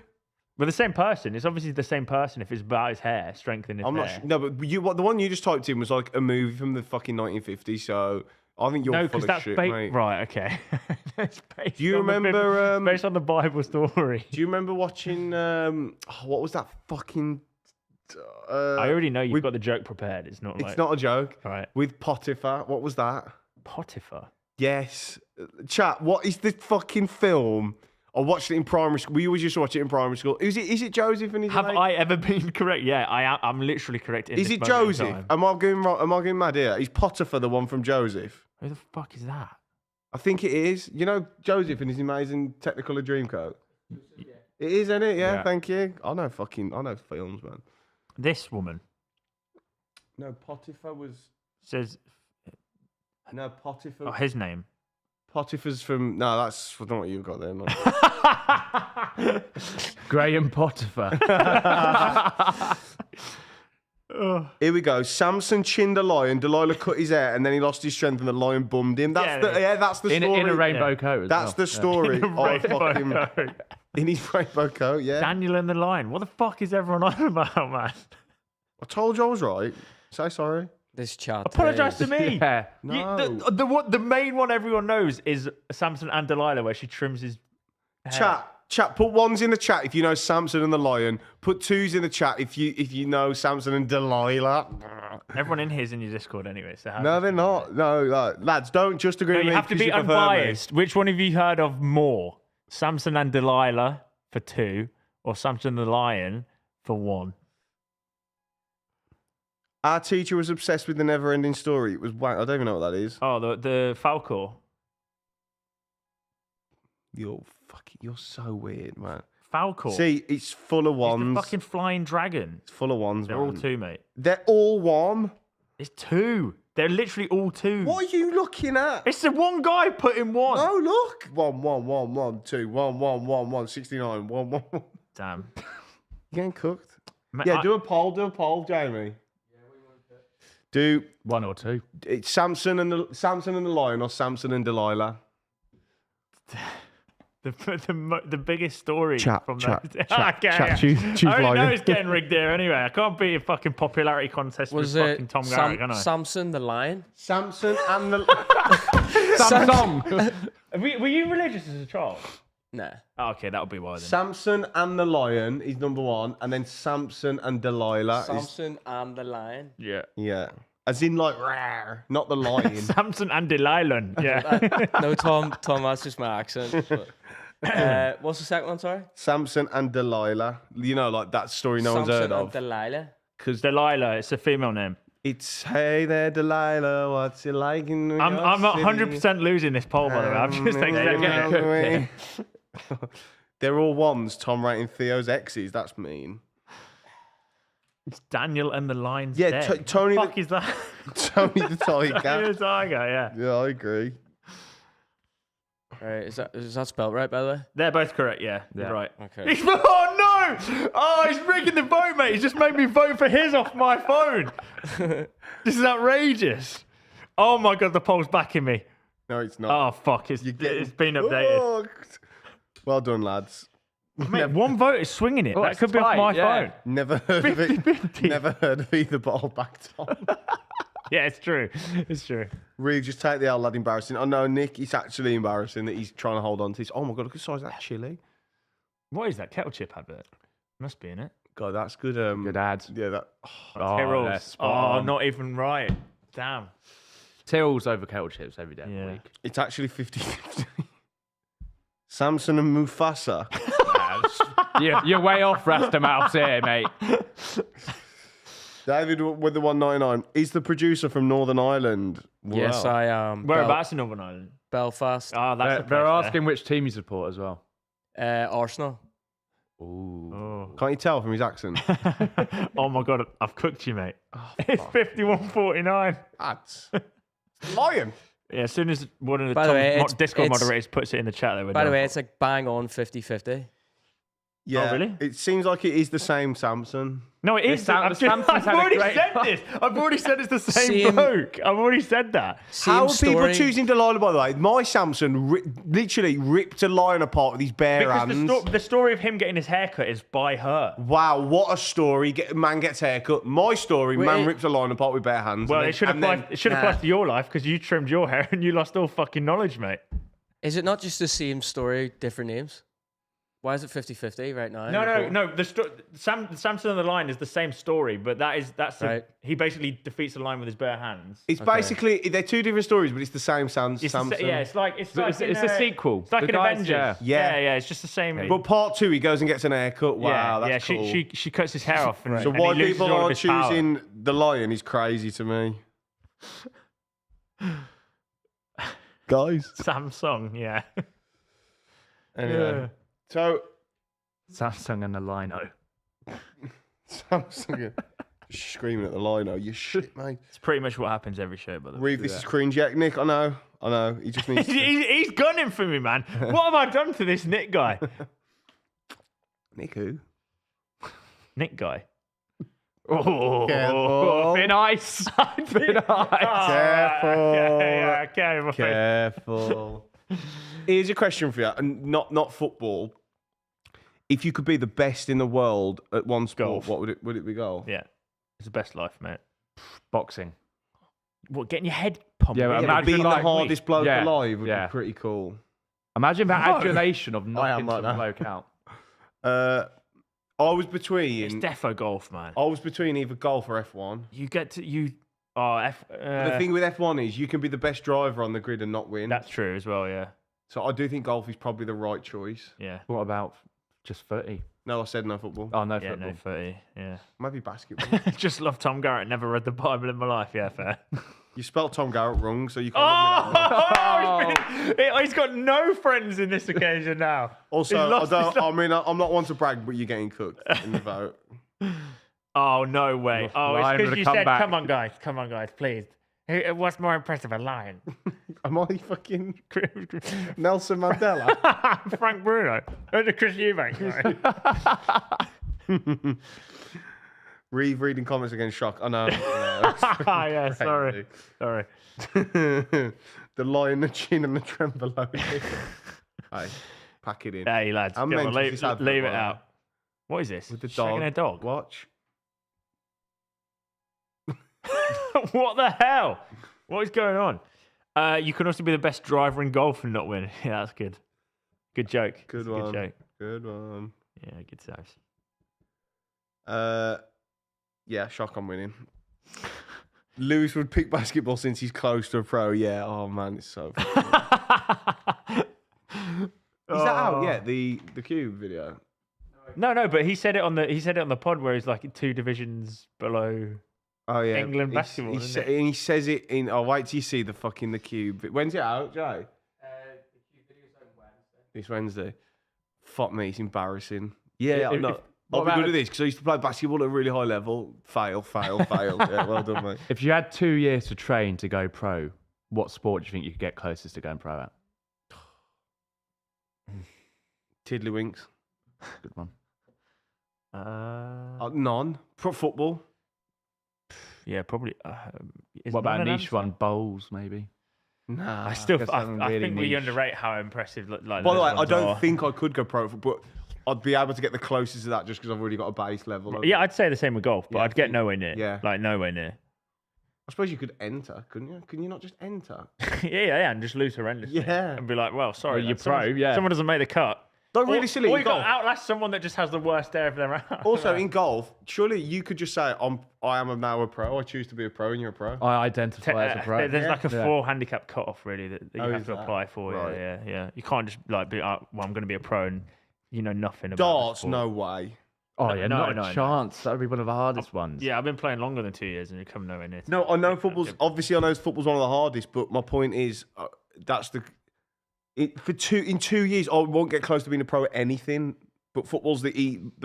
But the same person. It's obviously the same person if it's about his hair, strengthening his I'm not hair. sure. No, but the one you just typed in was like a movie from the fucking 1950s. So I think you're No, full because of that's shit, based... mate. Right, okay. It's based Do you on the remember, Bib- based on the Bible story. Do you remember watching? What was that fucking? I already know you've with- got the joke prepared. It's not like... It's not a joke. Right. With Potiphar. What was that? Potiphar. Yes. Chat. What is the fucking film? I watched it in primary school. We always used to watch it in primary school. Is it Joseph and his Have mate? I ever been correct? Yeah, I'm literally correct. In Is this it moment in Joseph? time. Am I going wrong? Am I going mad here? Is Potiphar the one from Joseph? Who the fuck is that? I think it is. You know Joseph and his amazing Technicolor Dreamcoat? It is, isn't it? Yeah, Yeah. thank you. I know films, man. This woman No, Potiphar was... says, No, Potiphar... oh, his name. Potiphar's from... No, that's not what you've got there, man. Graham Potiphar. Here we go. Samson chinned a lion. Delilah cut his hair, and then he lost his strength, and the lion bummed him. That's that's the in story. a rainbow coat as That's well. the story. Rainbow fucking, coat. in his rainbow coat, yeah. Daniel and the Lion. What the fuck is everyone on about, man? I told you I was right. Say sorry. This chat. Apologise to me. Yeah. No. The main one everyone knows is Samson and Delilah, where she trims his hair. Chat. Put ones in the chat if you know Samson and the lion. Put twos in the chat if you know Samson and Delilah. Everyone in here is in your Discord anyway. So how No, they're not. No, lads, don't just agree No, with you me have to 'cause be you prefer me. unbiased. Which one have you heard of more? Samson and Delilah for 2, or Samson and the Lion for one. Our teacher was obsessed with the never-ending story. It was I don't even know what that is. Oh, the Falcor. You're so weird, man. Falcor. See, it's full of It's wands. the fucking flying dragon. It's full of wands, They're man. all two, mate. They're all one. It's two. They're literally all two. What are you looking at? It's the one guy put in one. Oh, look. 1, 1, 1, 1, 2, 1, 1, 1, 1, 69, 1, 1, 1. Damn. You getting cooked? Ma- Yeah, I- do a poll, Jamie. Do 1 or 2. it's Samson and the lion or Samson and Delilah? The biggest story Chat, from chat, that. chat, Okay, chat, yeah. choose I already know lion. it's getting rigged here anyway. I can't beat a fucking popularity contest Was with it fucking Tom Garratt, can I? Samson the lion? Samson and the Samsung. Were you religious as a child? Nah. Oh, okay, that'll be why then. Samson and the lion is number 1, and then Samson and Delilah Samson and the lion. Yeah. yeah, as in like rare, not the lion. Samson and Delilah. Yeah. No, Tom, that's just my accent. But, what's the second one, sorry? Samson and Delilah. You know, like that story no one's heard Samson and of. Delilah. Because Delilah, it's a female name. it's hey there, Delilah, what's it like in New York I'm not City? 100% losing this poll, by the way. I've just accepted it. They're all ones. Tom rating Theo's exes. That's mean. It's Daniel and the Lion's Yeah, Den. Tony. What the fuck is that? Tony the Tony Tiger. the Tiger, yeah. Yeah, I agree. Right, is that spelled right, by the way? They're both correct, yeah. Yeah. You're right. Okay. Oh, no! Oh, he's rigging the vote, mate. He's just made me vote for his off my phone. This is outrageous. Oh, my God, the poll's backing me. No, it's not. Oh, fuck. It's been updated. Fucked. Well done, lads. Mate, one vote is swinging it. Oh, That it's could be off tight, my yeah. phone. Never heard of it. 50-50. Never heard of either ball back, Tom. Yeah, it's true. It's true. Reev, just take the L, lad. Embarrassing. Oh no, Nick, it's actually embarrassing that he's trying to hold on to this. Oh my God, look at the size of that chili. What is that? Kettle chip advert? Must be in it. God, that's good. Good ads. Yeah, that. Oh, Tyrrell's. that's spot Oh, on. not even right. Damn. Tyrrell's over kettle chips every day of the Yeah. week. It's actually 50-50. Samson and Mufasa. You're way off Rasta Mouse here, mate. David with the 199 is the producer from Northern Ireland. Yes, Wow. I am. Whereabouts in Northern Ireland? Belfast. Oh, that's They're asking which team you support as well. Arsenal. Ooh. Oh. Can't you tell from his accent? Oh my God, I've cooked you, mate. It's 51-49. That's lion. Yeah, as soon as one of the By the way, Discord it's- moderators puts it in the chat, they were By the done. way, it's like bang on 50-50. Yeah, really? It seems like it is the same Samson. No, it is. Sam- I've Samson's had a already great- said this. I've already said it's the same Same- bloke. I've already said that. How are Same people story. choosing Delilah, by the way? My Samson literally ripped a lion apart with his bare Because hands. the story of him getting his haircut is by her. Wow, what a story. Man gets haircut. My story, man rips a lion apart with bare hands. Well, and it should then- apply. and then- It should apply to your life because you trimmed your hair and you lost all fucking knowledge, mate. Is it not just the same story, different names? Why is it 50-50 right now? No. Samson and the Lion is the same story, but that's Right. he basically defeats the lion with his bare hands. It's basically, they're two different stories, but it's the same Samson. It's it's like It's a sequel. It's like The an guys- Avengers. yeah. Yeah. It's just the same. But part 2, he goes and gets an haircut. Wow, that's cool. She cuts his hair off. And, So and why he loses people all of are his power. choosing the lion is crazy to me. Guys. Samsung, yeah. Anyway. So, Samsung and the Lino. Samson screaming at the lino. You shit, mate. It's pretty much what happens every show, by the way. Reeve, this is cringe. Yeah, Nick, I know. He just needs to... He's gunning for me, man. What have I done to this Nick guy? Nick who? Nick guy. Oh, Careful. been ice. Been ice. Careful. Yeah, careful. Careful. Here's a question for you, and not football. If you could be the best in the world at one sport, Golf. what would it be? Golf? Yeah, it's the best life, mate. Boxing. What, getting your head pumped? Yeah, Yeah, Imagine but being like the hardest bloke yeah, alive would yeah. be pretty cool. Imagine that No. adulation of I am knocking right some now. bloke out. I was It's between. defo golf, man. I was between either golf or F1. You get to you. Oh, The thing with F1 is you can be the best driver on the grid and not win. that's true as well. Yeah, So I do think golf is probably the right choice. yeah. What about just 30? No, I said no football. Oh, no Yeah, football. no footy. Yeah. Maybe basketball. Just love Tom Garratt. Never read the Bible in my life. Yeah, fair. You spelled Tom Garratt wrong, so you can't. Look me that Oh, he's got no friends in this occasion now. Also, He's lost I'm not one to brag, but you're getting cooked in the vote. Oh, no way. Oh, it's Lion because with a you said, comeback. come on, guys, please. What's more impressive, a lion? Am I fucking Nelson Mandela? Frank Bruno. Or the Chris Eubank. Right? Reev reading comments against shock. I know. Yeah, sorry. The lion, the chin, and the tremolo. Hey, pack it in. Hey, lads. I'm Come on, meant to just have leave it one. out. What is this? With the Shagging dog. a dog? Watch. What the hell? What is going on? You can also be the best driver in golf and not win. Yeah, that's good. Good joke. Good That's a one. Good joke. Good one. Yeah, good saves. Yeah, shock I'm winning. Lewis would pick basketball since he's close to a pro. Yeah. Oh man, it's so. Is that out yet? The Cube video. No, but he said it on the pod where he's like 2 divisions below. Oh yeah, England basketball, And isn't he says it in. Oh, wait till you see the Cube. When's it out, Jay? This Wednesday. Fuck me, it's embarrassing. Yeah, If- no. if- I'll what be about good at this because I used to play basketball at a really high level. Fail. Yeah, well done, mate. If you had 2 years to train to go pro, what sport do you think you could get closest to going pro at? Tiddlywinks. Good one. None. Pro football. Yeah, probably. Is What about none a an niche answer? one? Bowls, maybe. Nah. I still, guess I I'm think really we niche. underrate how impressive. Like, By the those way, I ones don't are. think I could go pro, but I'd be able to get the closest to that just because I've already got a base level. Yeah, I'd say the same with golf, but Yeah, I'd get nowhere near. yeah. Like nowhere near. I suppose you could enter, couldn't you? Can you not just enter? yeah, and just lose horrendously. Yeah. And be like, well, sorry, Well, you're lads, someone- pro, yeah. Someone doesn't make the cut. Not really silly. Or in you got golf. to outlast someone that just has the worst day of their round. Also, in golf, surely you could just say, I am now a pro. I choose to be a pro, and you're a pro. I identify as a pro. There's like a Yeah. 4 handicap cut-off, really, that you Oh, have is to that? apply for. Right. Yeah. You can't just like be, well, I'm going to be a pro and you know nothing about the Darts, sport. no way. Oh yeah, No, not no, a no. chance. That would be one of the hardest ones. Yeah, I've been playing longer than 2 years and you come nowhere near. No, I know football's obviously. I know football's one of the hardest, but my point is that's the. In 2 years, I won't get close to being a pro at anything. But football's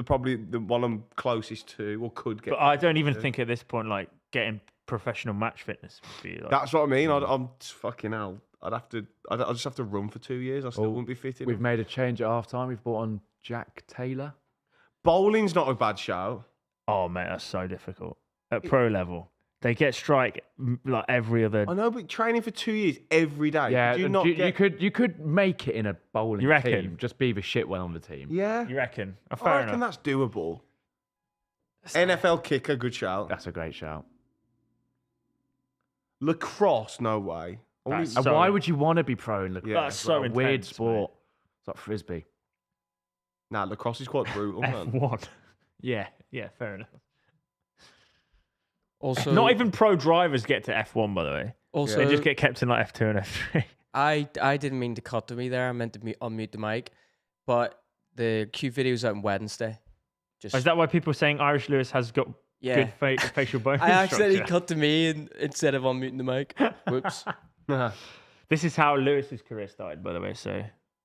probably the one I'm closest to, or could get. But I don't even think at this point like getting professional match fitness would be like. That's what I mean. I'm fucking hell. I'd just have to run for 2 years. I still wouldn't be fit enough. We've made a change at half time. We've brought on Jack Taylor. Bowling's not a bad shout. Oh mate, that's so difficult at pro level. They get strike like every other. I know, but training for 2 years every day. Yeah, could you and not you could make it in a bowling You reckon? team. Just be the shit one on the team. Yeah, You reckon? Oh, I fair reckon enough. that's doable. NFL kicker, good shout. That's a great shout. Lacrosse, no way. Only- That's And So- why would you want to be pro in lacrosse? Yeah. That's It's so like a weird intense, sport. It's like frisbee. Nah, lacrosse is quite brutal, man. F1. Yeah, fair enough. Also, Not even pro drivers get to F1, by the way. Also, They just get kept in like F2 and F3. I didn't mean to cut to me there. I meant to unmute the mic, but the Q video's out on Wednesday. Just Is that why people are saying Irish Lewis has got yeah. good facial bone I accidentally structure? cut to me instead of unmuting the mic. Whoops. This is how Lewis's career started, by the way. So,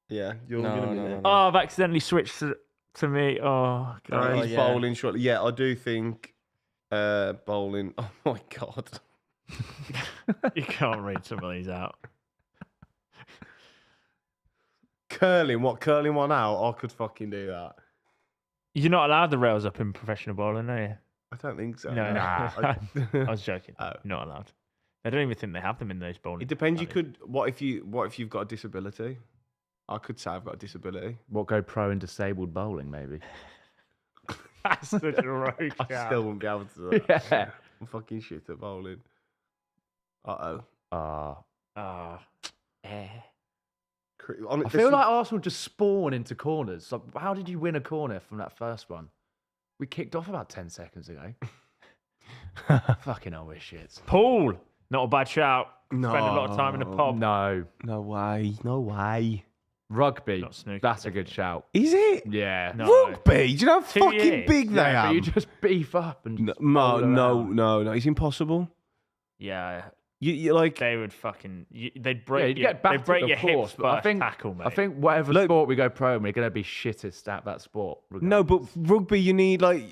Yeah, you're No, going to be no, there. no. oh, I've accidentally switched to me. Oh, God. He's yeah. bowling shortly. Yeah, I do think bowling. Oh my god. You can't read some of these out. Curling, what? Curling one out? I could fucking do that. You're not allowed the rails up in professional bowling, are you? I don't think so. No, I was joking. Oh. Not allowed. I don't even think they have them in those bowling. It depends. You alleys. could. What if you've got a disability? I could say I've got a disability. What, go pro in disabled bowling, maybe? That's such a rogue I shout. still wouldn't be able to do that. Yeah. I'm fucking shit at bowling. Uh-oh. Eh. I feel like Arsenal just spawn into corners. Like, how did you win a corner from that first one? We kicked off about 10 seconds ago. Fucking hell, we're shits. Paul, not a bad shout. No. Spend a lot of time in the pub. No. No way. No way. Rugby. Not snooker, That's a good shout. Is it? Yeah. No. Rugby? Do you know how 2 fucking years. big they Yeah, are? but you just beef up and No, just roll around. no. It's impossible. Yeah, You like. they would fucking. They'd Yeah, break. you get They'd battered, break of your course, hips but first tackle, mate. I think whatever Look- sport we go pro in, we're going to be shittest at that sport. No, but rugby, you need like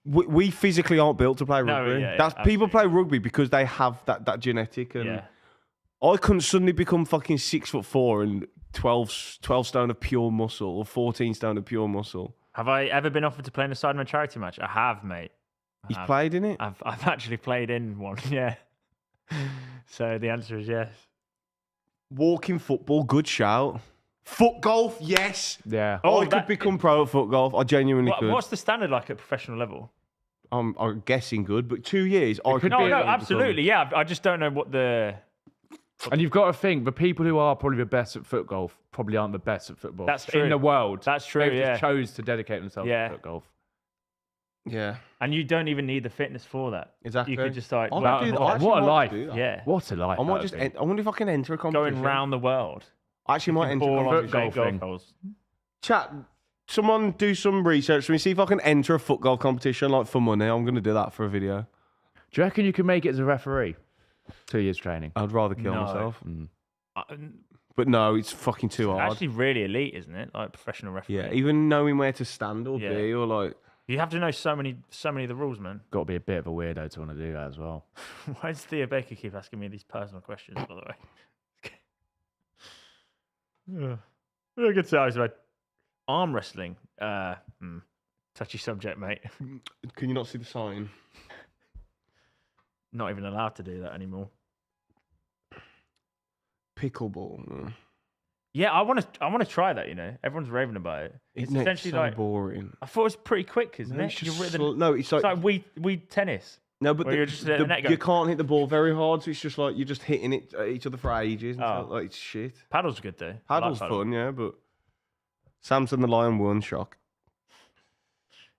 we physically aren't built to play No, rugby. yeah, That's people absolutely. play rugby because they have that genetic. And Yeah. I couldn't suddenly become fucking 6'4" and 12 stone of pure muscle or 14 stone of pure muscle. Have I ever been offered to play in a Sidemen charity match? I have, mate. He's played in it. I've actually played in one. Yeah. So the answer is yes. Walking football, good shout. Foot golf, yes. Yeah. Oh, I could become pro at foot golf. I genuinely could. What's the standard like at professional level? I'm guessing good, but 2 years. I could could No, be no, able to absolutely. Yeah, I just don't know what the. And you've got to think the people who are probably the best at foot golf probably aren't the best at football. That's true. In the world. That's true. They Yeah. just chose to dedicate themselves Yeah. to foot golf. Yeah, And you don't even need the fitness for that. exactly. You could just like I well, might do that. what I actually a might life. do that. yeah, What a life. I might that just. would be. I wonder if I can enter a competition. going round the world. I actually might enter a All on competition. foot golf golfing. holes. Chat. Someone do some research for me. See if I can enter a foot golf competition like for money. I'm going to do that for a video. Do you reckon you can make it as a referee? 2 years training. I'd rather kill No. myself. Uh, But no, it's fucking too hard. Actually, really elite, isn't it? Like professional referee. Yeah, even knowing where to stand or Yeah. be or like. You have to know so many of the rules, man. Got to be a bit of a weirdo to want to do that as well. Why does Theo Baker keep asking me these personal questions, by the way? Yeah. Good times, mate. Arm wrestling. Touchy subject, mate. Can you not see the sign? Not even allowed to do that anymore. Pickleball. No. Yeah, I want to try that. You know, everyone's raving about it. It's Isn't it essentially so like boring. I thought it was pretty quick, isn't No, it? it's just You're it's like, it's like we tennis. no, but where you're just letting the net go. you can't hit the ball very hard, so it's just like you're just hitting it at each other for ages. And Oh. like it's shit. Paddle's good though. I like Paddle's paddle. fun, yeah, but Samson the Lion won. Shock.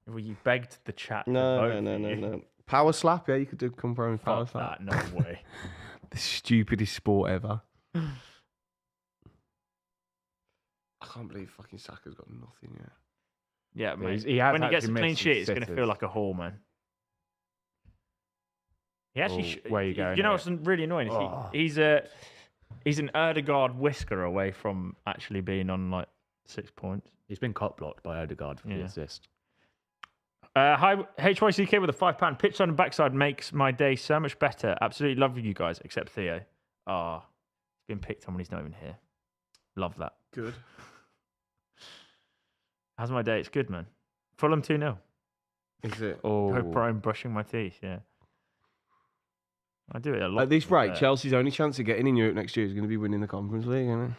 Well, you begged the chat. to No, vote no, for no, you. no. Power slap, yeah, you could do come pro and power Fuck slap. that. No way. The stupidest sport ever. I can't believe fucking Saka's got nothing yet. Yeah, mate. he has When he gets a actually clean missed sheet, his it's going to sitters. feel like a haul, man. He actually. Oh, where you going You know here? what's really annoying? Is Oh. he's an Erdegaard whisker away from actually being on like 6 points. He's been cop blocked by Odegaard for the Yeah. assist. Hi, HYCK with a £5 pitch on the backside makes my day so much better. Absolutely love you guys, except Theo. Ah, he's been picked on when he's not even here. Love that. Good. How's my day? It's good, man. Fulham 2-0. Is it? Oh, Hope I'm brushing my teeth. Yeah, I do it a lot. At this to be rate, fair. Chelsea's only chance of getting in Europe next year is going to be winning the Conference League, isn't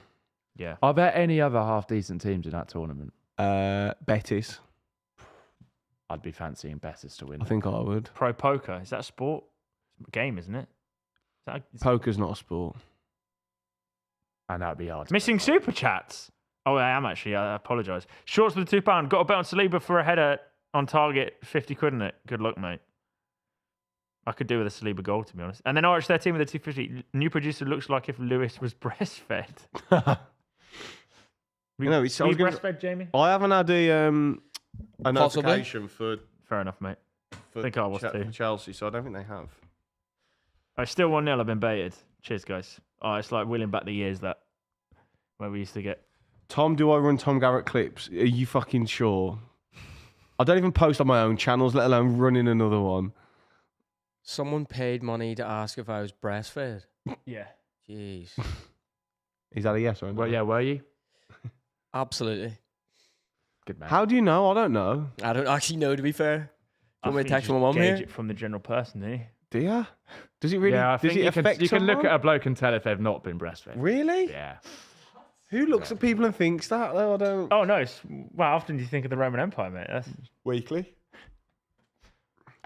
Yeah. are there any other half decent teams in that tournament? it? Betis. I'd be fancying Betis to win. I think I would. Pro poker, is that a sport? It's a game, isn't it? Poker's not a sport. And that'd be hard. to Missing get super chats. Oh, I am actually. I apologise. Shorts with the £2. Got a bet on Saliba for a header on target. 50 quid in it. Good luck, mate. I could do with a Saliba goal, to be honest. And then RH13 with a 250. New producer looks like if Lewis was breastfed. You know, it's- I Were was you gonna- breastfed, Jamie? I haven't had a Possibly. notification for Fair enough, mate. think I was too. for Chelsea, so I don't think they have. I still 1-0. I've been baited. Cheers, guys. Oh, it's like wheeling back the years that where we used to get. Tom, do I run Tom Garratt clips? Are you fucking sure? I don't even post on my own channels, let alone running another one. Someone paid money to ask if I was breastfed. Yeah. Jeez. Is that a yes or a no? Well, yeah, were you? Absolutely. Good man. How do you know? I don't know. I don't actually know, to be fair. Do you want me to think text you my just mum gauge here? it from the general person, do you? Do you? Does it really? Yeah, I does think it you can, affect you can look someone? at a bloke and tell if they've not been breastfed. Really? Yeah. Who looks at people and thinks that? Though I don't. Oh no! Well, how often do you think of the Roman Empire, mate? That's Weekly.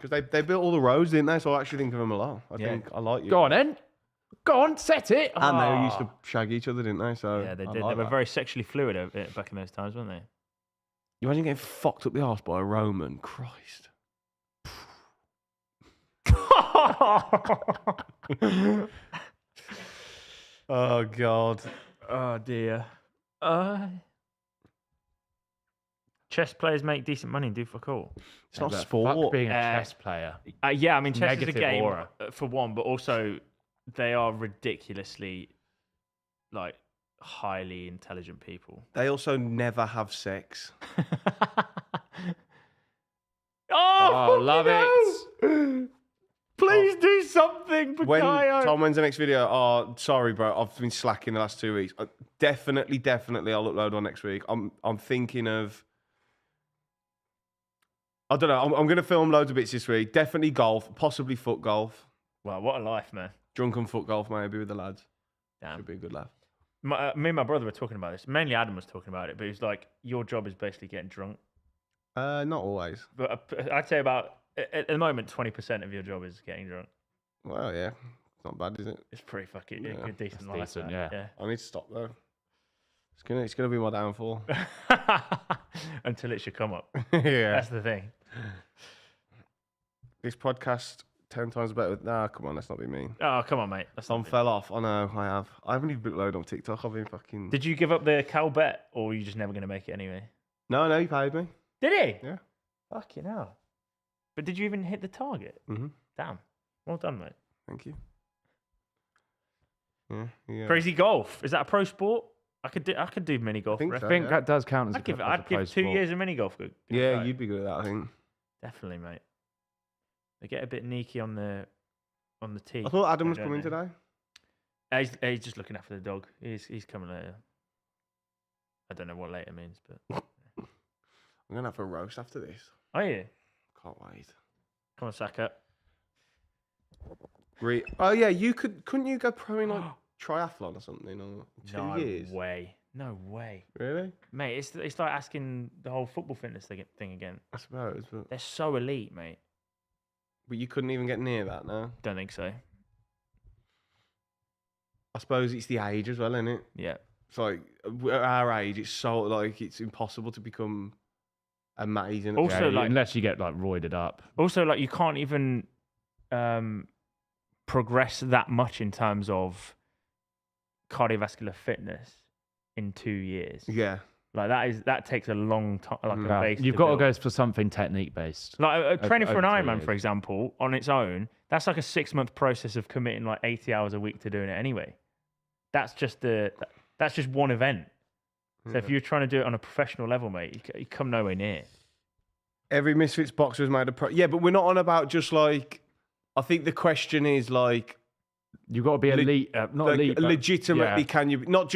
Because they built all the roads, didn't they? So I actually think of them a lot. I Yeah. think I like you. Go on then. Go on, set it. And they Ah. used to shag each other, didn't they? So yeah, they I did. like They were that. very sexually fluid back in those times, weren't they? You imagine getting fucked up the arse by a Roman? Christ. Oh God. Oh dear. Chess players make decent money and do fuck all. It's not But sport. fuck being a chess player. Yeah, I mean, chess is a Negative game aura. for one, but also they are ridiculously like highly intelligent people. They also never have sex. Oh, love it! Please do something, When Bukayo. Tom, when's the next video? Oh, sorry, bro. I've been slacking the last 2 weeks. Definitely, I'll upload one next week. I'm thinking of. I don't know. I'm going to film loads of bits this week. Definitely golf, possibly foot golf, Wow, what a life, man. drunken foot golf, maybe with the lads. Damn. Should be a good laugh. Me and my brother were talking about this. Mainly Adam was talking about it, but he was like, your job is basically getting drunk. Not always. But I'd say about, at the moment, 20% of your job is getting drunk. Well, yeah, it's not bad, is it? It's pretty fucking Yeah, a decent that's life. decent, man. yeah. I need to stop though. It's gonna be my downfall. Until it should come up. Yeah. That's the thing. This podcast 10 times better. Nah, come on, let's not be mean. Oh, come on, mate. That's Tom not fell off. I know, I have. I haven't even uploaded on TikTok. I've been fucking. Did you give up the cow bet, or were you just never going to make it anyway? No, he paid me. Did he? Yeah. Fucking hell. But did you even hit the target? Mm-hmm. Damn. Well done, mate. Thank you. Yeah. Crazy golf. Is that a pro sport? I could do mini golf. think ref. so. I think yeah. that does count as I'd give as a pro 2 sport. years of mini golf. Yeah, you'd be good at that, I think. Definitely, mate. They get a bit neaky on the tee. I thought Adam was don't coming they? today. He's just looking after the dog. He's coming later. I don't know what later means, but I'm gonna have a roast after this. oh yeah, Can't wait. come on, Saka. Oh yeah, couldn't you go pro in like triathlon or something or 2 years? No way, Really? mate. It's like asking the whole football fitness thing again. I suppose, but They're so elite, mate. you couldn't even get near that, no? Don't think so. I suppose it's the age as well, isn't it? Yeah. It's like at our age, it's so like it's impossible to become amazing. At Also, Yeah, like- unless you get like roided up. Also, like you can't even progress that much in terms of cardiovascular fitness in 2 years. yeah, Like that takes a long time. Like a Yeah. base You've to got to build. go for something technique based. Like training for an over 2 Ironman, years. for example, on its own, that's like a 6-month process of committing like 80 hours a week to doing it anyway. That's just one event. So if you're trying to do it on a professional level, mate, you come nowhere near. every Misfits boxer has made a pro. Yeah, but we're not on about just like. I think the question is like You've got to be elite, not like, elite, but- legitimately. yeah. Can you not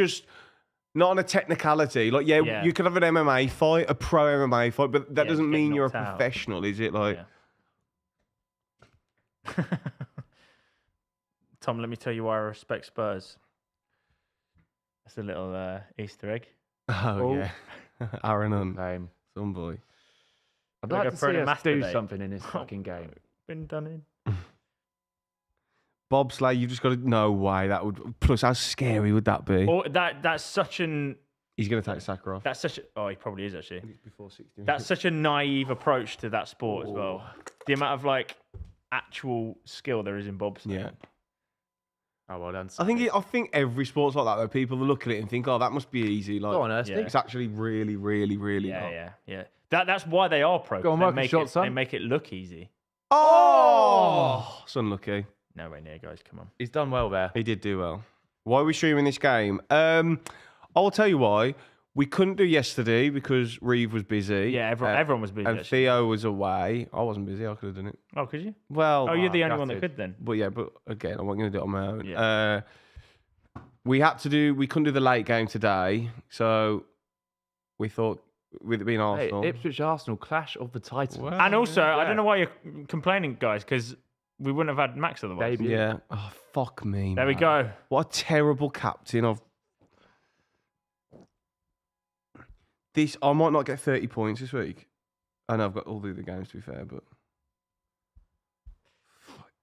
on a technicality? Like Yeah. you could have an MMA fight, a pro MMA fight, but that Yeah, doesn't just get mean you're a knocked out. professional, is it? Like. Yeah. Tom, let me tell you why I respect Spurs. That's a little Easter egg. Oh yeah, Aaron Hunt, Same. some boy. I'd Like like a to pro see to us do masturbate. something in this fucking game. Been done in. Bobsleigh, you just got to. No way that would. Plus, how scary would that be? Or that's such an He's going to take Sakharov. oh, he probably is actually. It's before 60. That's such a naive approach to that sport as well. The amount of like actual skill there is in bobsleigh. Yeah. Oh, well done. I think every sport's like that though. People look at it and think, "Oh, that must be easy." Like, Go on, Earth. Yeah. it's actually really, really, really not. Yeah. That's why they are pro. Go on, 'cause work a shot, son. They make it look easy. Oh, it's unlucky. Nowhere near, guys. Come on. He's done well there. He did do well. Why are we streaming this game? I'll tell you why. We couldn't do yesterday because Reev was busy. Yeah, everyone was busy. And actually. Theo was away. I wasn't busy. I could have done it. Oh, could you? Well, Oh, you're the only one that gutted. could then. but yeah, but again, I wasn't going to do it on my own. Yeah. We couldn't do the late game today, so we thought with it being Hey, Arsenal. Ipswich Arsenal clash of the Titans. Well, And also, I yeah. don't know why you're complaining, guys, because we wouldn't have had Max otherwise. Maybe. yeah. Oh fuck me. There we man. go. What a terrible captain of this. I might not get 30 points this week. I know I've got all the other games to be fair, but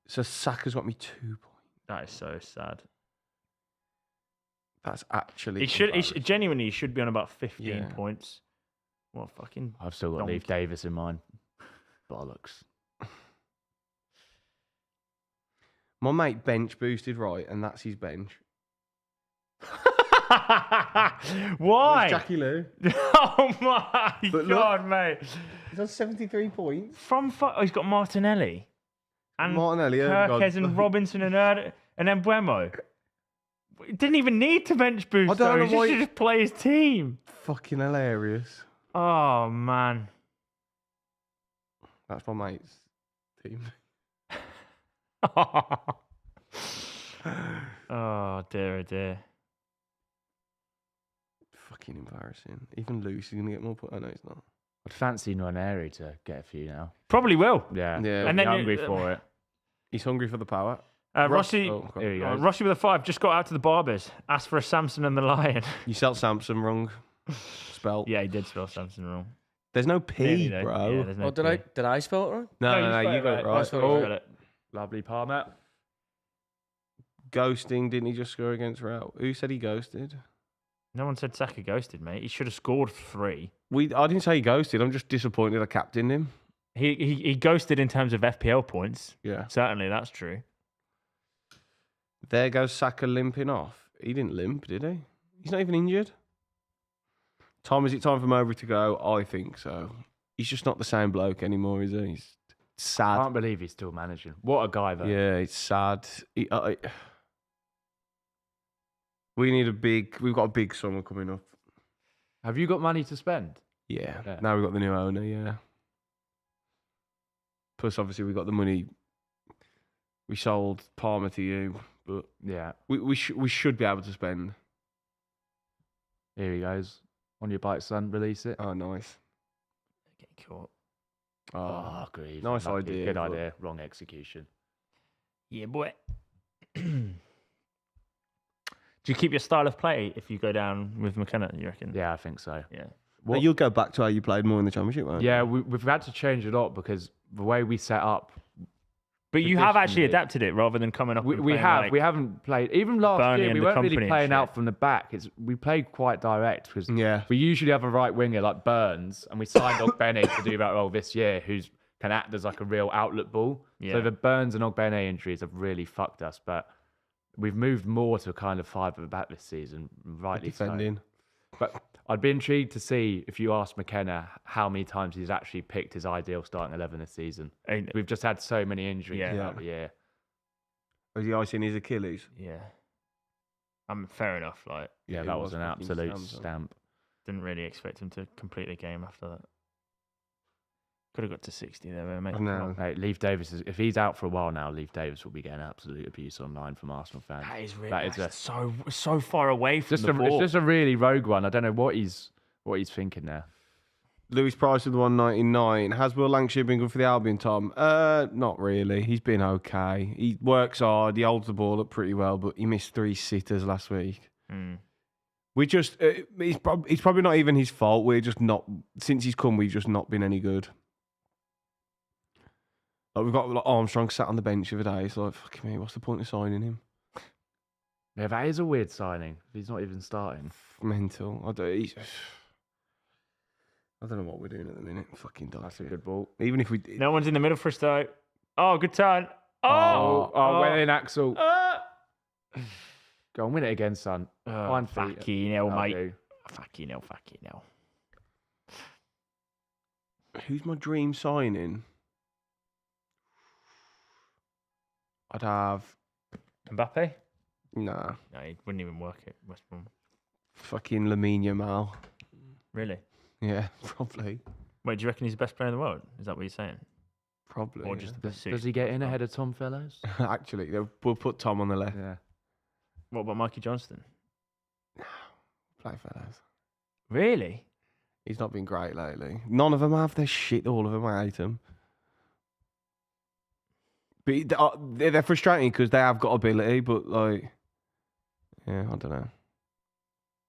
so Saka's got me 2 points. That is so sad. That's actually. He should embarrassing. genuinely he should be on about 15 Yeah. points. What fucking I've still got Donkey. Leif Davis in mind. Bollocks. My mate bench boosted right, and that's his bench. Why? Jackie Lou. Oh my God, mate. He's on 73 points. He's got Martinelli. And Martinelli, Kirkes and Robinson and Mbeumo. He didn't even need to bench boost. I don't know He why- should just play his team. Fucking hilarious. Oh man. That's my mate's team. Oh dear, oh dear. Fucking embarrassing. Even Lucy's going to get more points. Oh, no, he's not. I'd fancy Nwaneri to get a few now. Probably will. Yeah. Yeah. And then hungry for it. He's hungry for the power. Rossi, Here he goes. Rossi with a 5 just got out to the barbers. Asked for a Samson and the Lion. You spelled Samson wrong. Spelt. Yeah, he did spell Samson wrong. There's no P, Nearly, though. bro. Yeah, there's no Oh, P. did I spell it wrong? No, you got it right. Oh, Lovely Palmer. Ghosting, didn't he just score against Real? Who said he ghosted? No one said Saka ghosted, mate. He should have scored 3. I didn't say he ghosted. I'm just disappointed I captained him. He ghosted in terms of FPL points. Yeah. Certainly, that's true. There goes Saka limping off. He didn't limp, did he? He's not even injured. Is it time for Mowbray to go? I think so. He's just not the same bloke anymore, is he? He's I sad. can't believe he's still managing. What a guy, though. Yeah, it's sad. We've got a big summer coming up. Have you got money to spend? Yeah. Yeah. Now we've got the new owner, yeah. Plus, obviously, we got the money. We sold Palmer to you, but Yeah. we should be able to spend. Here he goes. On your bike, son. Release it. Oh, nice. Getting caught. Oh, Reev. nice Lucky. idea, Good but- idea. Wrong execution. Yeah, boy. Do you keep your style of play if you go down with McKenna, you reckon? Yeah, I think so. Yeah. Well, you'll go back to how you played more in the Championship, won't you? Yeah, we've had to change a lot because the way we set up, But you have actually Traditionally- adapted it rather than coming up and we playing have. like We haven't played. Even last Burnley year, and we the weren't really company and playing shit. out from the back. We played quite direct because Yeah. we usually have a right winger like Burns, and we signed Ogbene to do that role this year, who's can act as like a real outlet ball. Yeah. So the Burns and Ogbene injuries have really fucked us, but we've moved more to kind of 5 at the back this season, rightly Defending. so. But I'd be intrigued to see if you ask McKenna how many times he's actually picked his ideal starting 11 this season. Ain't- We've just had so many injuries Yeah. throughout the year. Was he icing his Achilles? Yeah. Fair enough. Like, Yeah, it that was an fucking absolute Samson. stamp. didn't really expect him to complete the game after that. Could have got to 60 there, mate. I know. Mate, Leif Davis if he's out for a while now, Leif Davis will be getting absolute abuse online from Arsenal fans. That is really That is that's so far away from Just the it's ball. just a really rogue one. I don't know what he's thinking there. Lewis Price with the 199. Has Will Lancashire been good for the Albion, Tom? Not really. He's been okay. He works hard. He holds the ball up pretty well, but he missed 3 sitters last week. Mm. We just, it's probably not even his fault. We're just not, since he's come, we've just not been any good. Like we've got Armstrong sat on the bench the other day. It's like, fuck me, what's the point of signing him? Yeah, that is a weird signing. He's not even starting. Mental. I don't know what we're doing at the minute. Fucking dog. That's a good ball. Even if we, No one's in the middle for a start. Oh, good turn. Well in, Axel. Ah! Go on, win it again, son. Fine feet. Fucking hell, That'll mate. do. Fucking hell. who's my dream signing? I'd have Mbappe? nah, No, he wouldn't even work at West Brom. fucking Lamine Yamal. Really? Yeah, probably, Wait, do you reckon he's the best player in the world? Is that what you're saying? probably. Or just the best Does he get in ahead of Tom Fellows? Actually, we'll put Tom on the left. Yeah. What about Mikey Johnston? Play fellas. Really? He's not been great lately. None of them have their shit. All of them, I hate them. But they're frustrating because they have got ability, but like, yeah, I don't know.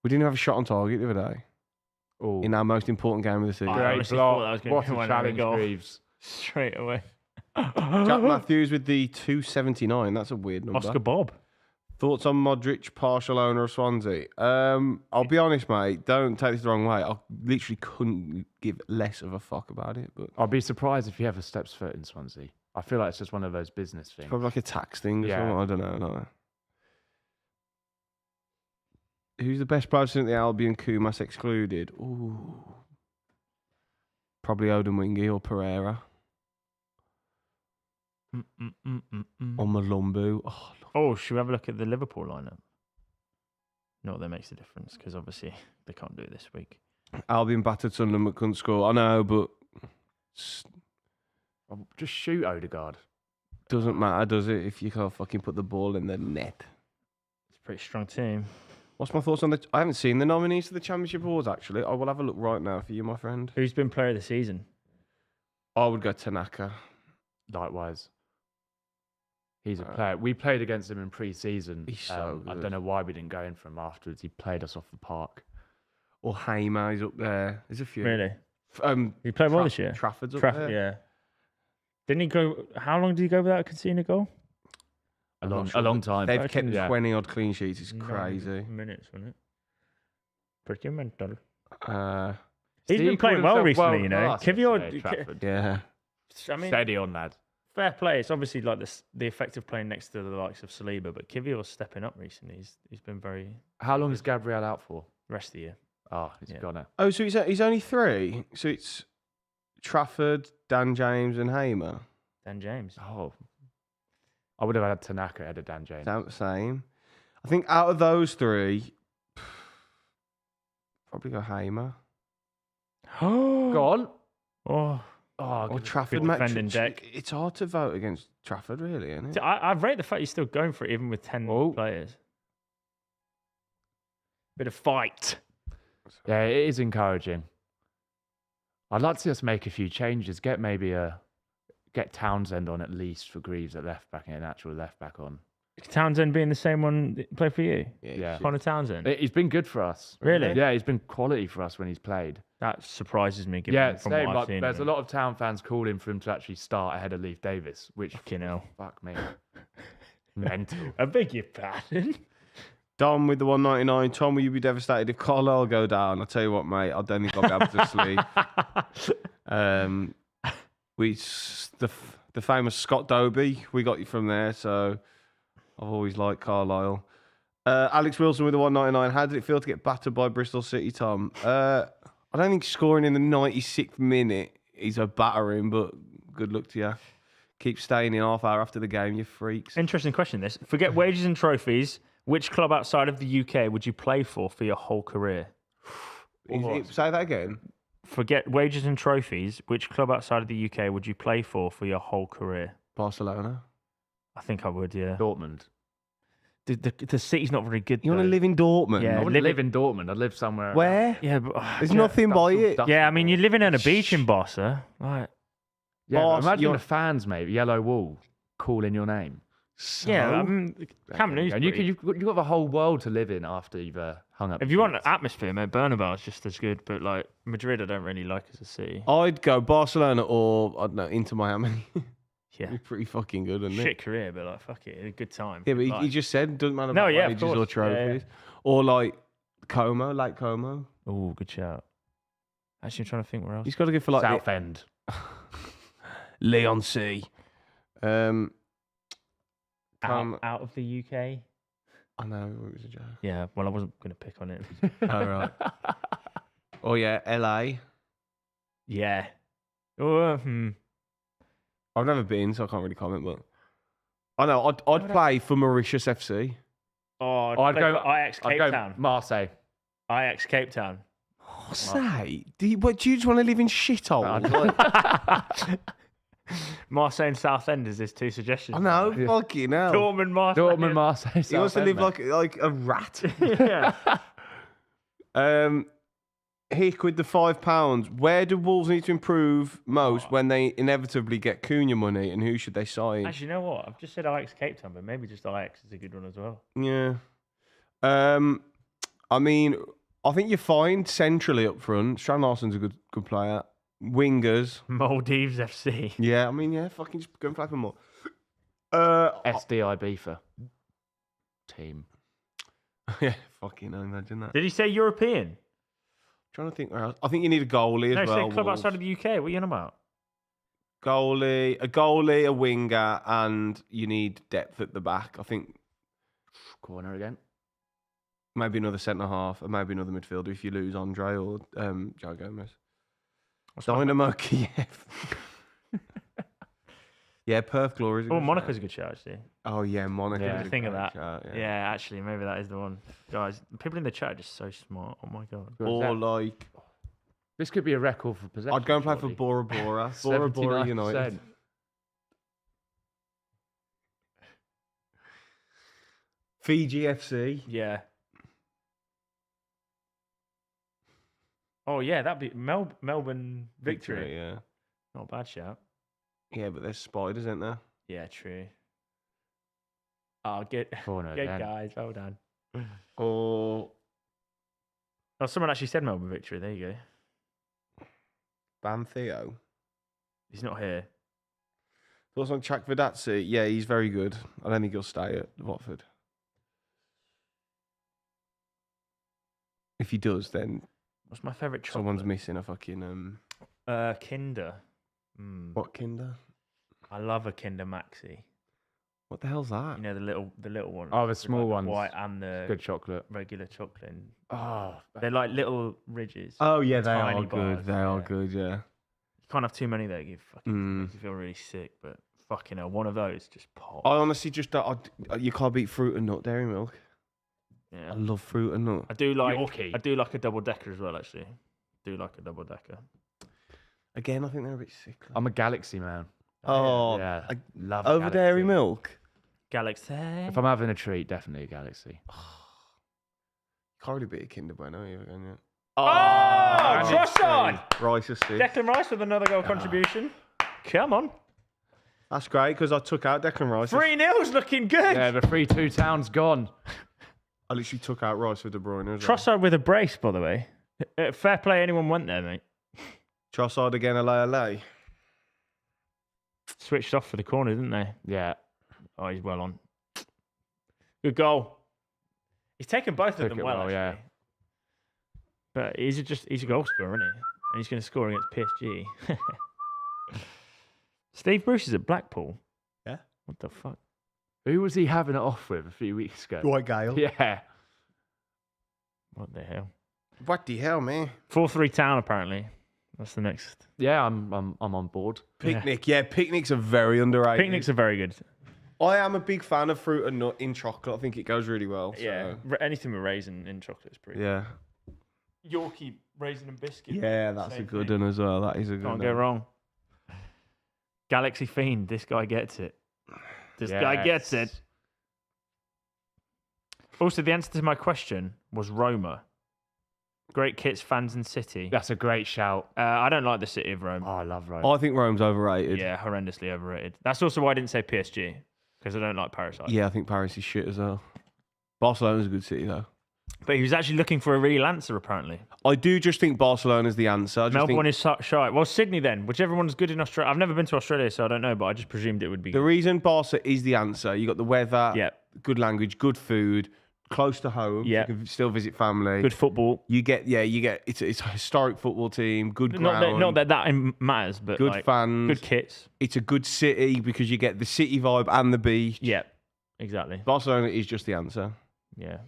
We didn't have a shot on target the other day Oh, in our most important game of the season. I great honestly thought block. that was gonna What be a one challenge, goal. Reeves. Straight away. Jack Matthews with the 279. That's a weird number. Oscar Bob. Thoughts on Modric, partial owner of Swansea? I'll be honest, mate. Don't take this the wrong way. I literally couldn't give less of a fuck about it, but I'd be surprised if he ever steps foot in Swansea. I feel like it's just one of those business things. probably like a tax thing or Yeah. something. I don't know. Who's the best player in the Albion? Kumas excluded. Ooh. Probably Odin Wingy or Pereira. Or Malumbu. Oh, should we have a look at the Liverpool lineup? Not that makes a difference because obviously they can't do it this week. Albion battered Sunderland but couldn't score. I know, but Just shoot Odegaard. doesn't matter, does it? If you can't fucking put the ball in the net. It's a pretty strong team. What's my thoughts on the? I haven't seen the nominees to the Championship Awards actually. I will have a look right now for you, my friend. Who's been player of the season? I would go Tanaka. Likewise. He's a player. We played against him in pre-season. He's so I good. don't know why we didn't go in for him afterwards. He played us off the park. Or Hamer, he's up there. There's a few. Really? Um, He played well this year. Trafford's up Trafford, there. yeah. Didn't he go? How long did he go without conceding a goal? A I'm long, not sure, a long but time. They've kept Yeah. 20 odd clean sheets. It's 9 crazy. minutes, wasn't it? Pretty mental. He He's been playing well recently, you know. world-class Kivior, yesterday, Trafford. yeah. I mean, Steady on, lad. fair play. It's obviously like the effect of playing next to the likes of Saliba, but Kivior's stepping up recently. He's been very How long is Gabriel out for? rest of the year. Oh, he's Yeah. gone now. Oh, so he's only 3. So it's Trafford, Dan James, and Hamer. Dan James. Oh. I would have had Tanaka ahead of Dan James. Sound the same. I think out of those 3, probably go Hamer. Go on. Oh, Oh, Or good. Trafford. good mate. defending deck. It's hard to vote against Trafford, really, isn't it? I rate the fact he's still going for it even with 10 Oh. players. Bit of fight. Yeah, it is encouraging. I'd like to see us make a few changes. Get Townsend on at least for Greaves at left back and an actual left back on. Townsend being the same one that played for you? Yeah. Connor Townsend? He's been good for us. Really? Yeah, he's been quality for us when he's played. That surprises me given Yeah, from same. what I've Like, seen. there's a lot of Town fans calling for him to actually start ahead of Leif Davis, which Fucking hell. fuck me, mental. I beg your pardon. Dom with the 199. Tom, will you be devastated if Carlisle go down? I'll tell you what, mate. I don't think I'll be able to sleep. The famous Scott Doby, we got you from there, so I've always liked Carlisle. Alex Wilson with the 199. How did it feel to get battered by Bristol City, Tom? I don't think scoring in the 96th minute is a battering, but good luck to you. Keep staying in half hour after the game, you freaks. Interesting question, this. Forget wages and trophies. Which club outside of the UK would you play for your whole career? Say that again. Forget wages and trophies. Which club outside of the UK would you play for your whole career? Barcelona. I think I would, yeah. Dortmund. The city's not very good. You want to though. live in Dortmund? Yeah. I wouldn't live in Dortmund. I'd live somewhere. Where? Yeah, but There's nothing by it. yeah. I mean, you're living on a beach in Barca, right? Yeah, Bars, imagine you're- the fans, mate. Yellow wall, calling your name. Yeah, So? I mean, Cam And Newsbury. you've got the whole world to live in after you've hung up. If you want atmosphere, mate, Bernabeu's just as good. But like Madrid, I don't really like as a city. I'd go Barcelona or, I don't know, Inter Miami. Yeah, Be pretty fucking good, wouldn't it? shit career, but like fuck it, a good time. Yeah, but good he life. just said doesn't matter No, about yeah, of wages or course. Yeah, yeah. trophies. Or like Como, Lake Como. Oh, good shout. Actually, I'm trying to think where else. He's got to go for like Southend. Leon C. Out of the UK. I know it was a joke. Yeah, well, I wasn't going to pick on it. All right. Oh yeah, LA. Yeah. Oh, I've never been, so I can't really comment. But I know I'd play for Mauritius FC. Oh, I'd go Ajax I'd Cape go Town. Marseille. Ajax Cape Town. Say, do you just want to live in shithole? Marseille and Southend is his two suggestions. I know, Yeah. fucking hell. Dortmund, Marseille. Dortmund, Marseille. He wants to Southend, live mate. like a rat. Yeah. Hick with the £5. Where do Wolves need to improve most when they inevitably get Cunha money, and who should they sign? Actually, you know what? I've just said Ajax Cape Town, but maybe just Ajax is a good one as well. Yeah. I mean, I think you're fine centrally up front. Strand Larsen's a good player. Wingers. Maldives FC. Yeah, I mean, yeah, fucking just go and play for more. SDIB for team. Yeah, fucking imagine that. Did he say European? Trying to think where else. I think you need a goalie No, as he well. said club Wolves. outside of the UK. What are you on about? A goalie, a winger, and you need depth at the back. I think Corner again. Maybe another centre half, and maybe another midfielder if you lose Andre or Joe Gomez. Dynamo Kiev. Yeah, Perth Glory. Oh, Monaco's a good shout, actually. Oh yeah, Monaco. Yeah, think of that. Shout, Yeah, actually, maybe that is the one. Guys, people in the chat are just so smart. Oh my god. Or like, This could be a record for possession. I'd go and play for surely. Bora Bora. Bora Bora 79%. United. Fiji FC. Yeah. Oh yeah, that'd be Melbourne victory. Yeah. Not a bad shout. Yeah, but there's spiders, isn't there? Yeah, true. Oh, good, 4-0 good then. guys. Well done. Or Oh, someone actually said Melbourne victory. There you go. Ban Theo. He's not here. Thoughts on Chak Vidazzi? Yeah, he's very good. I don't think he'll stay at Watford. If he does, then What's my favourite chocolate? someone's missing a fucking Kinder. What Kinder? I love a Kinder Maxi. What the hell's that? You know the little one. Oh, the with, small like, ones. The white and the Good chocolate. regular chocolate. And Oh, they're like little ridges. Oh yeah, they Tiny are bars, good. They are yeah. good. Yeah. You can't have too many there. You fucking Mm. makes you feel really sick. But fucking hell, one of those just pop. I honestly just don't. You can't beat fruit and nut dairy milk. Yeah. I love fruit and nut. I do like Yorkie. I do like a double decker as well. Actually, do like a double decker. Again, I think they're a bit sick. I'm a Galaxy man. Oh, Yeah, I- love over Galaxy. dairy milk. Galaxy. If I'm having a treat, definitely a Galaxy. Can't really beat a Kinder Bueno either, can you? Oh, and it's Trossard! Rice assist. Declan Rice with another goal contribution. Come on. That's great because I took out Declan Rice. 3-0's looking good. Yeah, the 3-2 town's gone. I literally took out Rice for De Bruyne as well. Trossard with a brace, by the way. Fair play, anyone went there, mate. Trossard again, LA. Switched off for the corner, didn't they? Yeah. Oh, he's well on. Good goal. He's taken both of Took them it well, well, actually. yeah. But he's a goal scorer, isn't he? And he's going to score against PSG. Steve Bruce is at Blackpool. Yeah. What the fuck? Who was he having it off with a few weeks ago? Dwight Gale. Yeah. What the hell? What the hell, man? 4-3 Town, apparently. That's the next. Yeah, I'm on board. Picnic. Yeah, picnics are very underrated. Picnics are very good. I am a big fan of fruit and nut in chocolate. I think it goes really well. Yeah. So. Anything with raisin in chocolate is pretty good. Yeah. Yorkie raisin and biscuit. Yeah, that's Same a good thing. one as well. That is a good Can't one. go wrong. Galaxy Fiend. This guy gets it. This guy gets it. Also, the answer to my question was Roma. Great kits, fans, and city. That's a great shout. I don't like the city of Rome. Oh, I love Rome. I think Rome's overrated. Yeah, horrendously overrated. That's also why I didn't say PSG, because I don't like Paris either. Yeah, I think Paris is shit as well. Barcelona's a good city though. But he was actually looking for a real answer, apparently. I do just think Barcelona's the answer. I just Melbourne think is shy. Well, Sydney then, whichever one's good in Australia. I've never been to Australia, so I don't know, but I just presumed it would be the good. reason Barca is the answer. You got the weather, Yeah, good language, good food, close to home. Yeah. You can still visit family. good football. You get it's a historic football team, good ground, Not that matters, but good like, fans. good kits. It's a good city because you get the city vibe and the beach. Yeah, exactly. Barcelona is just the answer. Yeah.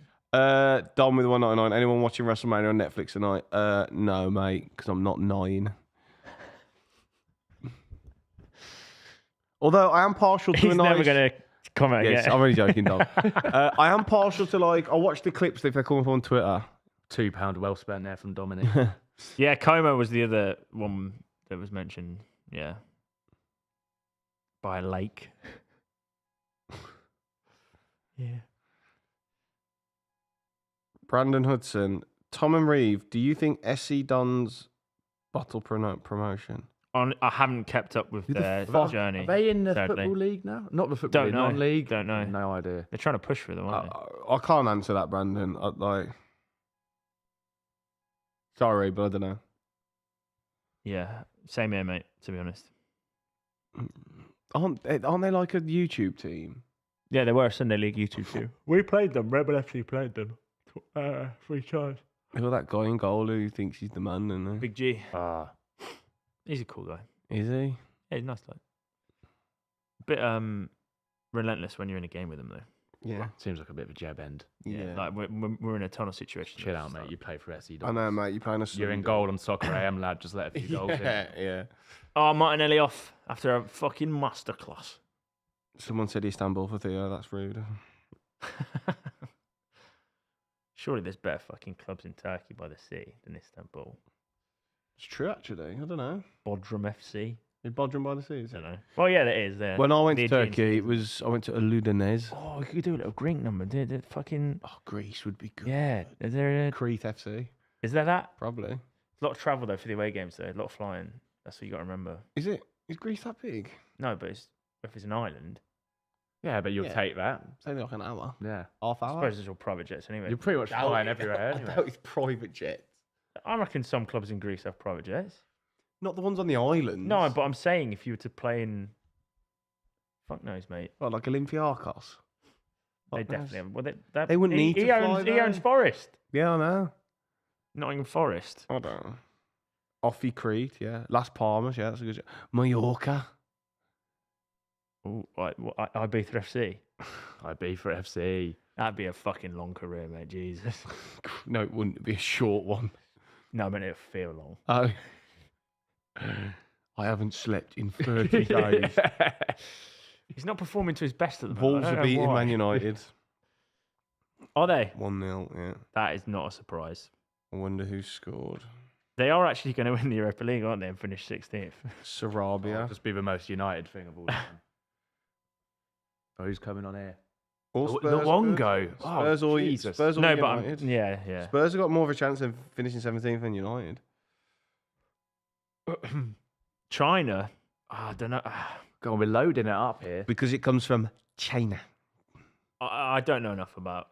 Dom with 199. Anyone watching WrestleMania on Netflix tonight? No, mate, because I'm not 9. Although I am partial to He's a never nice... going to comment Yes, again. I'm only joking, Dom. I am partial to I watch the clips if they come up on Twitter. £2 well spent there from Dominic. Yeah, Como was the other one that was mentioned. Yeah. By a lake. Yeah. Brandon Hudson, Tom and Reev, do you think SC Don's bottle promotion? I haven't kept up with their journey. Are they in the sadly. Football League now? Not the Football Don't League, know. non-league? Don't know. No idea. They're trying to push for them, aren't they? I can't answer that, Brandon. Sorry, but I don't know. Yeah, same here, mate, to be honest. Aren't they like a YouTube team? Yeah, they were a Sunday League YouTube too. We played them. Rebel FC played them 3 times. Who that guy in goal who thinks he's the man, isn't he? Big G. Ah, He's a cool guy. Is he? Yeah, he's a nice guy. Bit relentless when you're in a game with him, though. Yeah. Seems like a bit of a jab end. Yeah. Like we're in a tunnel situation. Chill out, mate. You play for SE. I know, mate. You're playing a You're in goal on Soccer AM, lad. Just let a few goals in. Yeah. Oh, Martinelli off after a fucking masterclass. Someone said Istanbul for Theo. That's rude. Surely there's better fucking clubs in Turkey by the sea than Istanbul. It's true, actually. I don't know. Bodrum FC. Is Bodrum by the sea? I don't know. Well, yeah, there is. There. When I went The to Aegean Turkey, Sea. I went to Ludinese. Oh, we could do a little Greek number. Did fucking. Oh, Greece would be good. Yeah. Is there? Crete FC, Is there that? probably. A lot of travel though for the away games though. A lot of flying. That's what you got to remember. Is it? Is Greece that big? No, but if it's an island, Yeah, but you'll Yeah. take that. It's only like an hour. Yeah. Half I hour. suppose it's all private jets anyway. You're pretty much flying everywhere I anyway. doubt it's private jets. I reckon some clubs in Greece have private jets. Not the ones on the islands. No, but I'm saying if you were to play in, fuck knows, mate. What, like Olympiacos? They Fuck knows. definitely have. Well, They wouldn't need to he fly owns there. Forest, Yeah, I know. Nottingham Forest. I don't know. Offie Crete, yeah. Las Palmas, yeah, that's a good job. Mallorca. Ooh, Ibiza FC. I'd be for FC. That'd be a fucking long career, mate. Jesus. No, it wouldn't be a short one. No, I mean it'll feel long. Oh. I haven't slept in 30 days. He's not performing to his best at the moment. Wolves I are don't know beating why. Man United. Are they? 1-0, yeah. That is not a surprise. I wonder who scored. They are actually going to win the Europa League, aren't they, and finish 16th? Sarabia. It'll just be the most United thing of all time. Oh, who's coming on here? Or The Spurs. Wongo. Spurs Oh, or Jesus. Spurs or No, but United. yeah. Spurs have got more of a chance of finishing 17th than United. China. I don't know. Go on, we're loading it up here. Because it comes from China. I don't know enough about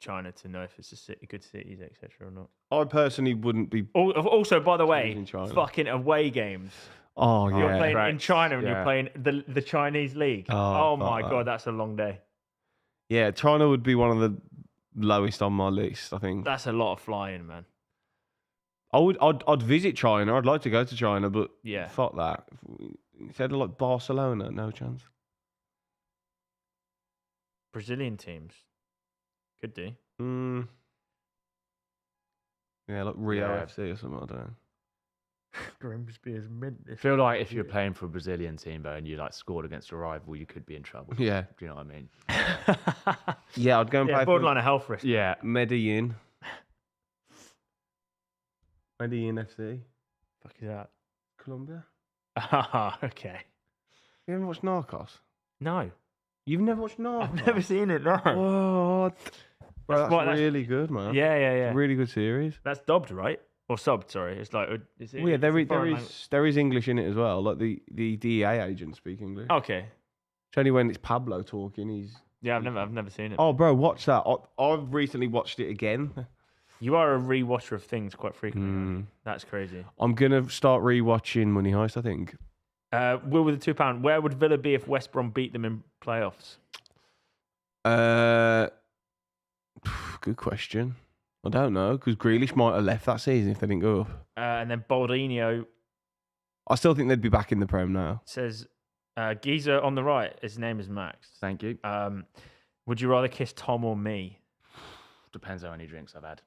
China to know if it's good cities, etc. or not. I personally wouldn't be. Also, by the way, in China. fucking away games. Oh, You're yeah. playing in Correct. China and Yeah. you're playing the Chinese league. Oh, Oh my fuck god, that. that's a long day. Yeah, China would be one of the lowest on my list, I think. That's a lot of flying, man. I'd visit China. I'd like to go to China, but Yeah. fuck that. Instead of like Barcelona, no chance. Brazilian teams could do. Yeah, like Rio Yeah. FC or something. I don't know. Grimsby is mint. I feel like if you're playing for a Brazilian team, though, and you like scored against a rival, you could be in trouble. Yeah, Do you know what I mean? yeah. I'd go and Yeah, play borderline a health risk. Yeah. for Medellin. Medellin FC, Fuck is that? Colombia. Ah, okay. You haven't watched Narcos? No, You've never watched Narcos? I've never seen it. No. What? Bro, that's why- that's- really good, man. Yeah. It's a really good series. That's dubbed, right? Or subbed? Sorry, it's like. Is it, Well, yeah, it's a foreign there is English in it as well. Like the DEA agents speak English. Okay. It's only when it's Pablo talking. He's Yeah, I've never seen it. oh, bro, watch that. I've recently watched it again. You are a rewatcher of things quite frequently. Hmm. aren't you? That's crazy. I'm gonna start rewatching Money Heist. I think. Will with the £2. Where would Villa be if West Brom beat them in playoffs? Good question. I don't know because Grealish might have left that season if they didn't go up. And then Baldinho I still think they'd be back in the Prem now. says, Geezer on the right, his name is Max. Thank you. Would you rather kiss Tom or me? Depends how many drinks I've had.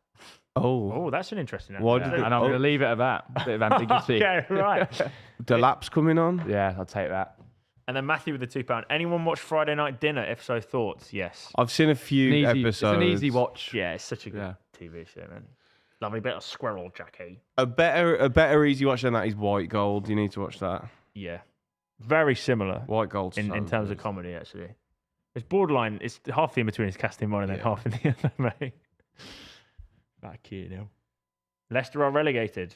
Oh, that's an interesting answer. Why Yeah. did they- And I'm going to leave it at that. Bit of ambiguity. Okay, right. Delap's coming on. Yeah, I'll take that. And then Matthew with the £2. Anyone watch Friday Night Dinner? If so, thoughts? Yes. I've seen a few It's episodes. an easy watch. Yeah, it's such a good Yeah. TV show, man. Lovely bit of squirrel, Jackie. A better easy watch than that is White Gold. You need to watch that. Yeah. Very similar White Gold in terms of comedy, actually. It's borderline. It's half in between is casting one and then Yeah. half in the other, mate. Back here now. Leicester are relegated.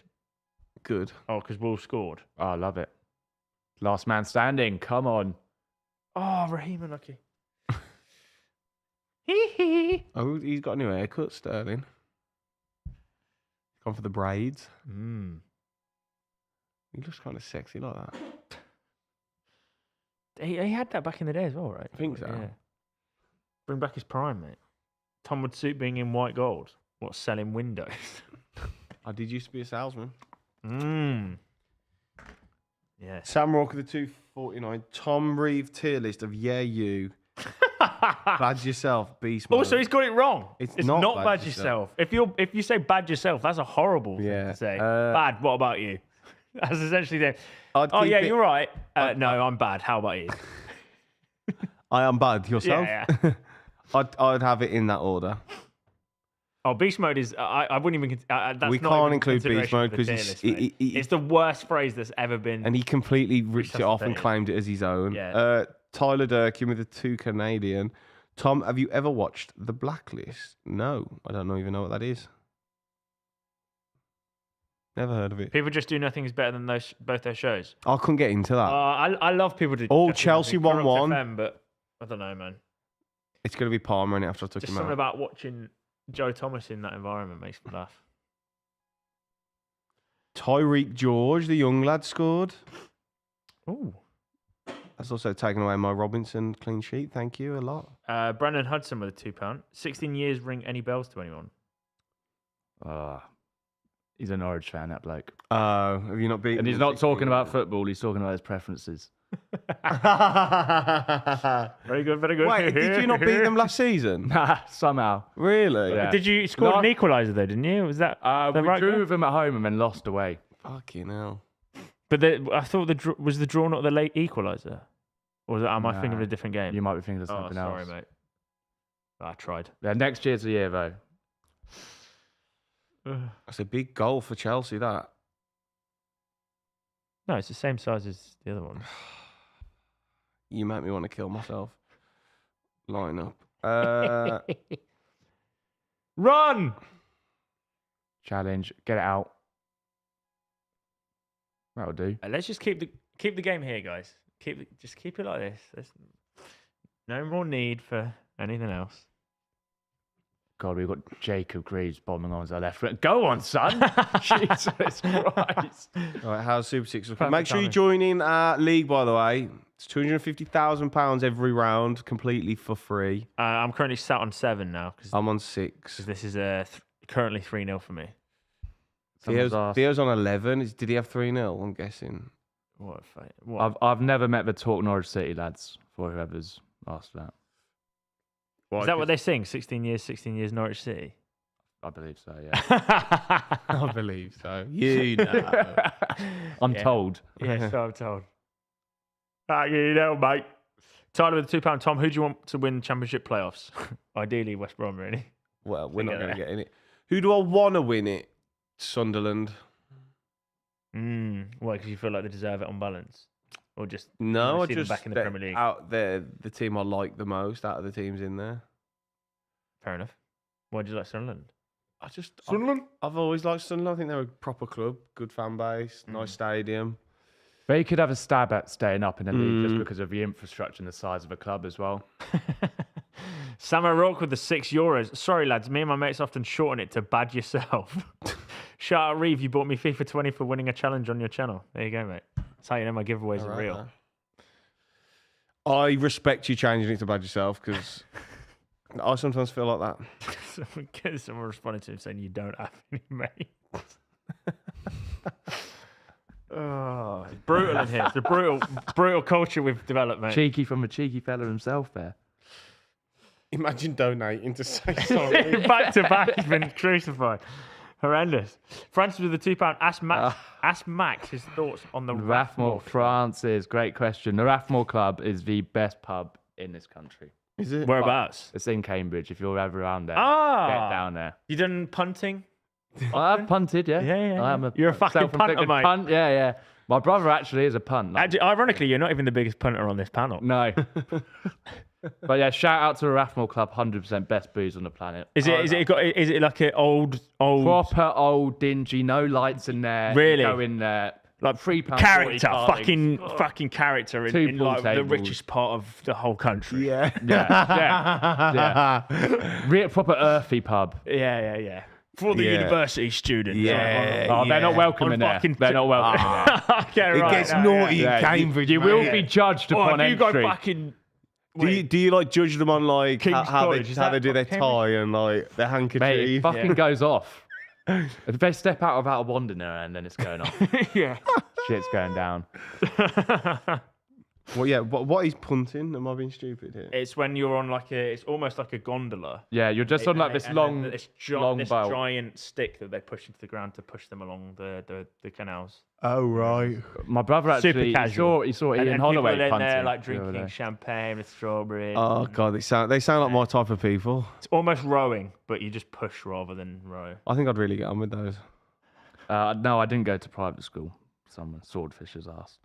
Good. Oh, because Wolves scored. Oh, I love it. Last man standing. Come on. Oh, Raheem unlucky. Hee hee. Oh, he's got a new haircut, Sterling. Gone for the braids. He looks kind of sexy like that. He had that back in the day as well, right? I think so. Yeah. Bring back his prime, mate. Tom would suit being in white gold. What, selling windows? I did used to be a salesman. Yes. Sam Rock of the 249. Tom Reev tier list of Yeah You. Badge yourself, beast mode. Also, he's got it wrong. It's It's not not badge badge yourself. If you say badge yourself, that's a horrible thing Yeah. to say. Bad. What about you? That's essentially the. I'd Oh keep yeah, it- you're right. No, I'm bad. How about you? I am bad. Yourself? Yeah. I'd have it in that order. Oh, beast mode is. I wouldn't even. That's We not can't even include consideration beast mode for the 'cause tier it's- list, mate. it- It's the worst phrase that's ever been. And he completely ripped it that's off the and thing. claimed it as his own. Yeah. Tyler Durkin with the 2 Canadian. Tom, have you ever watched The Blacklist? No, I don't even know what that is. Never heard of it. People just do nothing is better than both those shows. I couldn't get into that. I love people to. Oh, just do Chelsea nothing. Corrupt 1-1. FM, but I don't know, man. It's going to be Palmer in it after I took Just him something out. about watching Joe Thomas in that environment makes me laugh. Tyreek George, the young lad, scored. Ooh. That's also taken away my Robinson clean sheet. Thank you a lot. Brandon Hudson with a £2. 16 years ring any bells to anyone? He's a Norwich fan, that bloke. Have you not beaten? And he's the not talking 16? about football. He's talking about his preferences. Very good, very good. Wait, did you not beat them last season? Nah, somehow. Really? Yeah. Did you score an equaliser though? Didn't you? Was that the We right drew goal? with them at home and then lost away. Fucking hell. But I thought was the draw not the late equaliser, or am I thinking of a different game? You might be thinking of Oh, something sorry, else. mate. I tried. Yeah, next year's the year, though. That's a big goal for Chelsea, that. No, it's the same size as the other one. You make me want to kill myself. Line up. Run! Challenge. Get it out. That'll do. Let's just keep the game here, guys. Just keep it like this. There's no more need for anything else. God, we've got Jacob Greaves bombing on our left foot. Go on, son. Jesus Christ. All right, how's Super Six looking? Perfect Make sure you timing. join in our league, by the way. It's £250,000 every round, completely for free. I'm currently sat on 7 now because I'm on 6. this is currently 3-0 for me. Theo's on 11. Did he have 3-0? I'm guessing. What a fight. What? I've never met the Talk Norwich City lads, for whoever's asked that. Is that what they sing? 16 years Norwich City? I believe so, yeah. I believe so. You know. I'm Yeah. told. Yeah, so I'm told. You know, mate. Tyler with the £2. Tom, who do you want to win Championship playoffs? Ideally, West Brom, really. Well, we're not Together. going to get in it. Who do I want to win it? Sunderland. Why? Because you feel like they deserve it on balance, or just No, wanna I see them just back in the they're Premier League. out there. The team I like the most out of the teams in there. Fair enough. Why do you like Sunderland? I've always liked Sunderland. I think they're a proper club, good fan base, nice stadium. They could have a stab at staying up in the league just because of the infrastructure and the size of the club as well. Sam O'Rourke with the €6. Sorry, lads. Me and my mates often shorten it to bad yourself. Shout out, Reev. You bought me FIFA 20 for winning a challenge on your channel. There you go, mate. That's how you know my giveaways are real. I respect you changing it to bad yourself because I sometimes feel like that. Someone responded to him saying you don't have any mates. Oh, it's brutal in here. It's a brutal culture we've developed, mate. Cheeky from a cheeky fella himself there. Imagine donating to say sorry. Back to back, he's been crucified. Horrendous. Francis with the £2. Ask Max his thoughts on the Rathmore, Francis, great question. The Rathmore Club is the best pub in this country. Is it? Whereabouts? It's in Cambridge. If you're ever around there, Ah, get down there. You done punting? I've punted, yeah. Yeah. I am You're a fucking self-inflicted punter, mate. punt, yeah. My brother actually is a punt. like- Actually, ironically, you're not even the biggest punter on this panel. No. But yeah, shout out to the Rathmore Club, 100% best booze on the planet. Is it like an old Proper old dingy, no lights in there. Really? You go in there, like £3.40 character, cardings. fucking character Two in pool like the tables. richest part of the whole country. Yeah. Yeah. Real proper earthy pub. Yeah. For the Yeah. university students. Yeah. Oh, they're not welcome in there. They're not welcome in there. Okay, It right. gets naughty in Yeah, Cambridge. You will mate. be judged Oh, upon if you go entry. fucking... Do you like judge them on like King's how College, is they that do their Cambridge? tie and like their Mate, handkerchief? it fucking goes off. If they step out without a wand in their hand, then it's going off. Yeah. Shit's going down. Well, yeah. What is punting? Am I being stupid here? It's when you're on it's almost like a gondola. Yeah, you're just on like this long this boat. giant stick that they push into the ground to push them along the canals. Oh right. My brother Super actually casual. he saw And Ian Holloway people in punting there like the other drinking day. champagne with strawberry. Oh god, they sound like my type of people. It's almost rowing, but you just push rather than row. I think I'd really get on with those. No, I didn't go to private school. Someone swordfish has asked.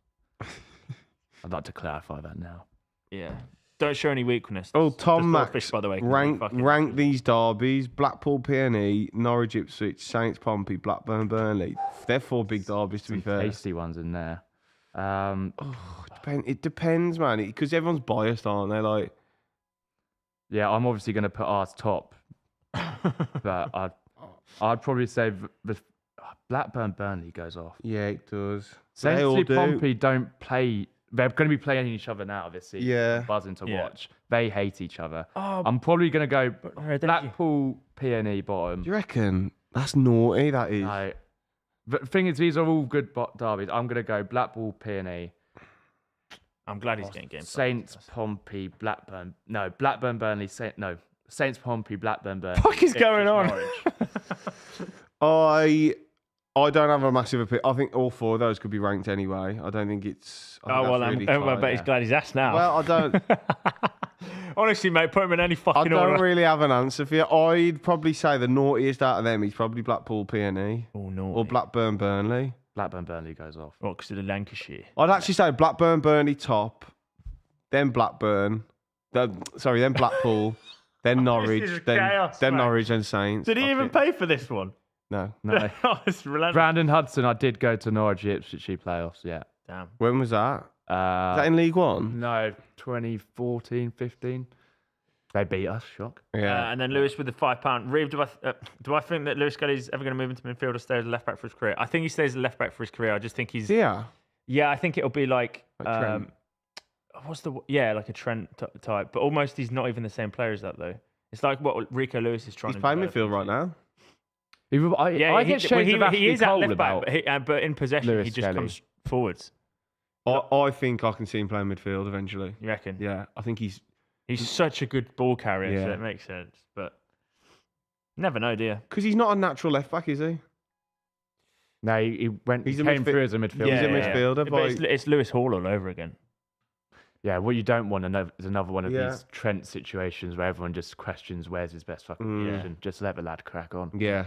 I'd like to clarify that now. Yeah. Don't show any weakness. Oh, The Tom Max, swordfish, by the way, can be fucking- rank these derbies: Blackpool, PNE, Norwich, Ipswich, Saints, Pompey, Blackburn, Burnley. They're 4 big derbies, to be fair. Tasty ones in there. It depends, man, because everyone's biased, aren't they? Like, Yeah, I'm obviously going to put ours top, but I'd probably say the Blackburn Burnley goes off. yeah, it does. Saints all do. Pompey don't play. They're going to be playing each other now this season. Yeah. I'm buzzing to Yeah. watch. They hate each other. Oh, I'm probably going to go thank you. Blackpool, PNE bottom. Do you reckon? That's naughty, that is. No. But the thing is, these are all good derbies. I'm going to go Blackpool, PNE, I'm glad he's getting games. Saints, Pompey, Blackburn. No, Blackburn, Burnley. Saints, Pompey, Blackburn, Burnley. What is going on? I don't have a massive opinion. I think all 4 of those could be ranked anyway. I don't think it's. I think that's really tight. but he's glad he's asked now. Well, I don't. Honestly, mate, put him in any I fucking don't order. really have an answer for you. I'd probably say the naughtiest out of them is probably Blackpool, PNE, Oh no. or Blackburn, Burnley. Blackburn, Burnley goes off. What? Because of the Lancashire. I'd actually say Blackburn, Burnley top, then Blackburn, then Blackpool, then Norwich, is then chaos, then mate. Norwich and Saints. Did he Fuck even it. pay for this one? No. No. Oh, it's relentless. Brandon Hudson, I did go to Norwich Ipswich playoffs, yeah. Damn. When was that? Is that in League One? No, 2014, 15. They beat us, shock. Yeah. And then Lewis with the £5. Reev, do I think that Lewis Scully's ever going to move into midfield or stay as a left back for his career? I think he stays as a left back for his career. I just think he's. Yeah. Yeah, I think it'll be like. Trent. Like a Trent type, but almost he's not even the same player as that though. It's like what Rico Lewis is trying He's to. playing develop midfield into. right now. I get shades of Ashley he is at Cole left about back, but in possession Lewis he just Skelly. comes forwards. I think I can see him playing midfield eventually. You reckon? Yeah, I think he's Such a good ball carrier, so Yeah. it makes sense. But never know, do you? because he's not a natural left back, is he? No, he He's a came through midfi- as a midfielder. He's a midfielder, But it's Lewis Hall all over again. Yeah, what you don't want is another one of Yeah. these Trent situations where everyone just questions where's his best fucking position. Just let the lad crack on. Yeah.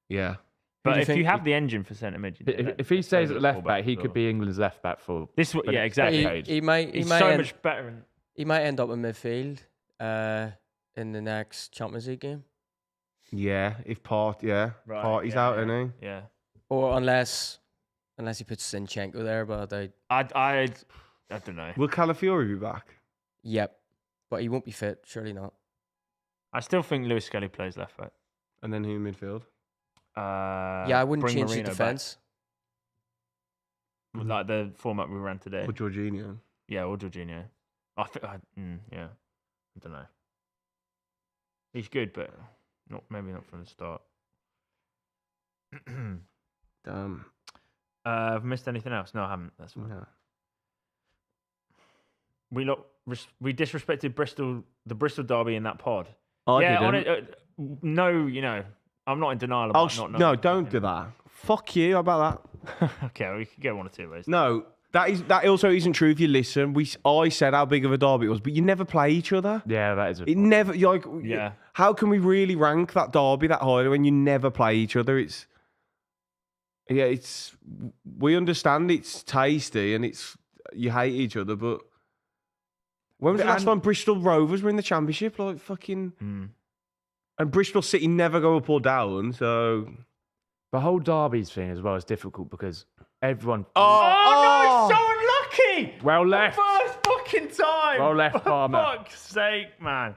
Yeah. But you if think you have the engine for centre mid, If he stays at left back, he could be England's left back for this. for Yeah, the exactly. decade. He might He's so end, much better. he might end up in midfield in the next Champions League game, Yeah. If Party's Right, out, yeah. isn't Yeah. or unless he puts Zinchenko there. But I don't know. he? Will Calafiori be back? yep, but he won't be fit. Surely not. I still think Lewis Skelly plays left back. And then who in midfield? Yeah, I wouldn't bring change the Marino back. defense. Like the format we ran today. Or Jorginho? Yeah, or Jorginho. I think. Yeah, I don't know. He's good, but maybe not from the start. Damn. Have I missed anything else? No, I haven't. That's fine. No. We disrespected the Bristol derby in that pod. I yeah, didn't. no, I'm not in denial about not. No, don't do that. Fuck you. How about that? Okay, we could go one or two ways. No, that also isn't true. If you listen, I said how big of a derby it was, but you never play each other. Yeah, that is. It never like. Yeah. How can we really rank that derby that highly when you never play each other? We understand it's tasty and you hate each other, but when was the last time Bristol Rovers were in the Championship? Like fucking. And Bristol City never go up or down, so. The whole derbies thing as well is difficult because everyone. Oh, no, it's so unlucky! Well left. First fucking time! Well left, For Palmer. fuck's sake, man.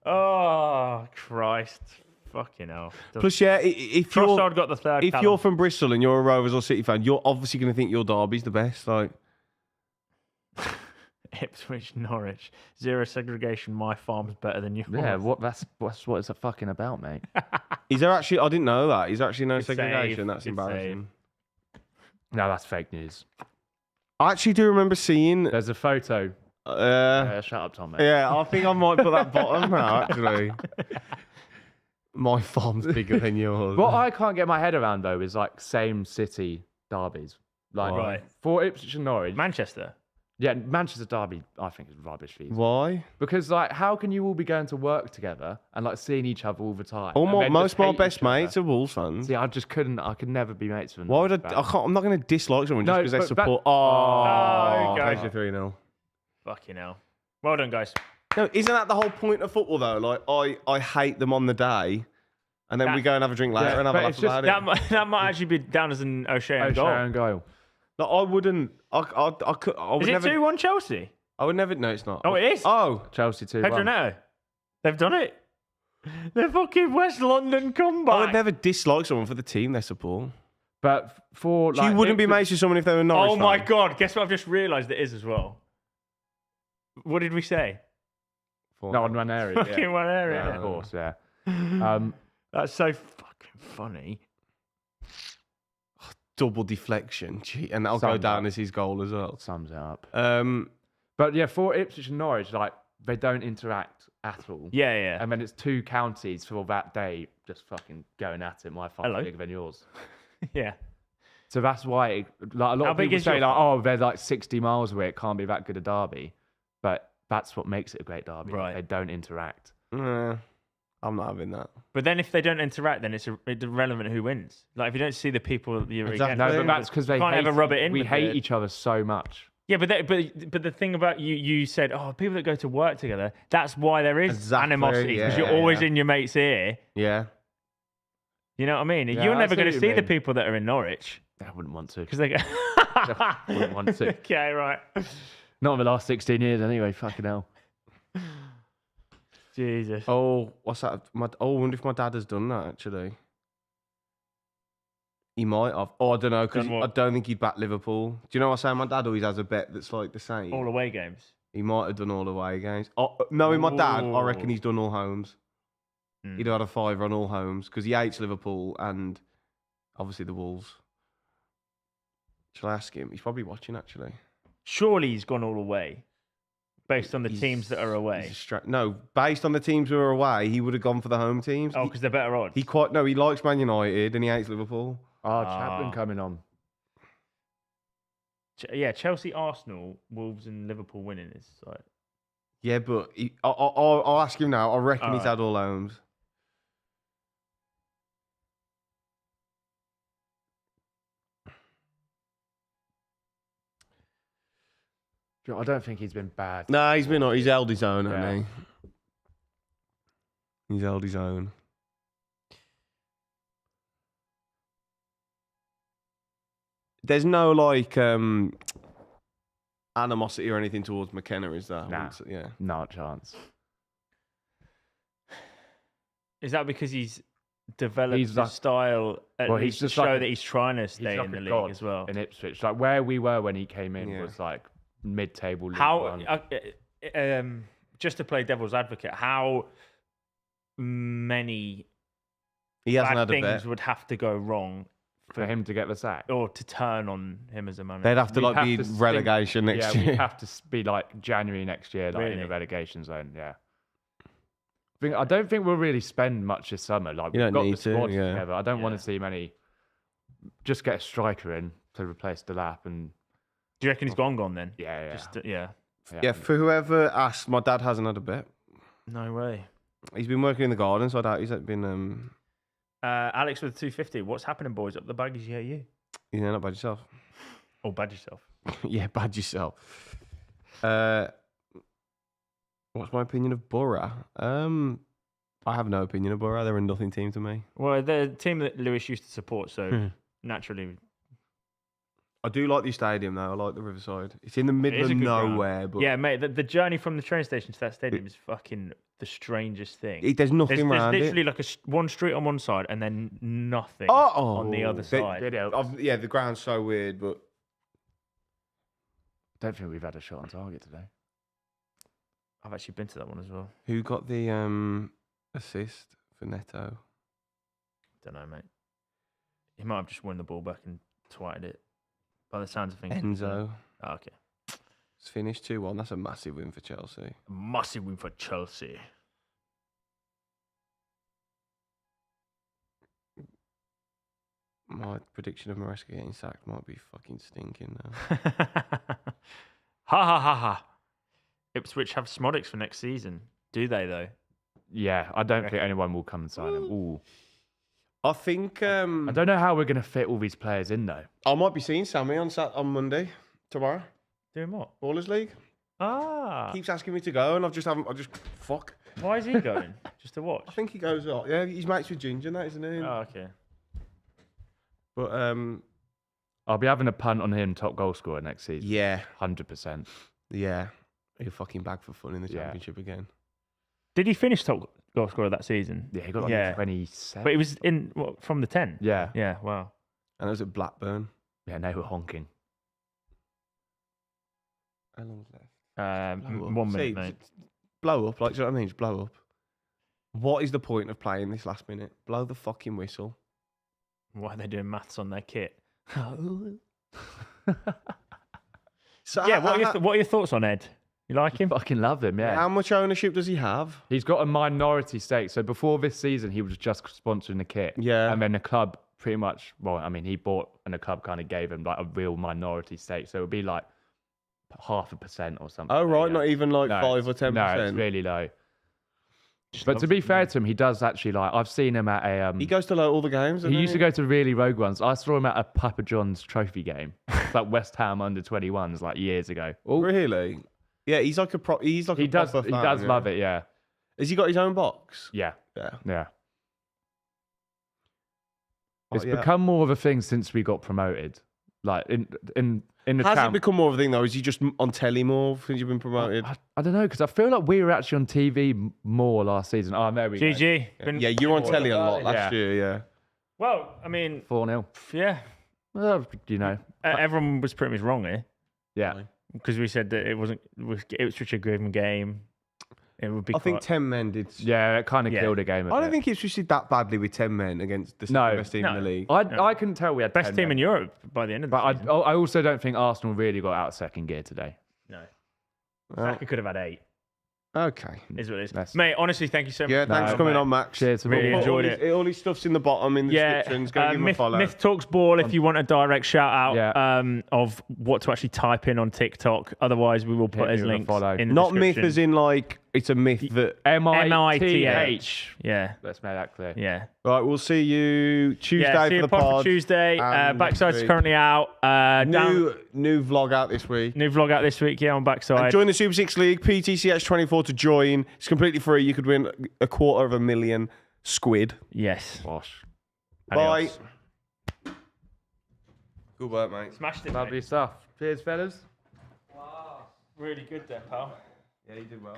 Oh, Christ. Fucking hell. Plus, yeah, if Trossard got the third. if you're from Bristol and you're a Rovers or City fan, you're obviously going to think your derby's the best. Like, Ipswich, Norwich, zero segregation. My farm's better than yours. Yeah, that's what it's fucking about, mate. is there actually? I didn't know that. Is there actually no Good segregation? save. That's Good embarrassing. No, that's fake news. I actually do remember seeing. There's a photo. Shut up, Tom. Mate. Yeah, I think I might put that bottom now. Actually, my farm's bigger than yours. What I can't get my head around though is like same city derbies. Like Right. for Ipswich and Norwich. Manchester. Yeah, Manchester derby I think is rubbish for you. Why? Because like, how can you all be going to work together and like seeing each other all the time? Most of my best mates are Wolves fans. See, I just couldn't. I could never be mates with them. Why would I can't, I'm not going to dislike someone just because they support. Oh, okay. There's your 3-0. Fucking hell. Well done, guys. No, isn't that the whole point of football though? Like I hate them on the day, and then we go and have a drink later and have a laugh about it. That might actually be down as an O'Shea goal. Goal. No, I wouldn't. I would Is it never. 2-1 Chelsea? I would never. No, it's not. Oh, it is? Oh, Chelsea 2-1. Pedro Neto. They've done it. They're fucking West London comeback. I would never dislike someone for the team they support. But for So like, you wouldn't be mates with someone if they were Norwich. Oh my God. Guess what I've just realised it is as well. What did we say? No, on one area. Fucking one area. Yeah, of course, yeah. That's so fucking funny. Double deflection. Gee, and that'll go down as his goal as well. Sums it up. Um, But yeah, for Ipswich and Norwich, like they don't interact at all. Yeah, yeah. And then it's two counties for that day just fucking going at it. My fucking bigger than yours. Yeah. So that's why, like, a lot How of big people is say, your like, oh, they're like 60 miles away. It can't be that good a derby. But that's what makes it a great derby. Right. They don't interact. I'm not having that. But then if they don't interact, then it's irrelevant who wins. Like if you don't see the people you're Exactly. against. No, but that's because they can't hate, ever rub it in. we with hate it. each other so much. Yeah, but the thing about you said, oh, people that go to work together, that's why there is Exactly, animosity because yeah, you're always yeah. in your mate's ear. Yeah. You know what I mean? Yeah, You're I never see going what to you see the mean. people that are in Norwich I wouldn't want to. because they go. Wouldn't want to. Okay, right. Not in the last 16 years anyway, fucking hell. Jesus. Oh, what's that? I wonder if my dad has done that actually. He might have. Oh, I don't know because Done what? I don't think he'd back Liverpool. Do you know what I'm saying? My dad always has a bet that's like the same. All away games. He might have done all away games. Oh, knowing my dad, I reckon Ooh. he's done all homes. He'd have had a fiver on all homes because he hates Liverpool and obviously the Wolves. Shall I ask him? He's probably watching actually. Surely he's gone all away based on the teams that are away. No, based on the teams who are away, he would have gone for the home teams. Oh, because they're better odds. He likes Man United and he hates Liverpool. Oh, Chapman coming on. Yeah, Chelsea, Arsenal, Wolves, and Liverpool winning is like. Yeah, but I'll ask him now. I reckon he's Alright. had all homes. I don't think he's been bad. No, he's been. He's held his own, Yeah. hasn't he? He's held his own. There's no like animosity or anything towards McKenna, is there? Nah. Yeah. Not a chance. Is that because he's developed He's his like- style at well, least he's to just show like a- that he's trying to He's stay like in a the god league as well? in Ipswich. Like where we were when he came in Yeah. was like mid-table League How, One. just to play devil's advocate, how many He hasn't bad had a things bet. would have to go wrong for him to get the sack. or to turn on him as a manager? They'd have to We'd like have be to stink- relegation next yeah, year. we'd have to be like January next year, like in Really? the relegation zone. Yeah. I don't think we'll really spend much this summer. Like You we've don't got need the to, squad yeah. together. I don't want Yeah. to see many. Just get a striker in to replace Delap, and Do you reckon he's gone then? yeah. Yeah. Yeah, for whoever asked, my dad hasn't had a bet. No way. He's been working in the garden, so I doubt he's been. Alex with 250. What's happening, boys? Up the baggage, yeah, you. Not bad yourself. Or bad yourself. Yeah, bad yourself. What's my opinion of Borough? I have no opinion of Borough. They're a nothing team to me. Well, they're a team that Lewis used to support, so naturally. I do like the stadium though. I like the Riverside. It's in the middle is of a good ground. nowhere, but Yeah, mate, the journey from the train station to that stadium is fucking the strangest thing. there's nothing There's around literally it. like one street on one side and then nothing Oh, on the other side. Yeah, the ground's so weird, but Don't think we've had a shot on target today. I've actually been to that one as well. who got the assist for Neto? Don't know, mate. He might have just won the ball back and twatted it. By the sounds of things. Enzo. Oh, okay. It's finished 2-1. That's a massive win for Chelsea. Massive win for Chelsea. My prediction of Maresca getting sacked might be fucking stinking now. Ha ha ha ha. Ipswich have Smodics for next season. Do they, though? Yeah, I don't think anyone will come and sign him. Ooh. I think I don't know how we're going to fit all these players in, though. I might be seeing Sammy on Monday, tomorrow. Doing what? Ballers League. Ah. Keeps asking me to go, and I just fuck. Why is he going? Just to watch? I think he goes. Yeah, he's mates with Ginger, and that isn't he? Oh, okay. But I'll be having a punt on him, top goal scorer next season. yeah, 100%. yeah, he'll fucking bag for fun in the championship again. Did he finish top goal scorer that season? Yeah, he got like 27. But he was in from the 10. Yeah. Yeah. Wow. And it was at Blackburn. Yeah, they were honking. How long's left? 1 minute, See, mate. Blow up, like, do you know what I mean? Just blow up. What is the point of playing this last minute? Blow the fucking whistle. Why are they doing maths on their kit? So Yeah. What are your thoughts on Ed? You like him? Fucking love him, yeah. How much ownership does he have? He's got a minority stake. So before this season, he was just sponsoring the kit. Yeah. And then the club pretty much, well, I mean, he bought and the club kind of gave him like a real minority stake. So it would be like 0.5% or something. Oh, right. Yeah. Not even like No, 5 or 10%. No, it's really low. But to be fair to him, he does actually like, I've seen him at a... He goes to like, all the games. He used to go to really rogue ones. I saw him at a Papa John's trophy game. Like West Ham under 21s like years ago. Oh, really? Yeah, he's like a He proper does fan, love it, yeah. Has he got his own box? Yeah. Yeah. Yeah. Oh, It's yeah. become more of a thing since we got promoted. Like in the Has it camp. become more of a thing though? Is he just on telly more since you've been promoted? I don't know, because I feel like we were actually on TV more last season. Oh, there we go. GG. Yeah, you were on telly a lot last Yeah. year, yeah. Well, I mean, 4-0. yeah. Well, you know. Everyone was pretty much wrong here Yeah. because we said that it was such a given game. It would be. I think quite- 10 men did. Yeah, it kind of Yeah. killed the game. I don't think Ipswich did that badly with 10 men against the No. best team in the No. league. I couldn't tell we had best 10 team men. in Europe by the end of the But season. I also don't think Arsenal really got out of second gear today. No. Well, Saka could have had 8. okay. Is what it is. That's- Mate, honestly, thank you so much. Yeah, thanks for coming on, Max. Cheers. Really Put enjoyed all it. All his stuff's in the bottom in the descriptions. Go give him a follow. Myth Talks Ball if you want a direct shout out Yeah. of what to actually type in on TikTok. Otherwise, we will put Hit his me with a links follow. in the Not myth description. as in like it's a myth that. MITH. Yeah. Let's make that clear. Yeah. Right, we'll see you Tuesday Yeah, see for you the pod pod. for Tuesday. and Backside's next week. currently out. New vlog out this week. New vlog out this week, yeah, on Backside. And join the Super 6 League, PTCH24 to join. It's completely free. You could win £250,000 squid. Yes. Wash. Bye. Adios. Good work, mate. Smashed it, Lovely mate. stuff. Cheers, fellas. Really good there, pal. Yeah, you did well.